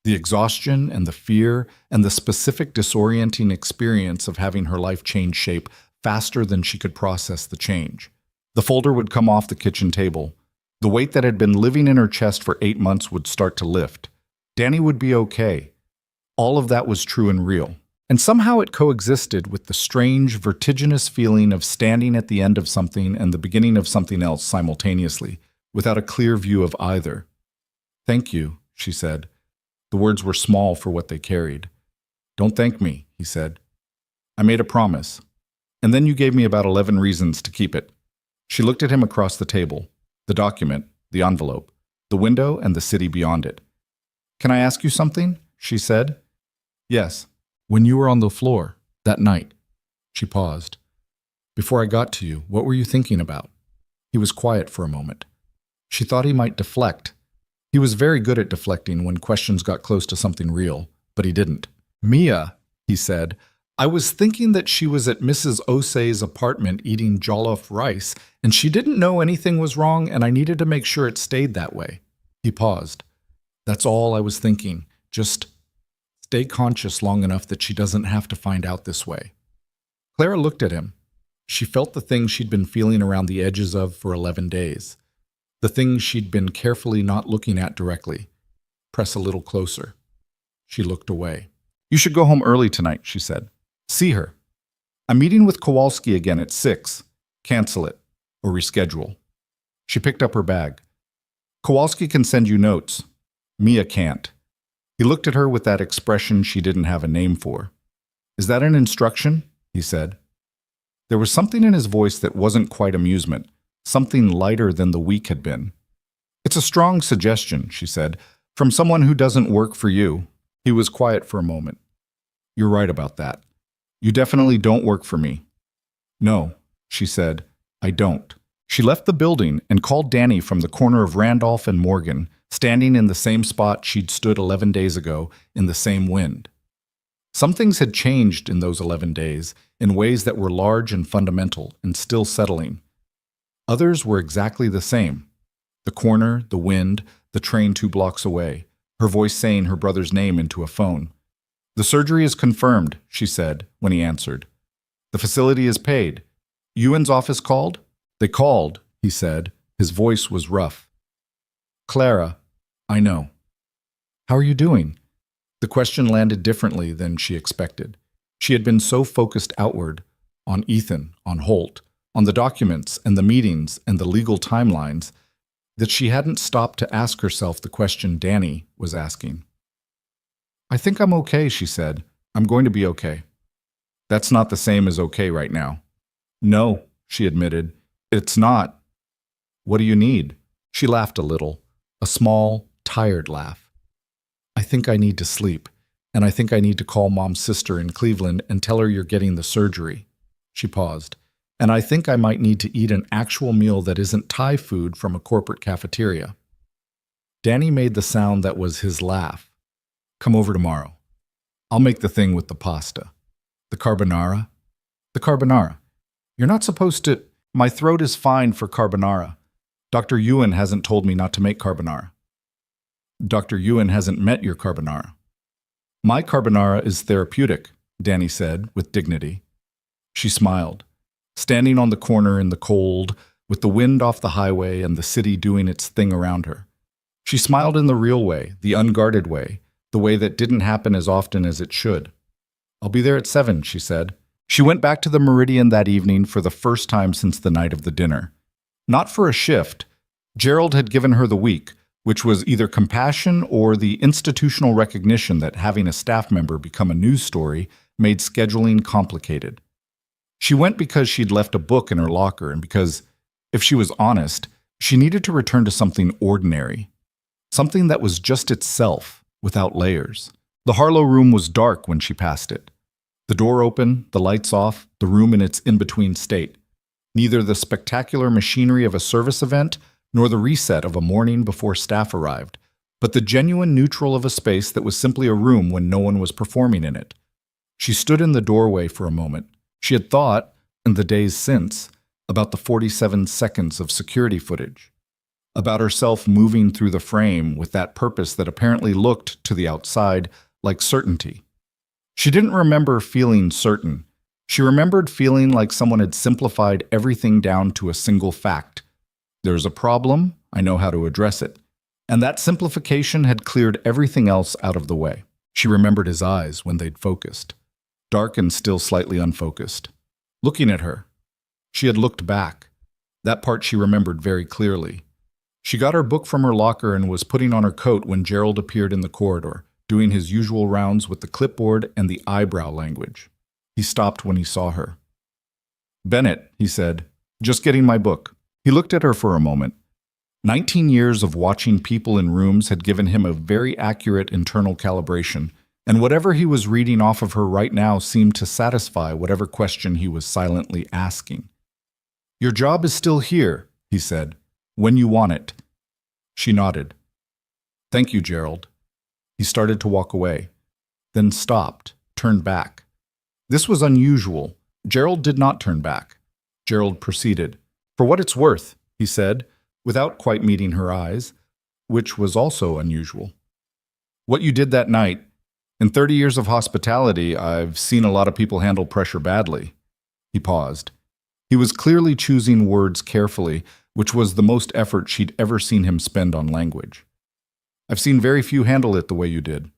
The exhaustion and the fear and the specific disorienting experience of having her life change shape faster than she could process the change. The folder would come off the kitchen table. The weight that had been living in her chest for 8 months would start to lift. Danny would be okay. All of that was true and real. And somehow it coexisted with the strange, vertiginous feeling of standing at the end of something and the beginning of something else simultaneously, without a clear view of either. "Thank you," she said. The words were small for what they carried. "Don't thank me," he said. "I made a promise. And then you gave me about 11 reasons to keep it." She looked at him across the table, the document, the envelope, the window, and the city beyond it. "Can I ask you something?" she said. "Yes." "When you were on the floor, that night." She paused. "Before I got to you, what were you thinking about?" He was quiet for a moment. She thought he might deflect. He was very good at deflecting when questions got close to something real, but he didn't. "Mia," he said, "I was thinking that she was at Mrs. Osei's apartment eating jollof rice, and she didn't know anything was wrong, and I needed to make sure it stayed that way." He paused. "That's all I was thinking. Just stay conscious long enough that she doesn't have to find out this way." Clara looked at him. She felt the thing she'd been feeling around the edges of for 11 days. The thing she'd been carefully not looking at directly. Press a little closer. She looked away. "You should go home early tonight," she said. "See her. I'm meeting with Kowalski again at 6. Cancel it, or reschedule." She picked up her bag. "Kowalski can send you notes. Mia can't." He looked at her with that expression she didn't have a name for. "Is that an instruction?" he said. There was something in his voice that wasn't quite amusement, something lighter than the week had been. "It's a strong suggestion," she said, "from someone who doesn't work for you." He was quiet for a moment. "You're right about that. You definitely don't work for me." "No," she said, "I don't." She left the building and called Danny from the corner of Randolph and Morgan, standing in the same spot she'd stood 11 days ago in the same wind. Some things had changed in those 11 days in ways that were large and fundamental and still settling. Others were exactly the same. The corner, the wind, the train 2 blocks away, her voice saying her brother's name into a phone. "The surgery is confirmed," she said when he answered. "The facility is paid. Ewan's office called?" "They called," he said. His voice was rough. "Clara, I know. How are you doing?" The question landed differently than she expected. She had been so focused outward, on Ethan, on Holt, on the documents and the meetings and the legal timelines, that she hadn't stopped to ask herself the question Danny was asking. "I think I'm okay," she said. "I'm going to be okay." "That's not the same as okay right now." "No," she admitted. "It's not." "What do you need?" She laughed a little, a small, tired laugh. "I think I need to sleep, and I think I need to call Mom's sister in Cleveland and tell her you're getting the surgery." She paused. "And I think I might need to eat an actual meal that isn't Thai food from a corporate cafeteria." Danny made the sound that was his laugh. "Come over tomorrow. I'll make the thing with the pasta. The carbonara." The carbonara. You're not supposed to. My throat is fine for carbonara. Dr. Ewan hasn't told me not to make carbonara. Dr. Ewan hasn't met your carbonara. My carbonara is therapeutic, Danny said with dignity. She smiled, standing on the corner in the cold, with the wind off the highway and the city doing its thing around her. She smiled in the real way, the unguarded way, the way that didn't happen as often as it should. I'll be there at 7, she said. She went back to the Meridian that evening for the first time since the night of the dinner. Not for a shift. Gerald had given her the week, which was either compassion or the institutional recognition that having a staff member become a news story made scheduling complicated. She went because she'd left a book in her locker and because, if she was honest, she needed to return to something ordinary. Something that was just itself, without layers. The Harlow room was dark when she passed it. The door open, the lights off, the room in its in-between state. Neither the spectacular machinery of a service event nor the reset of a morning before staff arrived, but the genuine neutral of a space that was simply a room when no one was performing in it. She stood in the doorway for a moment. She had thought, in the days since, about the 47 seconds of security footage, about herself moving through the frame with that purpose that apparently looked, to the outside, like certainty. She didn't remember feeling certain. She remembered feeling like someone had simplified everything down to a single fact. There's a problem, I know how to address it. And that simplification had cleared everything else out of the way. She remembered his eyes when they'd focused, dark and still slightly unfocused. Looking at her. She had looked back. That part she remembered very clearly. She got her book from her locker and was putting on her coat when Gerald appeared in the corridor, doing his usual rounds with the clipboard and the eyebrow language. He stopped when he saw her. "Bennett," he said, "just getting my book." He looked at her for a moment. 19 years of watching people in rooms had given him a very accurate internal calibration, and whatever he was reading off of her right now seemed to satisfy whatever question he was silently asking. "Your job is still here," he said, "when you want it." She nodded. "Thank you, Gerald." He started to walk away, then stopped, turned back. This was unusual. Gerald did not turn back. Gerald proceeded. "For what it's worth," he said, without quite meeting her eyes, which was also unusual. "What you did that night, in 30 years of hospitality, I've seen a lot of people handle pressure badly." He paused. He was clearly choosing words carefully, which was the most effort she'd ever seen him spend on language. "I've seen very few handle it the way you did."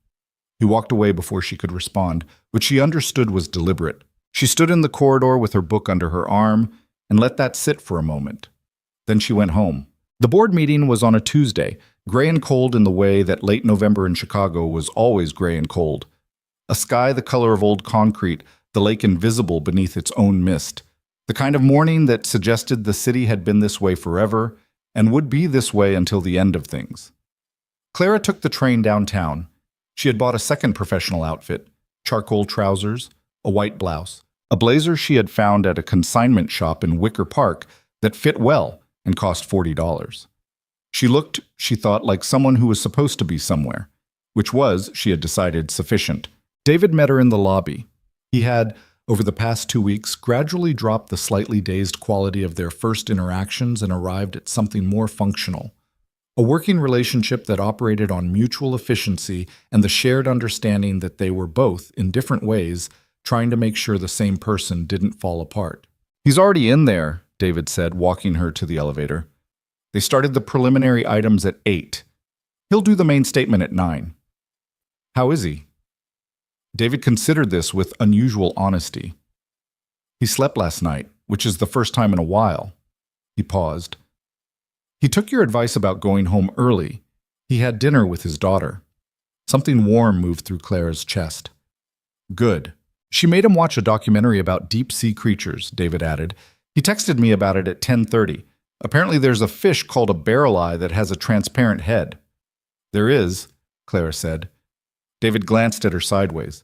He walked away before she could respond, which she understood was deliberate. She stood in the corridor with her book under her arm and let that sit for a moment. Then she went home. The board meeting was on a Tuesday, gray and cold in the way that late November in Chicago was always gray and cold. A sky the color of old concrete, the lake invisible beneath its own mist. The kind of morning that suggested the city had been this way forever and would be this way until the end of things. Clara took the train downtown. She had bought a second professional outfit, charcoal trousers, a white blouse, a blazer she had found at a consignment shop in Wicker Park that fit well and cost $40. She looked, she thought, like someone who was supposed to be somewhere, which was, she had decided, sufficient. David met her in the lobby. He had, over the past 2 weeks, gradually dropped the slightly dazed quality of their first interactions and arrived at something more functional. A working relationship that operated on mutual efficiency and the shared understanding that they were both, in different ways, trying to make sure the same person didn't fall apart. "He's already in there," David said, walking her to the elevator. They started the preliminary items at 8. "He'll do the main statement at 9. "How is he?" David considered this with unusual honesty. "He slept last night, which is the first time in a while." He paused. "He took your advice about going home early. He had dinner with his daughter." Something warm moved through Clara's chest. "Good. She made him watch a documentary about deep-sea creatures," David added. "He texted me about it at 10:30. Apparently there's a fish called a barrel eye that has a transparent head." "There is," Clara said. David glanced at her sideways.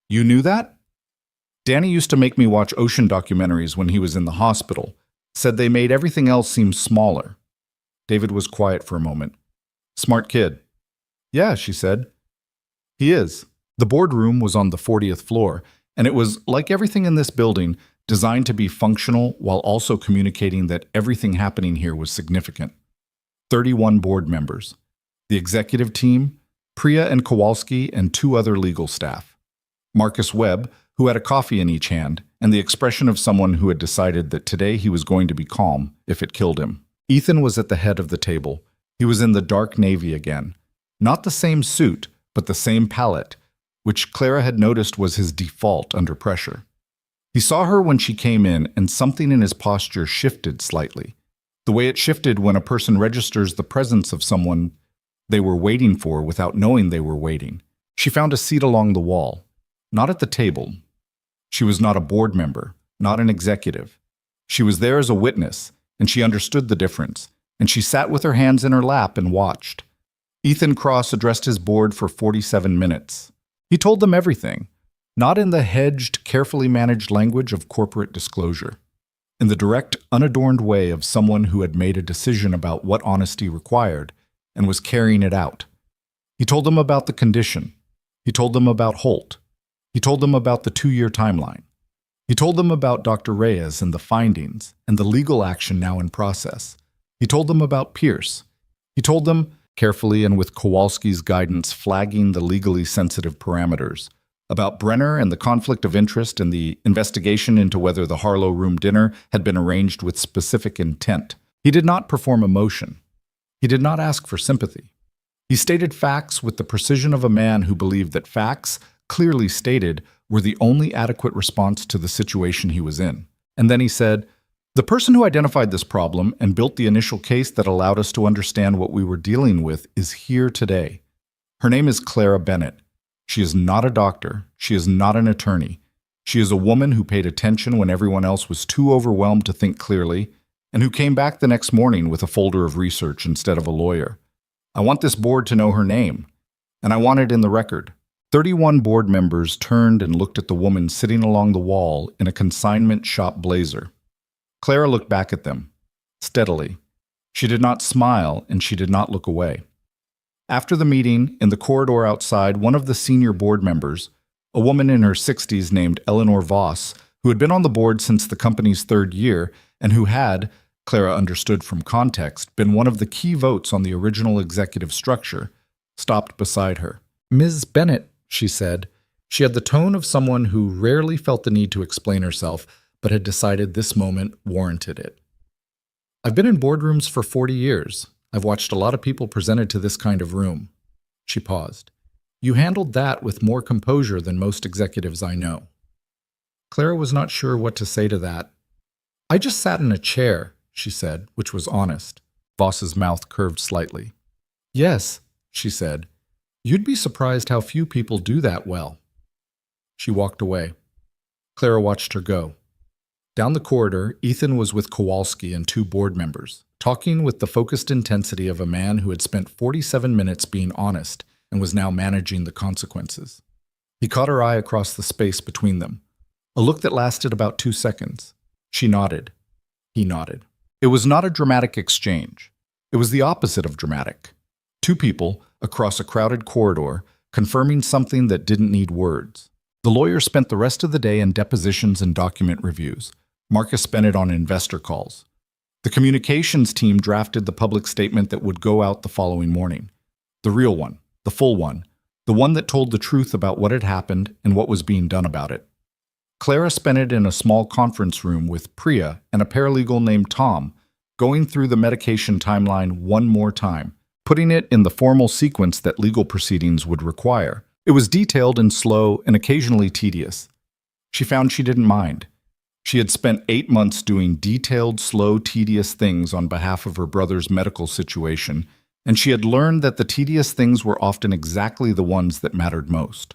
"You knew that?" "Danny used to make me watch ocean documentaries when he was in the hospital. Said they made everything else seem smaller." David was quiet for a moment. "Smart kid." "Yeah," she said. "He is." The boardroom was on the 40th floor, and it was, like everything in this building, designed to be functional while also communicating that everything happening here was significant. 31 board members. The executive team, Priya and Kowalski, and 2 other legal staff. Marcus Webb, who had a coffee in each hand, and the expression of someone who had decided that today he was going to be calm if it killed him. Ethan was at the head of the table. He was in the dark navy again. Not the same suit, but the same palette, which Clara had noticed was his default under pressure. He saw her when she came in, and something in his posture shifted slightly. The way it shifted when a person registers the presence of someone they were waiting for without knowing they were waiting. She found a seat along the wall, not at the table. She was not a board member, not an executive. She was there as a witness, and she understood the difference, and she sat with her hands in her lap and watched. Ethan Cross addressed his board for 47 minutes. He told them everything, not in the hedged, carefully managed language of corporate disclosure, in the direct, unadorned way of someone who had made a decision about what honesty required and was carrying it out. He told them about the condition. He told them about Holt. He told them about the 2-year timeline. He told them about Dr. Reyes and the findings and the legal action now in process. He told them about Pierce. He told them, carefully and with Kowalski's guidance flagging the legally sensitive parameters, about Brenner and the conflict of interest and the investigation into whether the Harlow Room dinner had been arranged with specific intent. He did not perform emotion. He did not ask for sympathy. He stated facts with the precision of a man who believed that facts, clearly stated, were the only adequate response to the situation he was in. And then he said, "The person who identified this problem and built the initial case that allowed us to understand what we were dealing with is here today. Her name is Clara Bennett. She is not a doctor. She is not an attorney. She is a woman who paid attention when everyone else was too overwhelmed to think clearly, and who came back the next morning with a folder of research instead of a lawyer. I want this board to know her name, and I want it in the record." 31 board members turned and looked at the woman sitting along the wall in a consignment shop blazer. Clara looked back at them, steadily. She did not smile, and she did not look away. After the meeting, in the corridor outside, one of the senior board members, a woman in her 60s named Eleanor Voss, who had been on the board since the company's 3rd year, and who had, Clara understood from context, been one of the key votes on the original executive structure, stopped beside her. "Ms. Bennett," she said. She had the tone of someone who rarely felt the need to explain herself, but had decided this moment warranted it. "I've been in boardrooms for 40 years. I've watched a lot of people presented to this kind of room." She paused. "You handled that with more composure than most executives I know." Clara was not sure what to say to that. "I just sat in a chair," she said, which was honest. Voss's mouth curved slightly. "Yes," she said. "You'd be surprised how few people do that well." She walked away. Clara watched her go. Down the corridor, Ethan was with Kowalski and 2 board members, talking with the focused intensity of a man who had spent 47 minutes being honest and was now managing the consequences. He caught her eye across the space between them, a look that lasted about 2 seconds. She nodded. He nodded. It was not a dramatic exchange. It was the opposite of dramatic. 2 people, across a crowded corridor, confirming something that didn't need words. The lawyer spent the rest of the day in depositions and document reviews. Marcus spent it on investor calls. The communications team drafted the public statement that would go out the following morning. The real one, the full one, the one that told the truth about what had happened and what was being done about it. Clara spent it in a small conference room with Priya and a paralegal named Tom, going through the medication timeline one more time, putting it in the formal sequence that legal proceedings would require. It was detailed and slow and occasionally tedious. She found she didn't mind. She had spent 8 months doing detailed, slow, tedious things on behalf of her brother's medical situation, and she had learned that the tedious things were often exactly the ones that mattered most.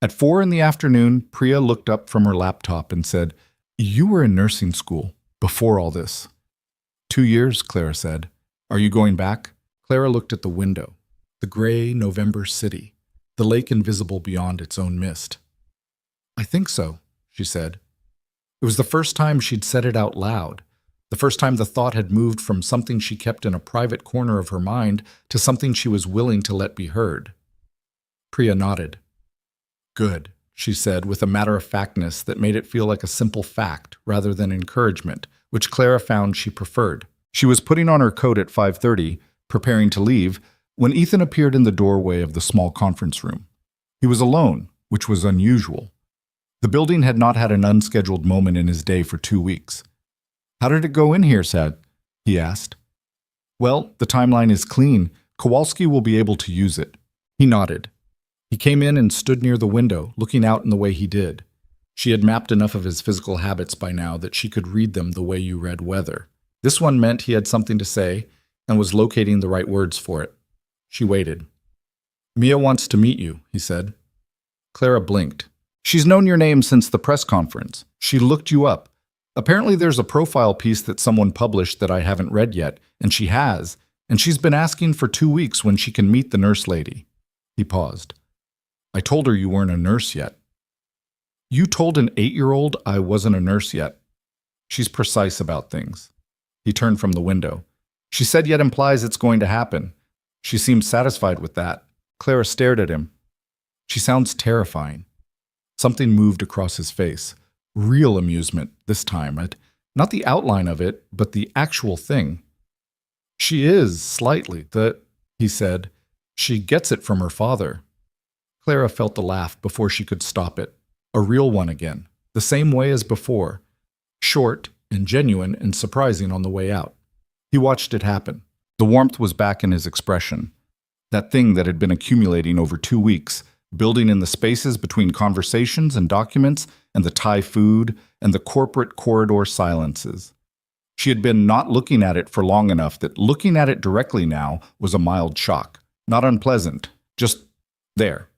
At 4 in the afternoon, Priya looked up from her laptop and said, "You were in nursing school before all this." 2 years, Clara said. "Are you going back?" Clara looked at the window, the gray November city, the lake invisible beyond its own mist. "I think so," she said. It was the first time she'd said it out loud, the first time the thought had moved from something she kept in a private corner of her mind to something she was willing to let be heard. Priya nodded. "Good," she said with a matter-of-factness that made it feel like a simple fact rather than encouragement, which Clara found she preferred. She was putting on her coat at 5:30, preparing to leave, when Ethan appeared in the doorway of the small conference room. He was alone, which was unusual. The building had not had an unscheduled moment in his day for 2 weeks. "How did it go in here, Sad?" he asked. "Well, the timeline is clean. Kowalski will be able to use it." He nodded. He came in and stood near the window, looking out in the way he did. She had mapped enough of his physical habits by now that she could read them the way you read weather. This one meant he had something to say and was locating the right words for it. She waited. "Mia wants to meet you," he said. Clara blinked. "She's known your name since the press conference. She looked you up. Apparently there's a profile piece that someone published that I haven't read yet, and she has, and she's been asking for 2 weeks when she can meet the nurse lady." He paused. "I told her you weren't a nurse yet." "You told an 8-year-old I wasn't a nurse yet." She's precise about things. He turned from the window. "She said yet implies it's going to happen." She seemed satisfied with that. Clara stared at him. "She sounds terrifying." Something moved across his face. Real amusement, this time. Not the outline of it, but the actual thing. "She is, slightly, he said. "She gets it from her father." Clara felt the laugh before she could stop it. A real one again, the same way as before. Short and genuine and surprising on the way out. He watched it happen. The warmth was back in his expression. That thing that had been accumulating over 2 weeks, building in the spaces between conversations and documents and the Thai food and the corporate corridor silences. She had been not looking at it for long enough that looking at it directly now was a mild shock. Not unpleasant, just there.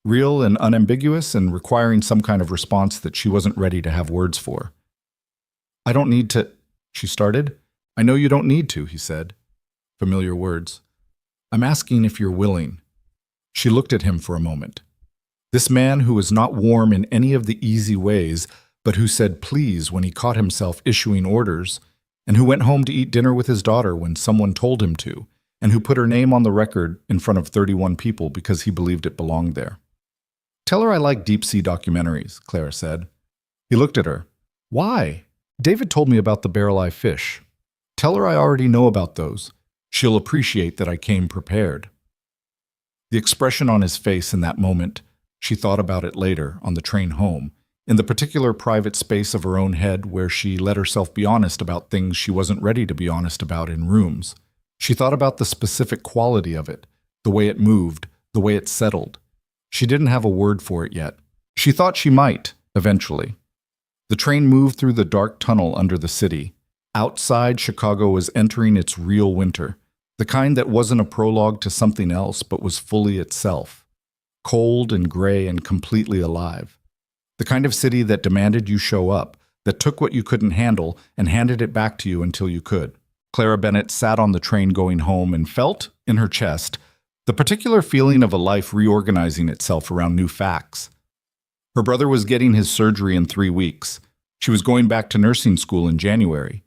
Real and unambiguous and requiring some kind of response that she wasn't ready to have words for. "I don't need to," she started. "I know you don't need to," he said. Familiar words. "I'm asking if you're willing." She looked at him for a moment. This man who was not warm in any of the easy ways, but who said please when he caught himself issuing orders, and who went home to eat dinner with his daughter when someone told him to, and who put her name on the record in front of 31 people because he believed it belonged there. "Tell her I like deep-sea documentaries," Clara said. He looked at her. "Why?" "David told me about the barrel-eye fish. Tell her I already know about those. She'll appreciate that I came prepared." The expression on his face in that moment, she thought about it later on the train home, in the particular private space of her own head where she let herself be honest about things she wasn't ready to be honest about in rooms. She thought about the specific quality of it, the way it moved, the way it settled. She didn't have a word for it yet. She thought she might, eventually. The train moved through the dark tunnel under the city. Outside, Chicago was entering its real winter, the kind that wasn't a prologue to something else but was fully itself. Cold and gray and completely alive. The kind of city that demanded you show up, that took what you couldn't handle and handed it back to you until you could. Clara Bennett sat on the train going home and felt, in her chest, the particular feeling of a life reorganizing itself around new facts. Her brother was getting his surgery in 3 weeks. She was going back to nursing school in January.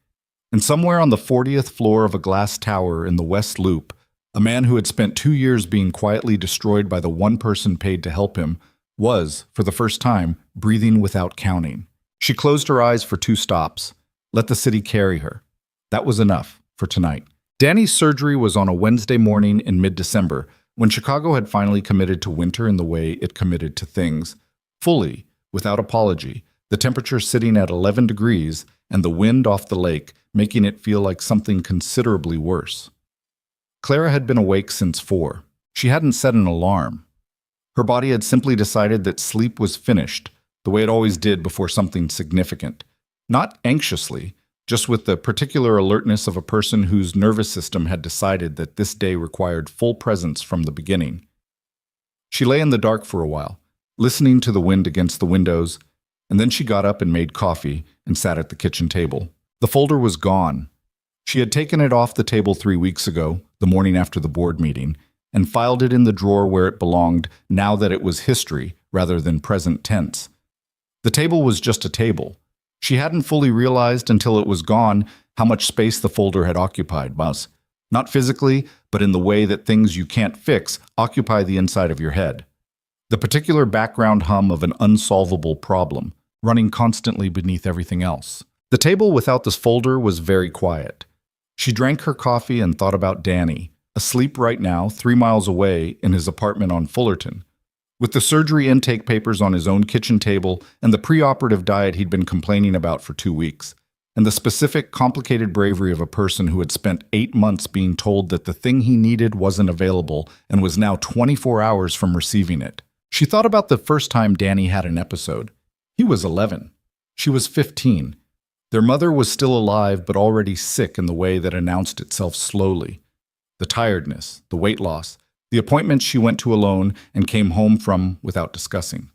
And somewhere on the 40th floor of a glass tower in the West Loop, a man who had spent 2 years being quietly destroyed by the one person paid to help him was, for the first time, breathing without counting. She closed her eyes for 2 stops. Let the city carry her. That was enough for tonight. Danny's surgery was on a Wednesday morning in mid-December, when Chicago had finally committed to winter in the way it committed to things. Fully, without apology, the temperature sitting at 11 degrees and the wind off the lake making it feel like something considerably worse. Clara had been awake since 4. She hadn't set an alarm. Her body had simply decided that sleep was finished, the way it always did before something significant. Not anxiously, just with the particular alertness of a person whose nervous system had decided that this day required full presence from the beginning. She lay in the dark for a while, listening to the wind against the windows, and then she got up and made coffee and sat at the kitchen table. The folder was gone. She had taken it off the table 3 weeks ago, the morning after the board meeting, and filed it in the drawer where it belonged now that it was history rather than present tense. The table was just a table. She hadn't fully realized until it was gone how much space the folder had occupied, not physically, but in the way that things you can't fix occupy the inside of your head. the particular background hum of an unsolvable problem, running constantly beneath everything else. The table without this folder was very quiet. She drank her coffee and thought about Danny, asleep right now 3 miles away in his apartment on Fullerton, with the surgery intake papers on his own kitchen table and the preoperative diet he'd been complaining about for 2 weeks, and the specific, complicated bravery of a person who had spent 8 months being told that the thing he needed wasn't available and was now 24 hours from receiving it. She thought about the first time Danny had an episode. He was 11. She was 15. Their mother was still alive but already sick in the way that announced itself slowly. The tiredness, the weight loss, the appointments she went to alone and came home from without discussing.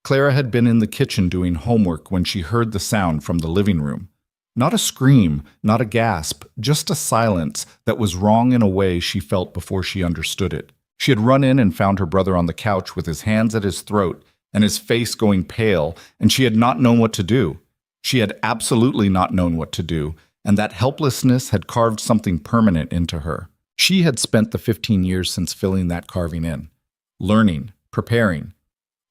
Clara had been in the kitchen doing homework when she heard the sound from the living room. Not a scream, not a gasp, just a silence that was wrong in a way she felt before she understood it. She had run in and found her brother on the couch with his hands at his throat and his face going pale, and she had not known what to do. She had absolutely not known what to do, and that helplessness had carved something permanent into her. She had spent the 15 years since filling that carving in, learning, preparing,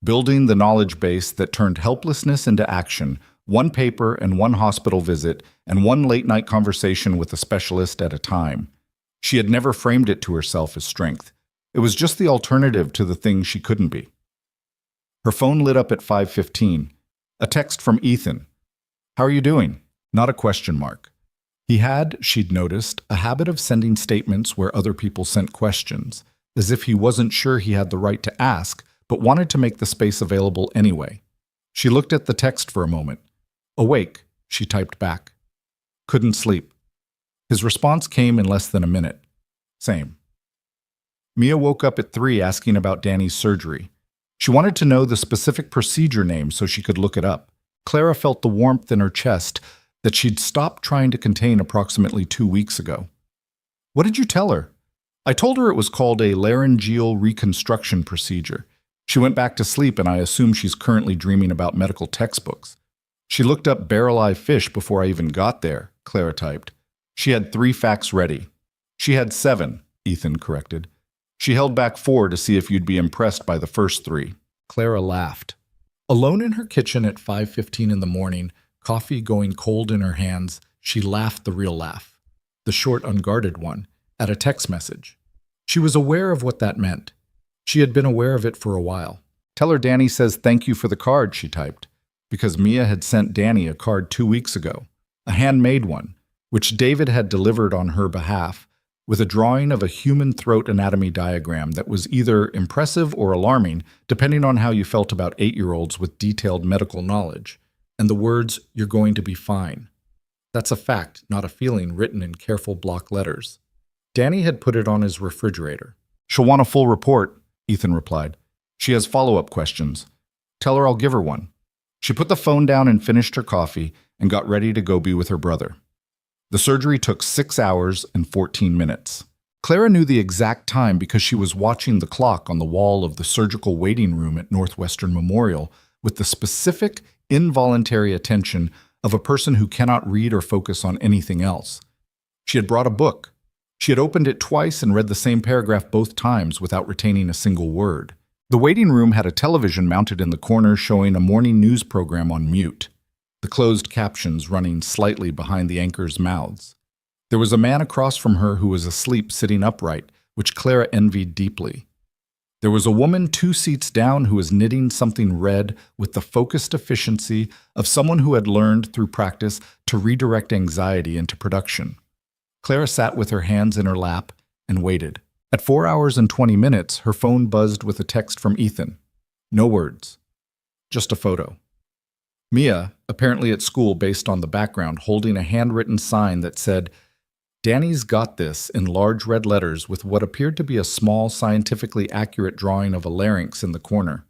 building the knowledge base that turned helplessness into action, one paper and one hospital visit and one late-night conversation with a specialist at a time. She had never framed it to herself as strength. It was just the alternative to the thing she couldn't be. Her phone lit up at 5:15. A text from Ethan. "How are you doing?" Not a question mark. He had, she'd noticed, a habit of sending statements where other people sent questions, as if he wasn't sure he had the right to ask, but wanted to make the space available anyway. She looked at the text for a moment. "Awake," she typed back. "Couldn't sleep." His response came in less than a minute. "Same." Mia woke up at 3 asking about Danny's surgery. She wanted to know the specific procedure name so she could look it up. Clara felt the warmth in her chest that she'd stopped trying to contain approximately 2 weeks ago. "What did you tell her?" "I told her it was called a laryngeal reconstruction procedure. She went back to sleep and I assume she's currently dreaming about medical textbooks." "She looked up barrel-eye fish before I even got there," Clara typed. She had 3 facts ready. "She had 7, Ethan corrected. "She held back 4 to see if you'd be impressed by the first 3. Clara laughed. Alone in her kitchen at 5:15 in the morning, coffee going cold in her hands, she laughed the real laugh, the short, unguarded one, at a text message. She was aware of what that meant. She had been aware of it for a while. "Tell her Danny says thank you for the card," she typed, because Mia had sent Danny a card 2 weeks ago, a handmade one, which David had delivered on her behalf, with a drawing of a human throat anatomy diagram that was either impressive or alarming, depending on how you felt about 8-year-olds with detailed medical knowledge, and the words, "You're going to be fine." That's a fact, not a feeling, written in careful block letters. Danny had put it on his refrigerator. "She'll want a full report," Ethan replied. "She has follow-up questions. Tell her I'll give her one." She put the phone down and finished her coffee and got ready to go be with her brother. The surgery took 6 hours and 14 minutes. Clara knew the exact time because she was watching the clock on the wall of the surgical waiting room at Northwestern Memorial with the specific, involuntary attention of a person who cannot read or focus on anything else. She had brought a book. She had opened it twice and read the same paragraph both times without retaining a single word. The waiting room had a television mounted in the corner showing a morning news program on mute, the closed captions running slightly behind the anchors' mouths. There was a man across from her who was asleep sitting upright, which Clara envied deeply. There was a woman 2 seats down who was knitting something red with the focused efficiency of someone who had learned through practice to redirect anxiety into production. Clara sat with her hands in her lap and waited. At 4 hours and 20 minutes, her phone buzzed with a text from Ethan. No words, just a photo. Mia, apparently at school based on the background, holding a handwritten sign that said, "Danny's got this," in large red letters with what appeared to be a small, scientifically accurate drawing of a larynx in the corner.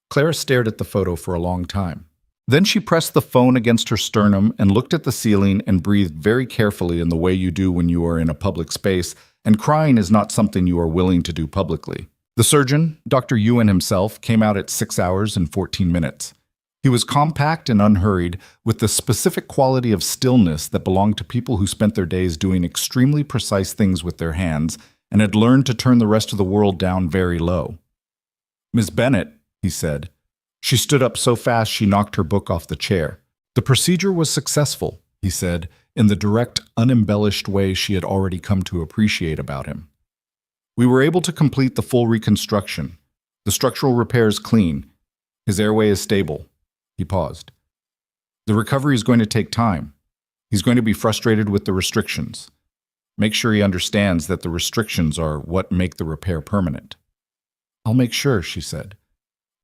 Clara stared at the photo for a long time. Then she pressed the phone against her sternum and looked at the ceiling and breathed very carefully in the way you do when you are in a public space, and crying is not something you are willing to do publicly. The surgeon, Dr. Ewan himself, came out at 6 hours and 14 minutes. He was compact and unhurried, with the specific quality of stillness that belonged to people who spent their days doing extremely precise things with their hands and had learned to turn the rest of the world down very low. Miss Bennett, he said. She stood up so fast she knocked her book off the chair. The procedure was successful, he said, in the direct, unembellished way she had already come to appreciate about him. We were able to complete the full reconstruction. The structural repair is clean. His airway is stable. He paused. The recovery is going to take time. He's going to be frustrated with the restrictions. Make sure he understands that the restrictions are what make the repair permanent. I'll make sure, she said.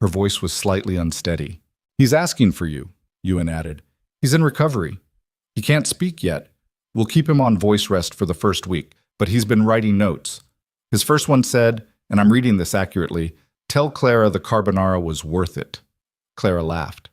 Her voice was slightly unsteady. He's asking for you, Ewan added. He's in recovery. He can't speak yet. We'll keep him on voice rest for the first week, but he's been writing notes. His first one said, and I'm reading this accurately, "Tell Clara the carbonara was worth it." Clara laughed.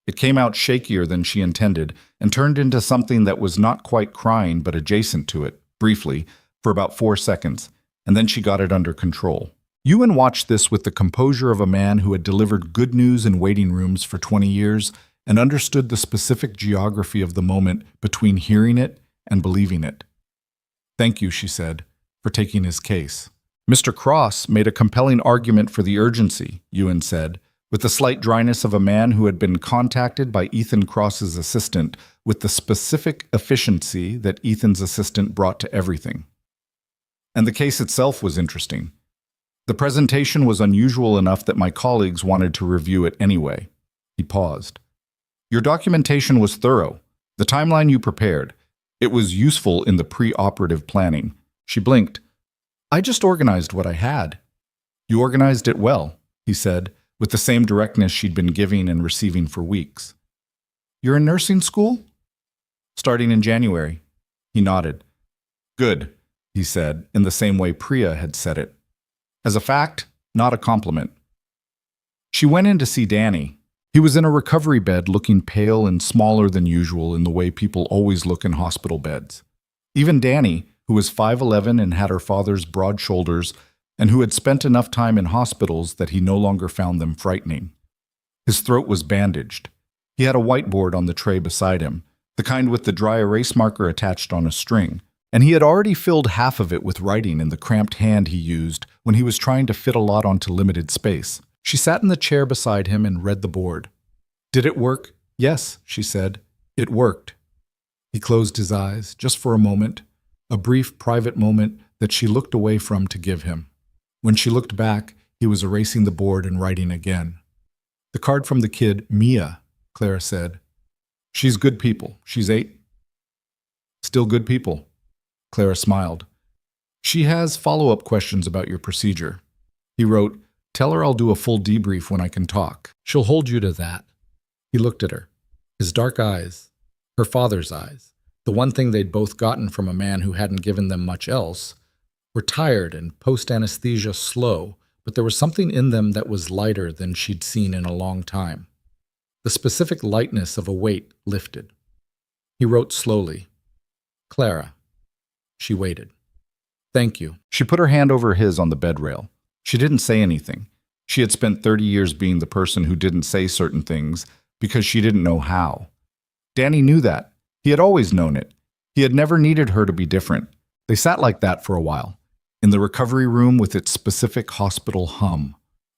It came out shakier than she intended and turned into something that was not quite crying but adjacent to it, briefly, for about 4 seconds, and then she got it under control. Ewan watched this with the composure of a man who had delivered good news in waiting rooms for 20 years and understood the specific geography of the moment between hearing it and believing it. "Thank you," she said, "for taking his case." "Mr. Cross made a compelling argument for the urgency," Ewan said, with the slight dryness of a man who had been contacted by Ethan Cross's assistant with the specific efficiency that Ethan's assistant brought to everything. And the case itself was interesting. The presentation was unusual enough that my colleagues wanted to review it anyway. He paused. "Your documentation was thorough. The timeline you prepared. It was useful in the pre-operative planning." She blinked. "I just organized what I had." "You organized it well," he said, with the same directness she'd been giving and receiving for weeks. "You're in nursing school?" "Starting in January." He nodded. "Good," he said, in the same way Priya had said it. As a fact, not a compliment. She went in to see Danny. He was in a recovery bed, looking pale and smaller than usual in the way people always look in hospital beds. Even Danny, who was 5'11" and had her father's broad shoulders, and who had spent enough time in hospitals that he no longer found them frightening. His throat was bandaged. He had a whiteboard on the tray beside him, the kind with the dry erase marker attached on a string, and he had already filled half of it with writing in the cramped hand he used when he was trying to fit a lot onto limited space. She sat in the chair beside him and read the board. "Did it work?" "Yes," she said. "It worked." He closed his eyes, just for a moment, a brief private moment that she looked away from to give him. When she looked back, he was erasing the board and writing again. "The card from the kid, Mia," Clara said. "She's good people. She's 8. "Still good people." Clara smiled. "She has follow-up questions about your procedure." He wrote, "Tell her I'll do a full debrief when I can talk. She'll hold you to that." He looked at her. His dark eyes, her father's eyes, the one thing they'd both gotten from a man who hadn't given them much else, were tired and post-anesthesia slow, but there was something in them that was lighter than she'd seen in a long time. The specific lightness of a weight lifted. He wrote slowly, "Clara." She waited. "Thank you." She put her hand over his on the bed rail. She didn't say anything. She had spent 30 years being the person who didn't say certain things because she didn't know how. Danny knew that. He had always known it. He had never needed her to be different. They sat like that for a while, in the recovery room with its specific hospital hum,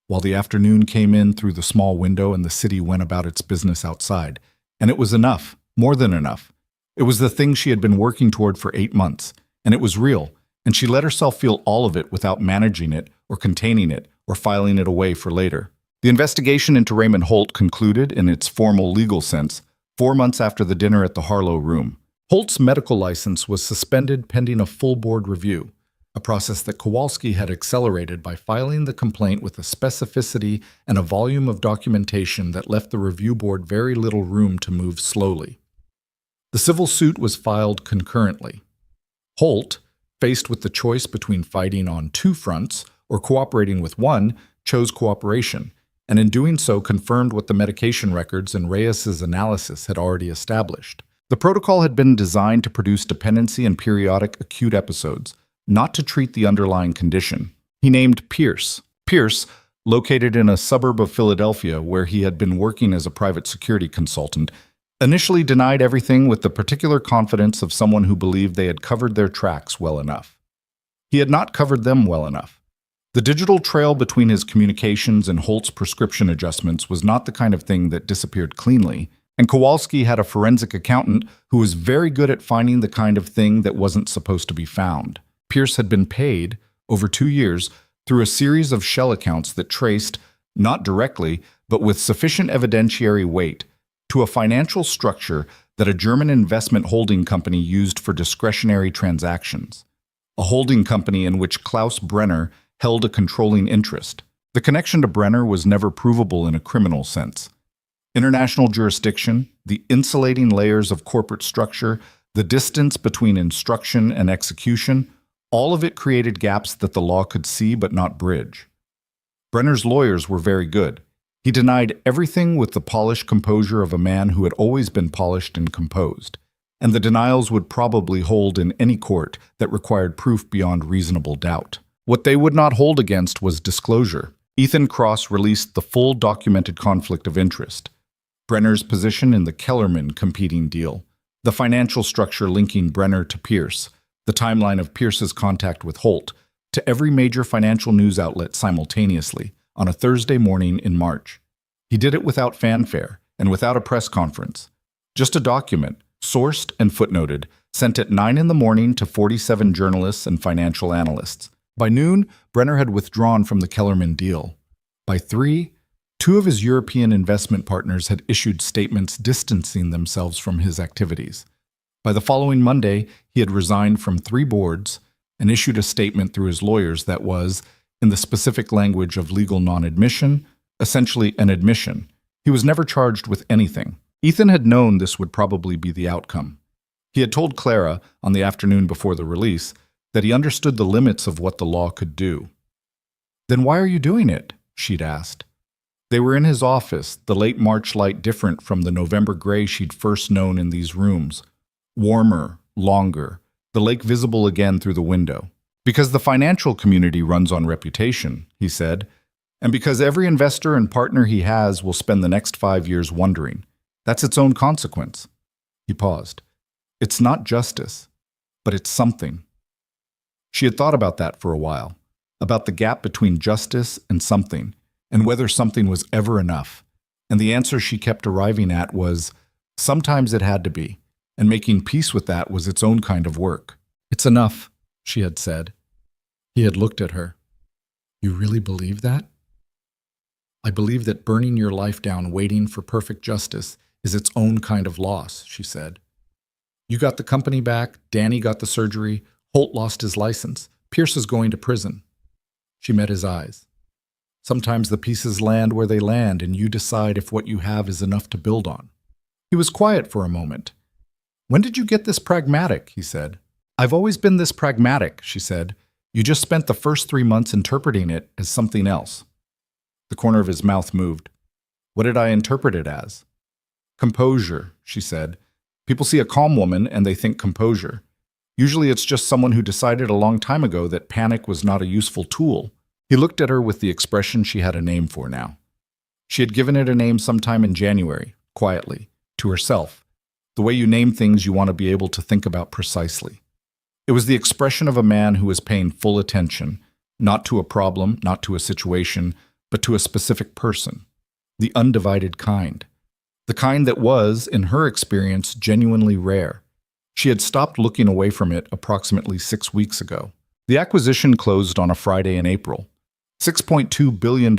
while the afternoon came in through the small window and the city went about its business outside. And it was enough, more than enough. It was the thing she had been working toward for 8 months, and it was real, and she let herself feel all of it without managing it or containing it or filing it away for later. The investigation into Raymond Holt concluded, in its formal legal sense, 4 months after the dinner at the Harlow Room. Holt's medical license was suspended pending a full board review, a process that Kowalski had accelerated by filing the complaint with a specificity and a volume of documentation that left the review board very little room to move slowly. The civil suit was filed concurrently. Holt, faced with the choice between fighting on 2 fronts or cooperating with one, chose cooperation, and in doing so confirmed what the medication records and Reyes's analysis had already established. The protocol had been designed to produce dependency and periodic acute episodes, not to treat the underlying condition. He named Pierce. Pierce, located in a suburb of Philadelphia where he had been working as a private security consultant, initially denied everything with the particular confidence of someone who believed they had covered their tracks well enough. He had not covered them well enough. The digital trail between his communications and Holt's prescription adjustments was not the kind of thing that disappeared cleanly, and Kowalski had a forensic accountant who was very good at finding the kind of thing that wasn't supposed to be found. Pierce had been paid, over 2 years, through a series of shell accounts that traced, not directly, but with sufficient evidentiary weight, to a financial structure that a German investment holding company used for discretionary transactions. A holding company in which Klaus Brenner held a controlling interest. The connection to Brenner was never provable in a criminal sense. International jurisdiction, the insulating layers of corporate structure, the distance between instruction and execution, all of it created gaps that the law could see but not bridge. Brenner's lawyers were very good. He denied everything with the polished composure of a man who had always been polished and composed, and the denials would probably hold in any court that required proof beyond reasonable doubt. What they would not hold against was disclosure. Ethan Cross released the full documented conflict of interest. Brenner's position in the Kellerman competing deal, the financial structure linking Brenner to Pierce, the timeline of Pierce's contact with Holt, to every major financial news outlet simultaneously on a Thursday morning in March. He did it without fanfare and without a press conference. Just a document, sourced and footnoted, sent at 9 in the morning to 47 journalists and financial analysts. By noon, Brenner had withdrawn from the Kellerman deal. By 3, 2 of his European investment partners had issued statements distancing themselves from his activities. By the following Monday, he had resigned from 3 boards and issued a statement through his lawyers that was, in the specific language of legal non-admission, essentially an admission. He was never charged with anything. Ethan had known this would probably be the outcome. He had told Clara, on the afternoon before the release, that he understood the limits of what the law could do. "Then why are you doing it?" she'd asked. They were in his office, the late March light different from the November gray she'd first known in these rooms. Warmer, longer, the lake visible again through the window. "Because the financial community runs on reputation," he said, "and because every investor and partner he has will spend the next 5 years wondering. That's its own consequence." He paused. "It's not justice, but it's something." She had thought about that for a while, about the gap between justice and something, and whether something was ever enough. And the answer she kept arriving at was, sometimes it had to be, and making peace with that was its own kind of work. "It's enough," she had said. He had looked at her. "You really believe that?" "I believe that burning your life down waiting for perfect justice is its own kind of loss," she said. "You got the company back, Danny got the surgery, Holt lost his license, Pierce is going to prison." She met his eyes. "Sometimes the pieces land where they land and you decide if what you have is enough to build on." He was quiet for a moment. "When did you get this pragmatic?" he said. "I've always been this pragmatic," she said. "You just spent the first 3 months interpreting it as something else." The corner of his mouth moved. "What did I interpret it as?" "Composure," she said. "People see a calm woman and they think composure. Usually it's just someone who decided a long time ago that panic was not a useful tool." He looked at her with the expression she had a name for now. She had given it a name sometime in January, quietly, to herself. The way you name things you want to be able to think about precisely. It was the expression of a man who was paying full attention, not to a problem, not to a situation, but to a specific person. The undivided kind. The kind that was, in her experience, genuinely rare. She had stopped looking away from it approximately 6 weeks ago. The acquisition closed on a Friday in April. $6.2 billion.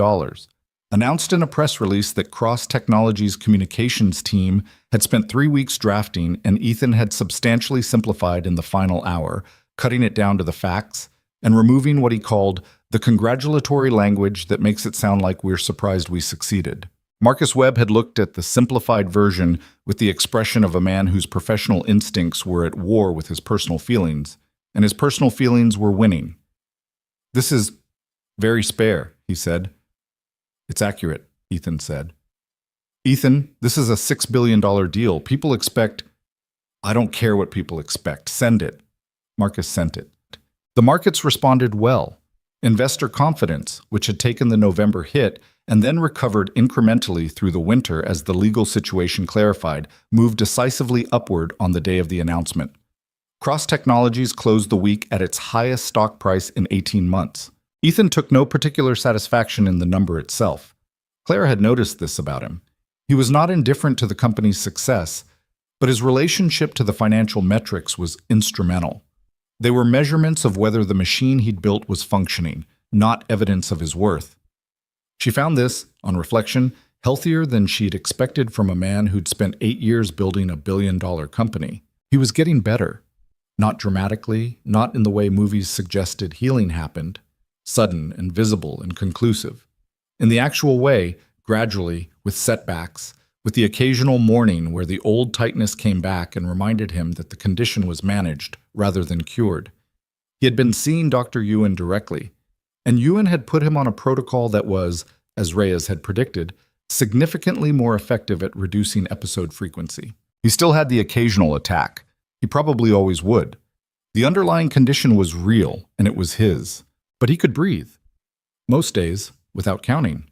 Announced in a press release that Cross Technologies' communications team had spent 3 weeks drafting and Ethan had substantially simplified in the final hour, cutting it down to the facts and removing what he called the congratulatory language that makes it sound like we're surprised we succeeded. Marcus Webb had looked at the simplified version with the expression of a man whose professional instincts were at war with his personal feelings, and his personal feelings were winning. "This is very spare," he said. "It's accurate," Ethan said. "Ethan, this is a $6 billion deal. People expect—" "I don't care what people expect. Send it." Marcus sent it. The markets responded well. Investor confidence, which had taken the November hit and then recovered incrementally through the winter as the legal situation clarified, moved decisively upward on the day of the announcement. Cross Technologies closed the week at its highest stock price in 18 months. Ethan took no particular satisfaction in the number itself. Claire had noticed this about him. He was not indifferent to the company's success, but his relationship to the financial metrics was instrumental. They were measurements of whether the machine he'd built was functioning, not evidence of his worth. She found this, on reflection, healthier than she'd expected from a man who'd spent 8 years building a billion-dollar company. He was getting better. Not dramatically, not in the way movies suggested healing happened, sudden and visible and conclusive. In the actual way, gradually, with setbacks, with the occasional morning where the old tightness came back and reminded him that the condition was managed rather than cured. He had been seeing Dr. Ewan directly, and Ewan had put him on a protocol that was, as Reyes had predicted, significantly more effective at reducing episode frequency. He still had the occasional attack. He probably always would. The underlying condition was real, and it was his. But he could breathe. Most days, without counting.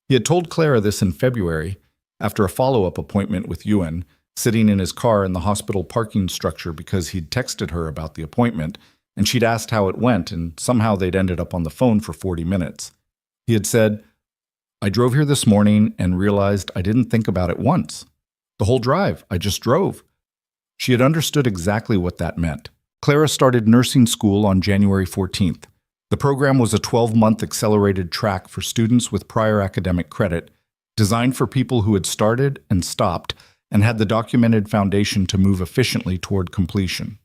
He had told Clara this in February, after a follow-up appointment with Ewan, sitting in his car in the hospital parking structure because he'd texted her about the appointment, and she'd asked how it went, and somehow they'd ended up on the phone for 40 minutes. He had said, "I drove here this morning and realized I didn't think about it once. The whole drive, I just drove." She had understood exactly what that meant. Clara started nursing school on January 14th. The program was a 12-month accelerated track for students with prior academic credit, designed for people who had started and stopped and had the documented foundation to move efficiently toward completion.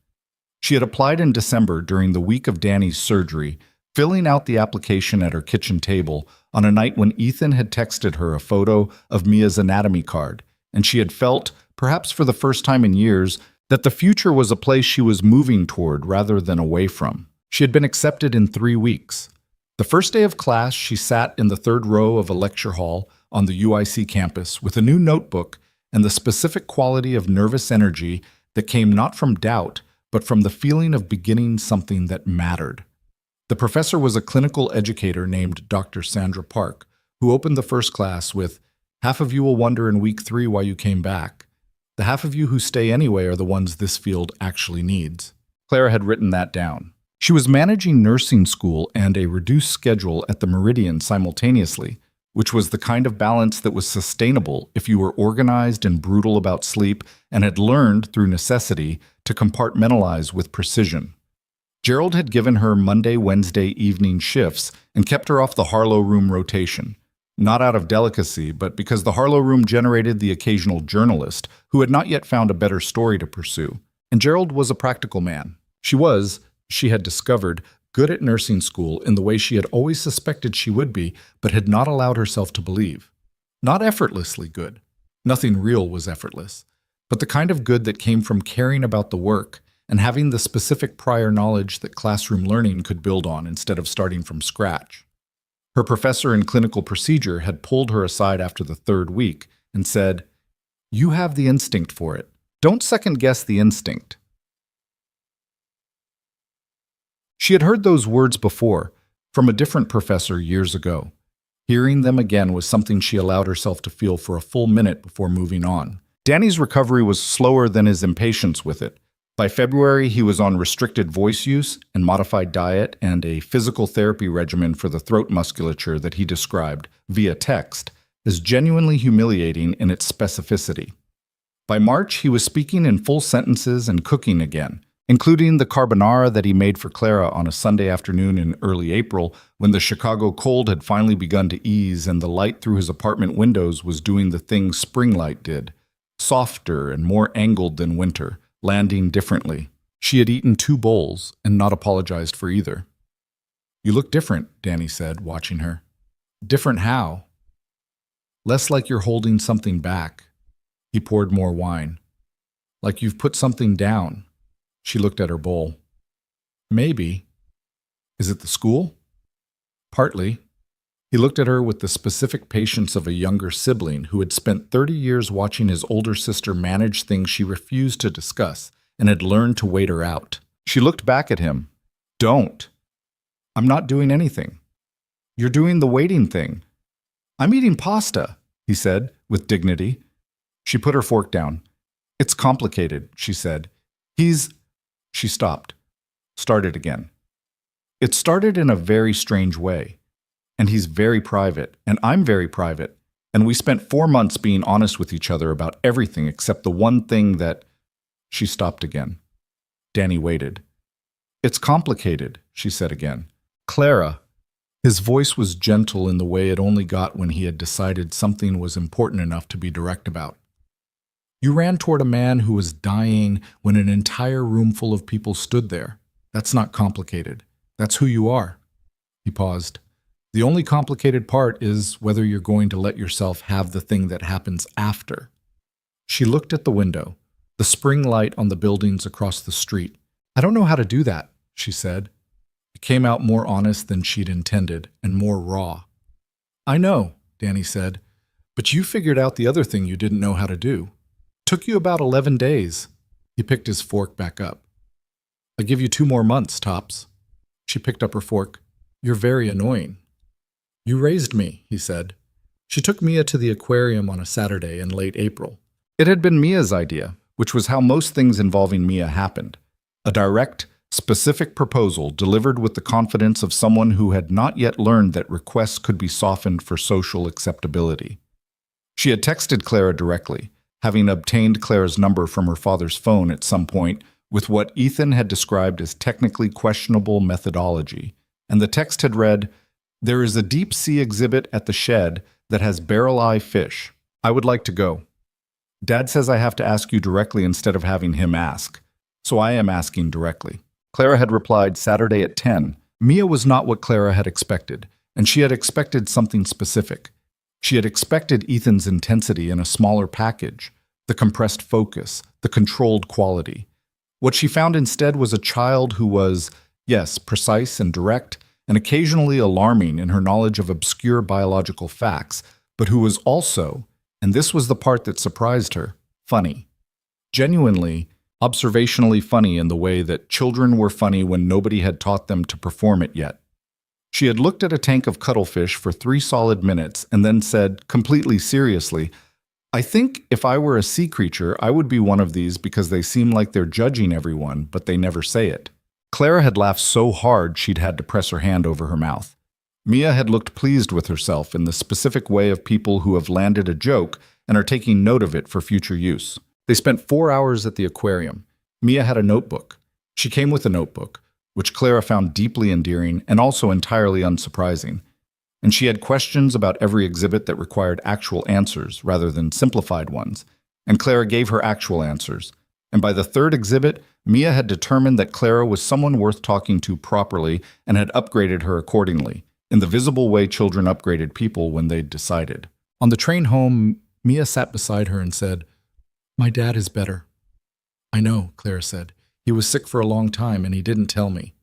She had applied in December during the week of Danny's surgery, filling out the application at her kitchen table on a night when Ethan had texted her a photo of Mia's anatomy card, and she had felt, perhaps for the first time in years, that the future was a place she was moving toward rather than away from. She had been accepted in 3 weeks. The first day of class, she sat in the third row of a lecture hall on the UIC campus with a new notebook and the specific quality of nervous energy that came not from doubt, but from the feeling of beginning something that mattered. The professor was a clinical educator named Dr. Sandra Park, who opened the first class with, "Half of you will wonder in week 3 why you came back. The half of you who stay anyway are the ones this field actually needs." Clara had written that down. She was managing nursing school and a reduced schedule at the Meridian simultaneously, which was the kind of balance that was sustainable if you were organized and brutal about sleep and had learned, through necessity, to compartmentalize with precision. Gerald had given her Monday, Wednesday evening shifts and kept her off the Harlow room rotation. Not out of delicacy, but because the Harlow room generated the occasional journalist who had not yet found a better story to pursue. And Gerald was a practical man. She had discovered, good at nursing school in the way she had always suspected she would be, but had not allowed herself to believe. Not effortlessly good. Nothing real was effortless. But the kind of good that came from caring about the work and having the specific prior knowledge that classroom learning could build on instead of starting from scratch. Her professor in clinical procedure had pulled her aside after the 3rd week and said, "You have the instinct for it. Don't second-guess the instinct." She had heard those words before, from a different professor years ago. Hearing them again was something she allowed herself to feel for a full minute before moving on. Danny's recovery was slower than his impatience with it. By February, he was on restricted voice use and modified diet and a physical therapy regimen for the throat musculature that he described, via text, as genuinely humiliating in its specificity. By March, he was speaking in full sentences and cooking again, including the carbonara that he made for Clara on a Sunday afternoon in early April when the Chicago cold had finally begun to ease and the light through his apartment windows was doing the thing spring light did, softer and more angled than winter, landing differently. She had eaten 2 bowls and not apologized for either. "You look different," Danny said, watching her. "Different how?" "Less like you're holding something back." He poured more wine. "Like you've put something down." She looked at her bowl. "Maybe. Is it the school?" "Partly." He looked at her with the specific patience of a younger sibling who had spent 30 years watching his older sister manage things she refused to discuss and had learned to wait her out. She looked back at him. "Don't. I'm not doing anything. You're doing the waiting thing." "I'm eating pasta," he said, with dignity. She put her fork down. "It's complicated," she said. She stopped. Started again. It started in a very strange way. And he's very private, and I'm very private. And we spent 4 months being honest with each other about everything except the one thing that... She stopped again. Danny waited. It's complicated, she said again. Clara. His voice was gentle in the way it only got when he had decided something was important enough to be direct about. You ran toward a man who was dying when an entire room full of people stood there. That's not complicated. That's who you are. He paused. The only complicated part is whether you're going to let yourself have the thing that happens after. She looked at the window, the spring light on the buildings across the street. I don't know how to do that, she said. It came out more honest than she'd intended, and more raw. I know, Danny said, but you figured out the other thing you didn't know how to do. Took you about 11 days. He picked his fork back up. I give you 2 more months, tops. She picked up her fork. You're very annoying. You raised me, he said. She took Mia to the aquarium on a Saturday in late April. It had been Mia's idea, which was how most things involving Mia happened. A direct, specific proposal delivered with the confidence of someone who had not yet learned that requests could be softened for social acceptability. She had texted Clara directly, having obtained Clara's number from her father's phone at some point with what Ethan had described as technically questionable methodology, and the text had read, "There is a deep-sea exhibit at the shed that has barrel-eye fish. I would like to go. Dad says I have to ask you directly instead of having him ask, so I am asking directly." Clara had replied Saturday at 10. Mia was not what Clara had expected, and she had expected something specific. She had expected Ethan's intensity in a smaller package, the compressed focus, the controlled quality. What she found instead was a child who was, yes, precise and direct, and occasionally alarming in her knowledge of obscure biological facts, but who was also, and this was the part that surprised her, funny. Genuinely, observationally funny in the way that children were funny when nobody had taught them to perform it yet. She had looked at a tank of cuttlefish for 3 solid minutes and then said, completely seriously, I think if I were a sea creature, I would be one of these because they seem like they're judging everyone, but they never say it. Clara had laughed so hard she'd had to press her hand over her mouth. Mia had looked pleased with herself in the specific way of people who have landed a joke and are taking note of it for future use. They spent 4 hours at the aquarium. Mia had a notebook. She came with a notebook, which Clara found deeply endearing and also entirely unsurprising. And she had questions about every exhibit that required actual answers rather than simplified ones, and Clara gave her actual answers. And by the 3rd exhibit, Mia had determined that Clara was someone worth talking to properly and had upgraded her accordingly, in the visible way children upgraded people when they'd decided. On the train home, Mia sat beside her and said, My dad is better. I know, Clara said. He was sick for a long time and he didn't tell me.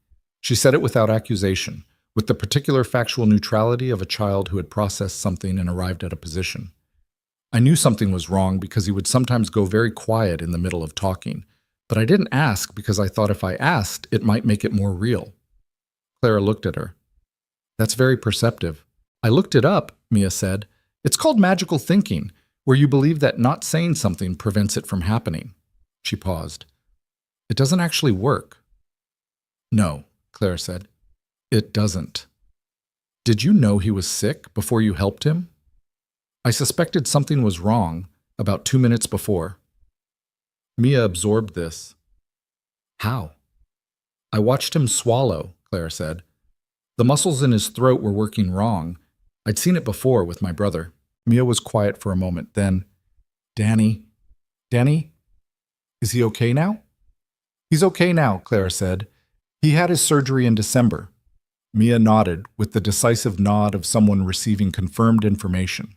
She said it without accusation, with the particular factual neutrality of a child who had processed something and arrived at a position. I knew something was wrong because he would sometimes go very quiet in the middle of talking, but I didn't ask because I thought if I asked, it might make it more real. Clara looked at her. That's very perceptive. I looked it up, Mia said. It's called magical thinking, where you believe that not saying something prevents it from happening. She paused. It doesn't actually work. No, Clara said. It doesn't. Did you know he was sick before you helped him? I suspected something was wrong about 2 minutes before. Mia absorbed this. How? I watched him swallow, Clara said. The muscles in his throat were working wrong. I'd seen it before with my brother. Mia was quiet for a moment. Then, Danny, is he okay now? He's okay now, Clara said. He had his surgery in December. Mia nodded with the decisive nod of someone receiving confirmed information.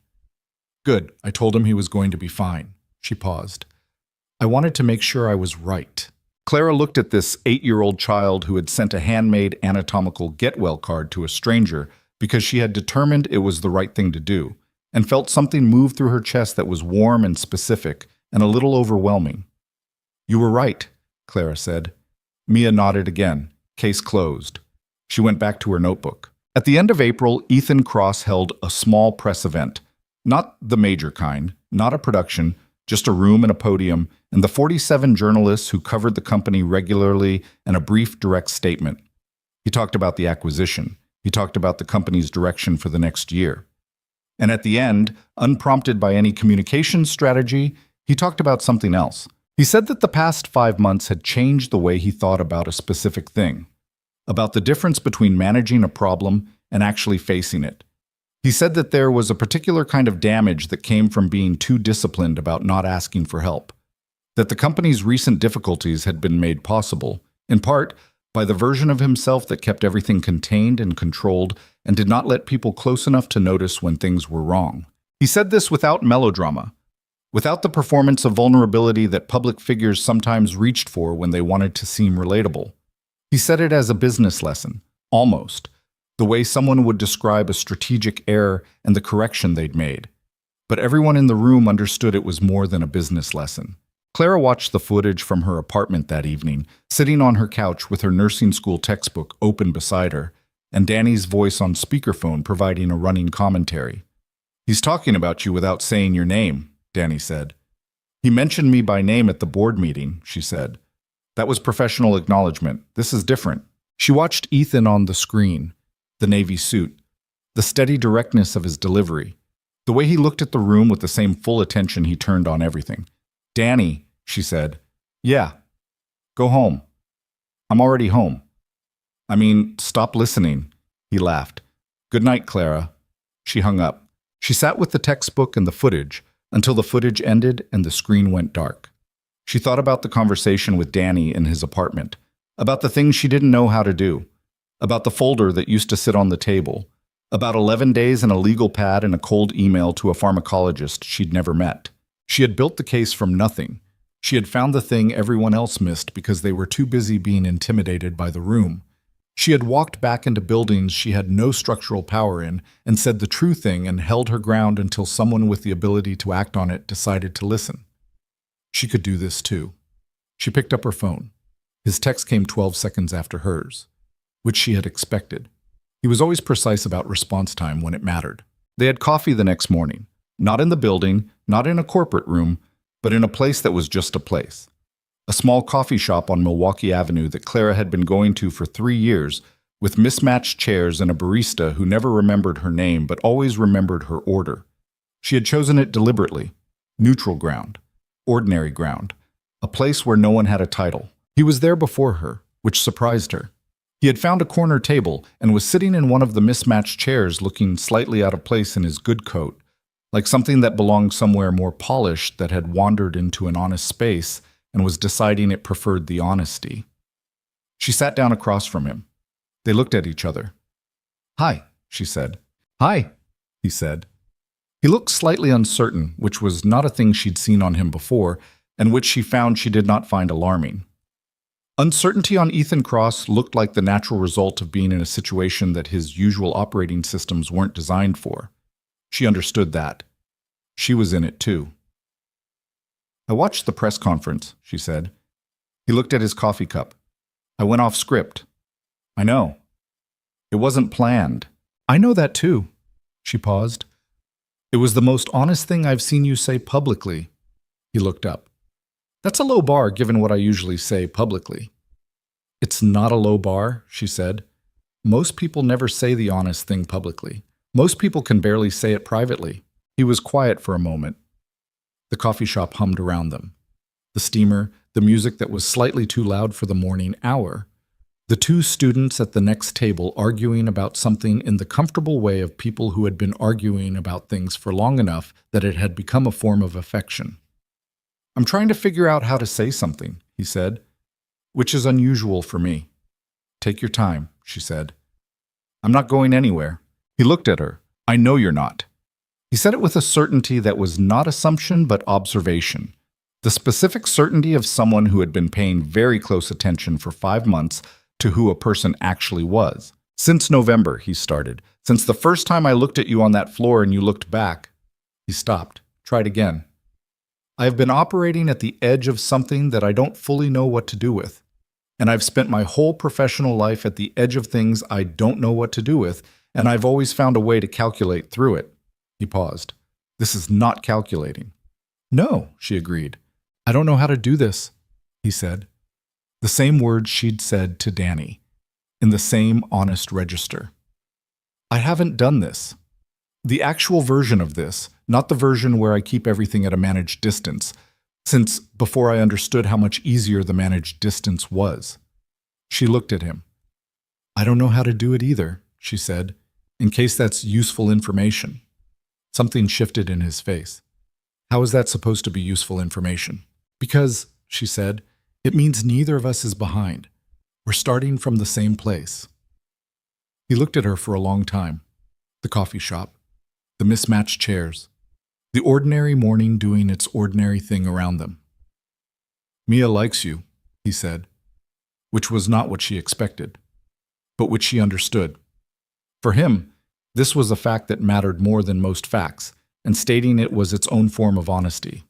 Good, I told him he was going to be fine. She paused. I wanted to make sure I was right. Clara looked at this 8-year-old child who had sent a handmade anatomical get-well card to a stranger because she had determined it was the right thing to do, and felt something move through her chest that was warm and specific and a little overwhelming. You were right, Clara said. Mia nodded again. Case closed. She went back to her notebook. At the end of April, Ethan Cross held a small press event. Not the major kind, not a production, just a room and a podium, and the 47 journalists who covered the company regularly and a brief direct statement. He talked about the acquisition. He talked about the company's direction for the next year. And at the end, unprompted by any communication strategy, he talked about something else. He said that the past 5 months had changed the way he thought about a specific thing, about the difference between managing a problem and actually facing it. He said that there was a particular kind of damage that came from being too disciplined about not asking for help, that the company's recent difficulties had been made possible, in part, by the version of himself that kept everything contained and controlled and did not let people close enough to notice when things were wrong. He said this without melodrama, without the performance of vulnerability that public figures sometimes reached for when they wanted to seem relatable. He said it as a business lesson, almost, the way someone would describe a strategic error and the correction they'd made. But everyone in the room understood it was more than a business lesson. Clara watched the footage from her apartment that evening, sitting on her couch with her nursing school textbook open beside her, and Danny's voice on speakerphone providing a running commentary. "He's talking about you without saying your name," Danny said. "He mentioned me by name at the board meeting," she said. "That was professional acknowledgement. This is different." She watched Ethan on the screen, the navy suit, the steady directness of his delivery, the way he looked at the room with the same full attention he turned on everything. "Danny," she said. "Yeah. Go home. I'm already home." "I mean, stop listening," he laughed. "Good night, Clara." She hung up. She sat with the textbook and the footage until the footage ended and the screen went dark. She thought about the conversation with Danny in his apartment, about the things she didn't know how to do, about the folder that used to sit on the table, about 11 days in a legal pad and a cold email to a pharmacologist she'd never met. She had built the case from nothing. She had found the thing everyone else missed because they were too busy being intimidated by the room. She had walked back into buildings she had no structural power in and said the true thing and held her ground until someone with the ability to act on it decided to listen. She could do this too. She picked up her phone. His text came 12 seconds after hers, which she had expected. He was always precise about response time when it mattered. They had coffee the next morning, not in the building, not in a corporate room, but in a place that was just a place. A small coffee shop on Milwaukee Avenue that Clara had been going to for 3 years, with mismatched chairs and a barista who never remembered her name but always remembered her order. She had chosen it deliberately. Neutral ground. Ordinary ground. A place where no one had a title. He was there before her, which surprised her. He had found a corner table and was sitting in one of the mismatched chairs looking slightly out of place in his good coat, like something that belonged somewhere more polished that had wandered into an honest space and was deciding it preferred the honesty. She sat down across from him. They looked at each other. "Hi," she said. "Hi," he said. He looked slightly uncertain, which was not a thing she'd seen on him before, and which she found she did not find alarming. Uncertainty on Ethan Cross looked like the natural result of being in a situation that his usual operating systems weren't designed for. She understood that. She was in it too. "I watched the press conference," she said. He looked at his coffee cup. "I went off script." "I know. It wasn't planned." "I know that too." She paused. "It was the most honest thing I've seen you say publicly." He looked up. "That's a low bar given what I usually say publicly." "It's not a low bar," she said. "Most people never say the honest thing publicly. Most people can barely say it privately." He was quiet for a moment. The coffee shop hummed around them. The steamer, the music that was slightly too loud for the morning hour. The 2 students at the next table arguing about something in the comfortable way of people who had been arguing about things for long enough that it had become a form of affection. "I'm trying to figure out how to say something," he said, "which is unusual for me." "Take your time," she said. "I'm not going anywhere." He looked at her. "I know you're not." He said it with a certainty that was not assumption but observation. The specific certainty of someone who had been paying very close attention for 5 months to who a person actually was. "Since November," he started. "Since the first time I looked at you on that floor and you looked back." He stopped. Tried again. "I have been operating at the edge of something that I don't fully know what to do with. And I've spent my whole professional life at the edge of things I don't know what to do with, and I've always found a way to calculate through it." He paused. "This is not calculating." "No," she agreed. "I don't know how to do this," he said. The same words she'd said to Danny. in the same honest register. I haven't done this. The actual version of this, not the version where I keep everything at a managed distance, since before I understood how much easier the managed distance was. She looked at him. I don't know how to do it either, she said, in case that's useful information. Something shifted in his face. How is that supposed to be useful information? Because, she said, it means neither of us is behind. We're starting from the same place. He looked at her for a long time. The coffee shop, the mismatched chairs, the ordinary morning doing its ordinary thing around them. Mia likes you, he said, which was not what she expected, but which she understood. For him, this was a fact that mattered more than most facts, and stating it was its own form of honesty.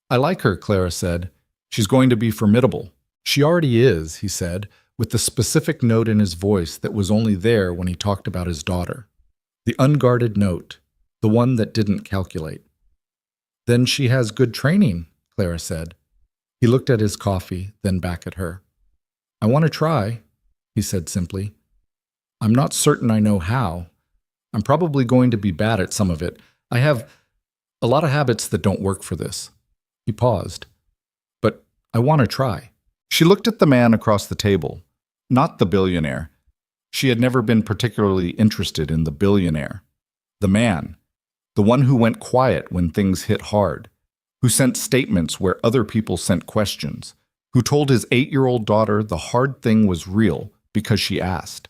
I like her, Clara said. She's going to be formidable. She already is, he said, with the specific note in his voice that was only there when he talked about his daughter. The unguarded note, the one that didn't calculate. Then she has good training, Clara said. He looked at his coffee, then back at her. I want to try, he said simply. I'm not certain I know how. I'm probably going to be bad at some of it. I have a lot of habits that don't work for this. He paused. But I want to try. She looked at the man across the table, not the billionaire. She had never been particularly interested in the billionaire. The man, the one who went quiet when things hit hard, who sent statements where other people sent questions, who told his 8-year-old daughter the hard thing was real because she asked,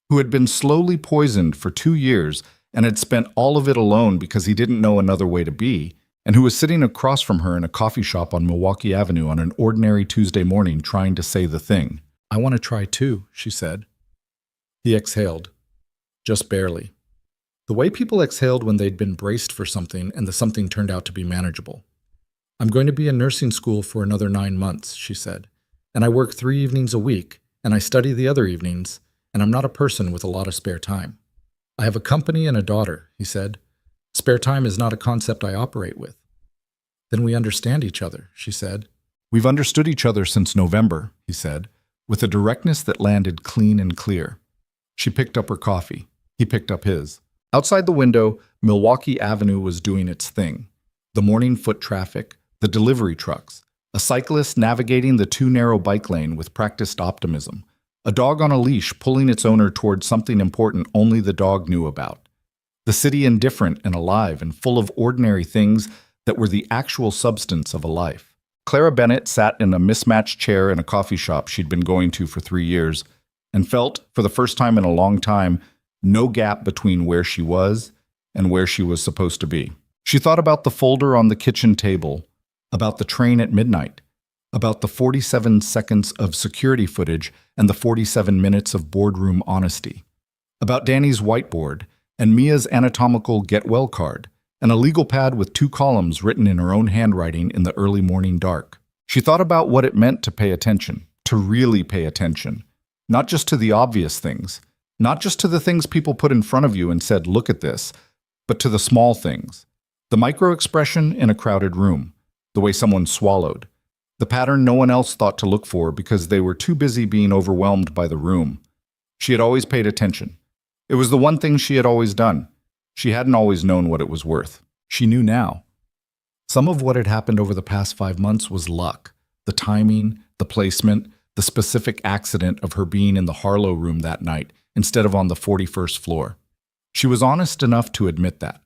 who had been slowly poisoned for 2 years and had spent all of it alone because he didn't know another way to be, and who was sitting across from her in a coffee shop on Milwaukee Avenue on an ordinary Tuesday morning trying to say the thing. I want to try too, she said. He exhaled, just barely. The way people exhaled when they'd been braced for something and the something turned out to be manageable. I'm going to be in nursing school for another 9 months, she said, and I work 3 evenings a week, and I study the other evenings, and I'm not a person with a lot of spare time. I have a company and a daughter, he said. Spare time is not a concept I operate with. Then we understand each other, she said. We've understood each other since November, he said, with a directness that landed clean and clear. She picked up her coffee. He picked up his. Outside the window, Milwaukee Avenue was doing its thing. The morning foot traffic, the delivery trucks, a cyclist navigating the too narrow bike lane with practiced optimism, a dog on a leash pulling its owner toward something important only the dog knew about. The city indifferent and alive and full of ordinary things that were the actual substance of a life. Clara Bennett sat in a mismatched chair in a coffee shop she'd been going to for 3 years and felt, for the first time in a long time, no gap between where she was and where she was supposed to be. She thought about the folder on the kitchen table, about the train at midnight, about the 47 seconds of security footage and the 47 minutes of boardroom honesty, about Danny's whiteboard and Mia's anatomical get-well card, and a legal pad with 2 columns written in her own handwriting in the early morning dark. She thought about what it meant to pay attention, to really pay attention, not just to the obvious things, not just to the things people put in front of you and said, look at this, but to the small things, the micro-expression in a crowded room, the way someone swallowed, the pattern no one else thought to look for because they were too busy being overwhelmed by the room. She had always paid attention. It was the one thing she had always done. She hadn't always known what it was worth. She knew now. Some of what had happened over the past 5 months was luck, the timing, the placement, the specific accident of her being in the Harlow room that night instead of on the 41st floor. She was honest enough to admit that.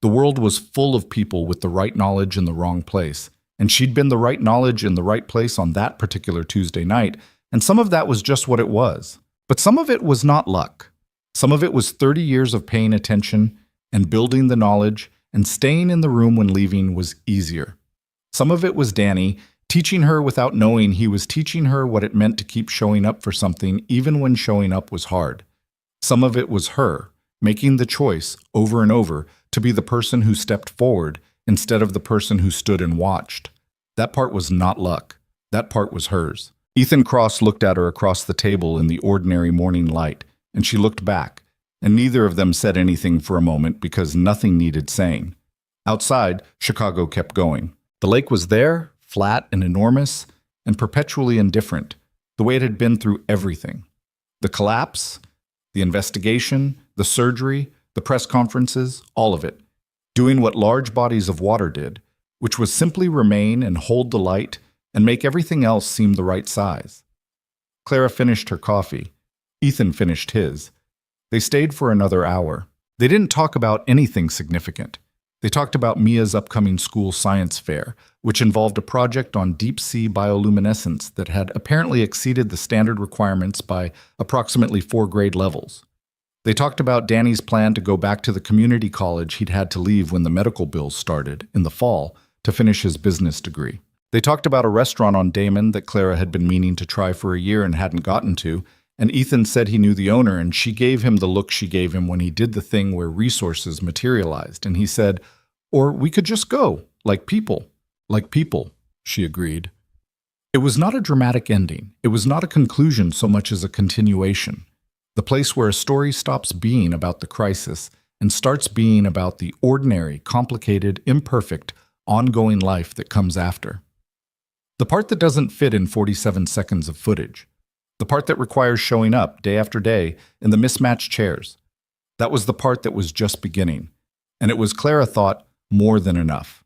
The world was full of people with the right knowledge in the wrong place, and she'd been the right knowledge in the right place on that particular Tuesday night, and some of that was just what it was. But some of it was not luck. Some of it was 30 years of paying attention and building the knowledge, and staying in the room when leaving was easier. Some of it was Danny teaching her without knowing he was teaching her what it meant to keep showing up for something even when showing up was hard. Some of it was her making the choice over and over to be the person who stepped forward instead of the person who stood and watched. That part was not luck. That part was hers. Ethan Cross looked at her across the table in the ordinary morning light, and she looked back, and neither of them said anything for a moment because nothing needed saying. Outside, Chicago kept going. The lake was there, flat and enormous, and perpetually indifferent, the way it had been through everything. The collapse, the investigation, the surgery, the press conferences, all of it. Doing what large bodies of water did, which was simply remain and hold the light and make everything else seem the right size. Clara finished her coffee. Ethan finished his. They stayed for another hour. They didn't talk about anything significant. They talked about Mia's upcoming school science fair, which involved a project on deep-sea bioluminescence that had apparently exceeded the standard requirements by approximately 4 grade levels. They talked about Danny's plan to go back to the community college he'd had to leave when the medical bills started, in the fall, to finish his business degree. They talked about a restaurant on Damon that Clara had been meaning to try for a year and hadn't gotten to, and Ethan said he knew the owner, and she gave him the look she gave him when he did the thing where resources materialized, and he said, "Or we could just go, like people." Like people, she agreed. It was not a dramatic ending. It was not a conclusion so much as a continuation. The place where a story stops being about the crisis and starts being about the ordinary, complicated, imperfect, ongoing life that comes after. The part that doesn't fit in 47 seconds of footage. The part that requires showing up day after day in the mismatched chairs. That was the part that was just beginning. And it was, Clara thought, more than enough.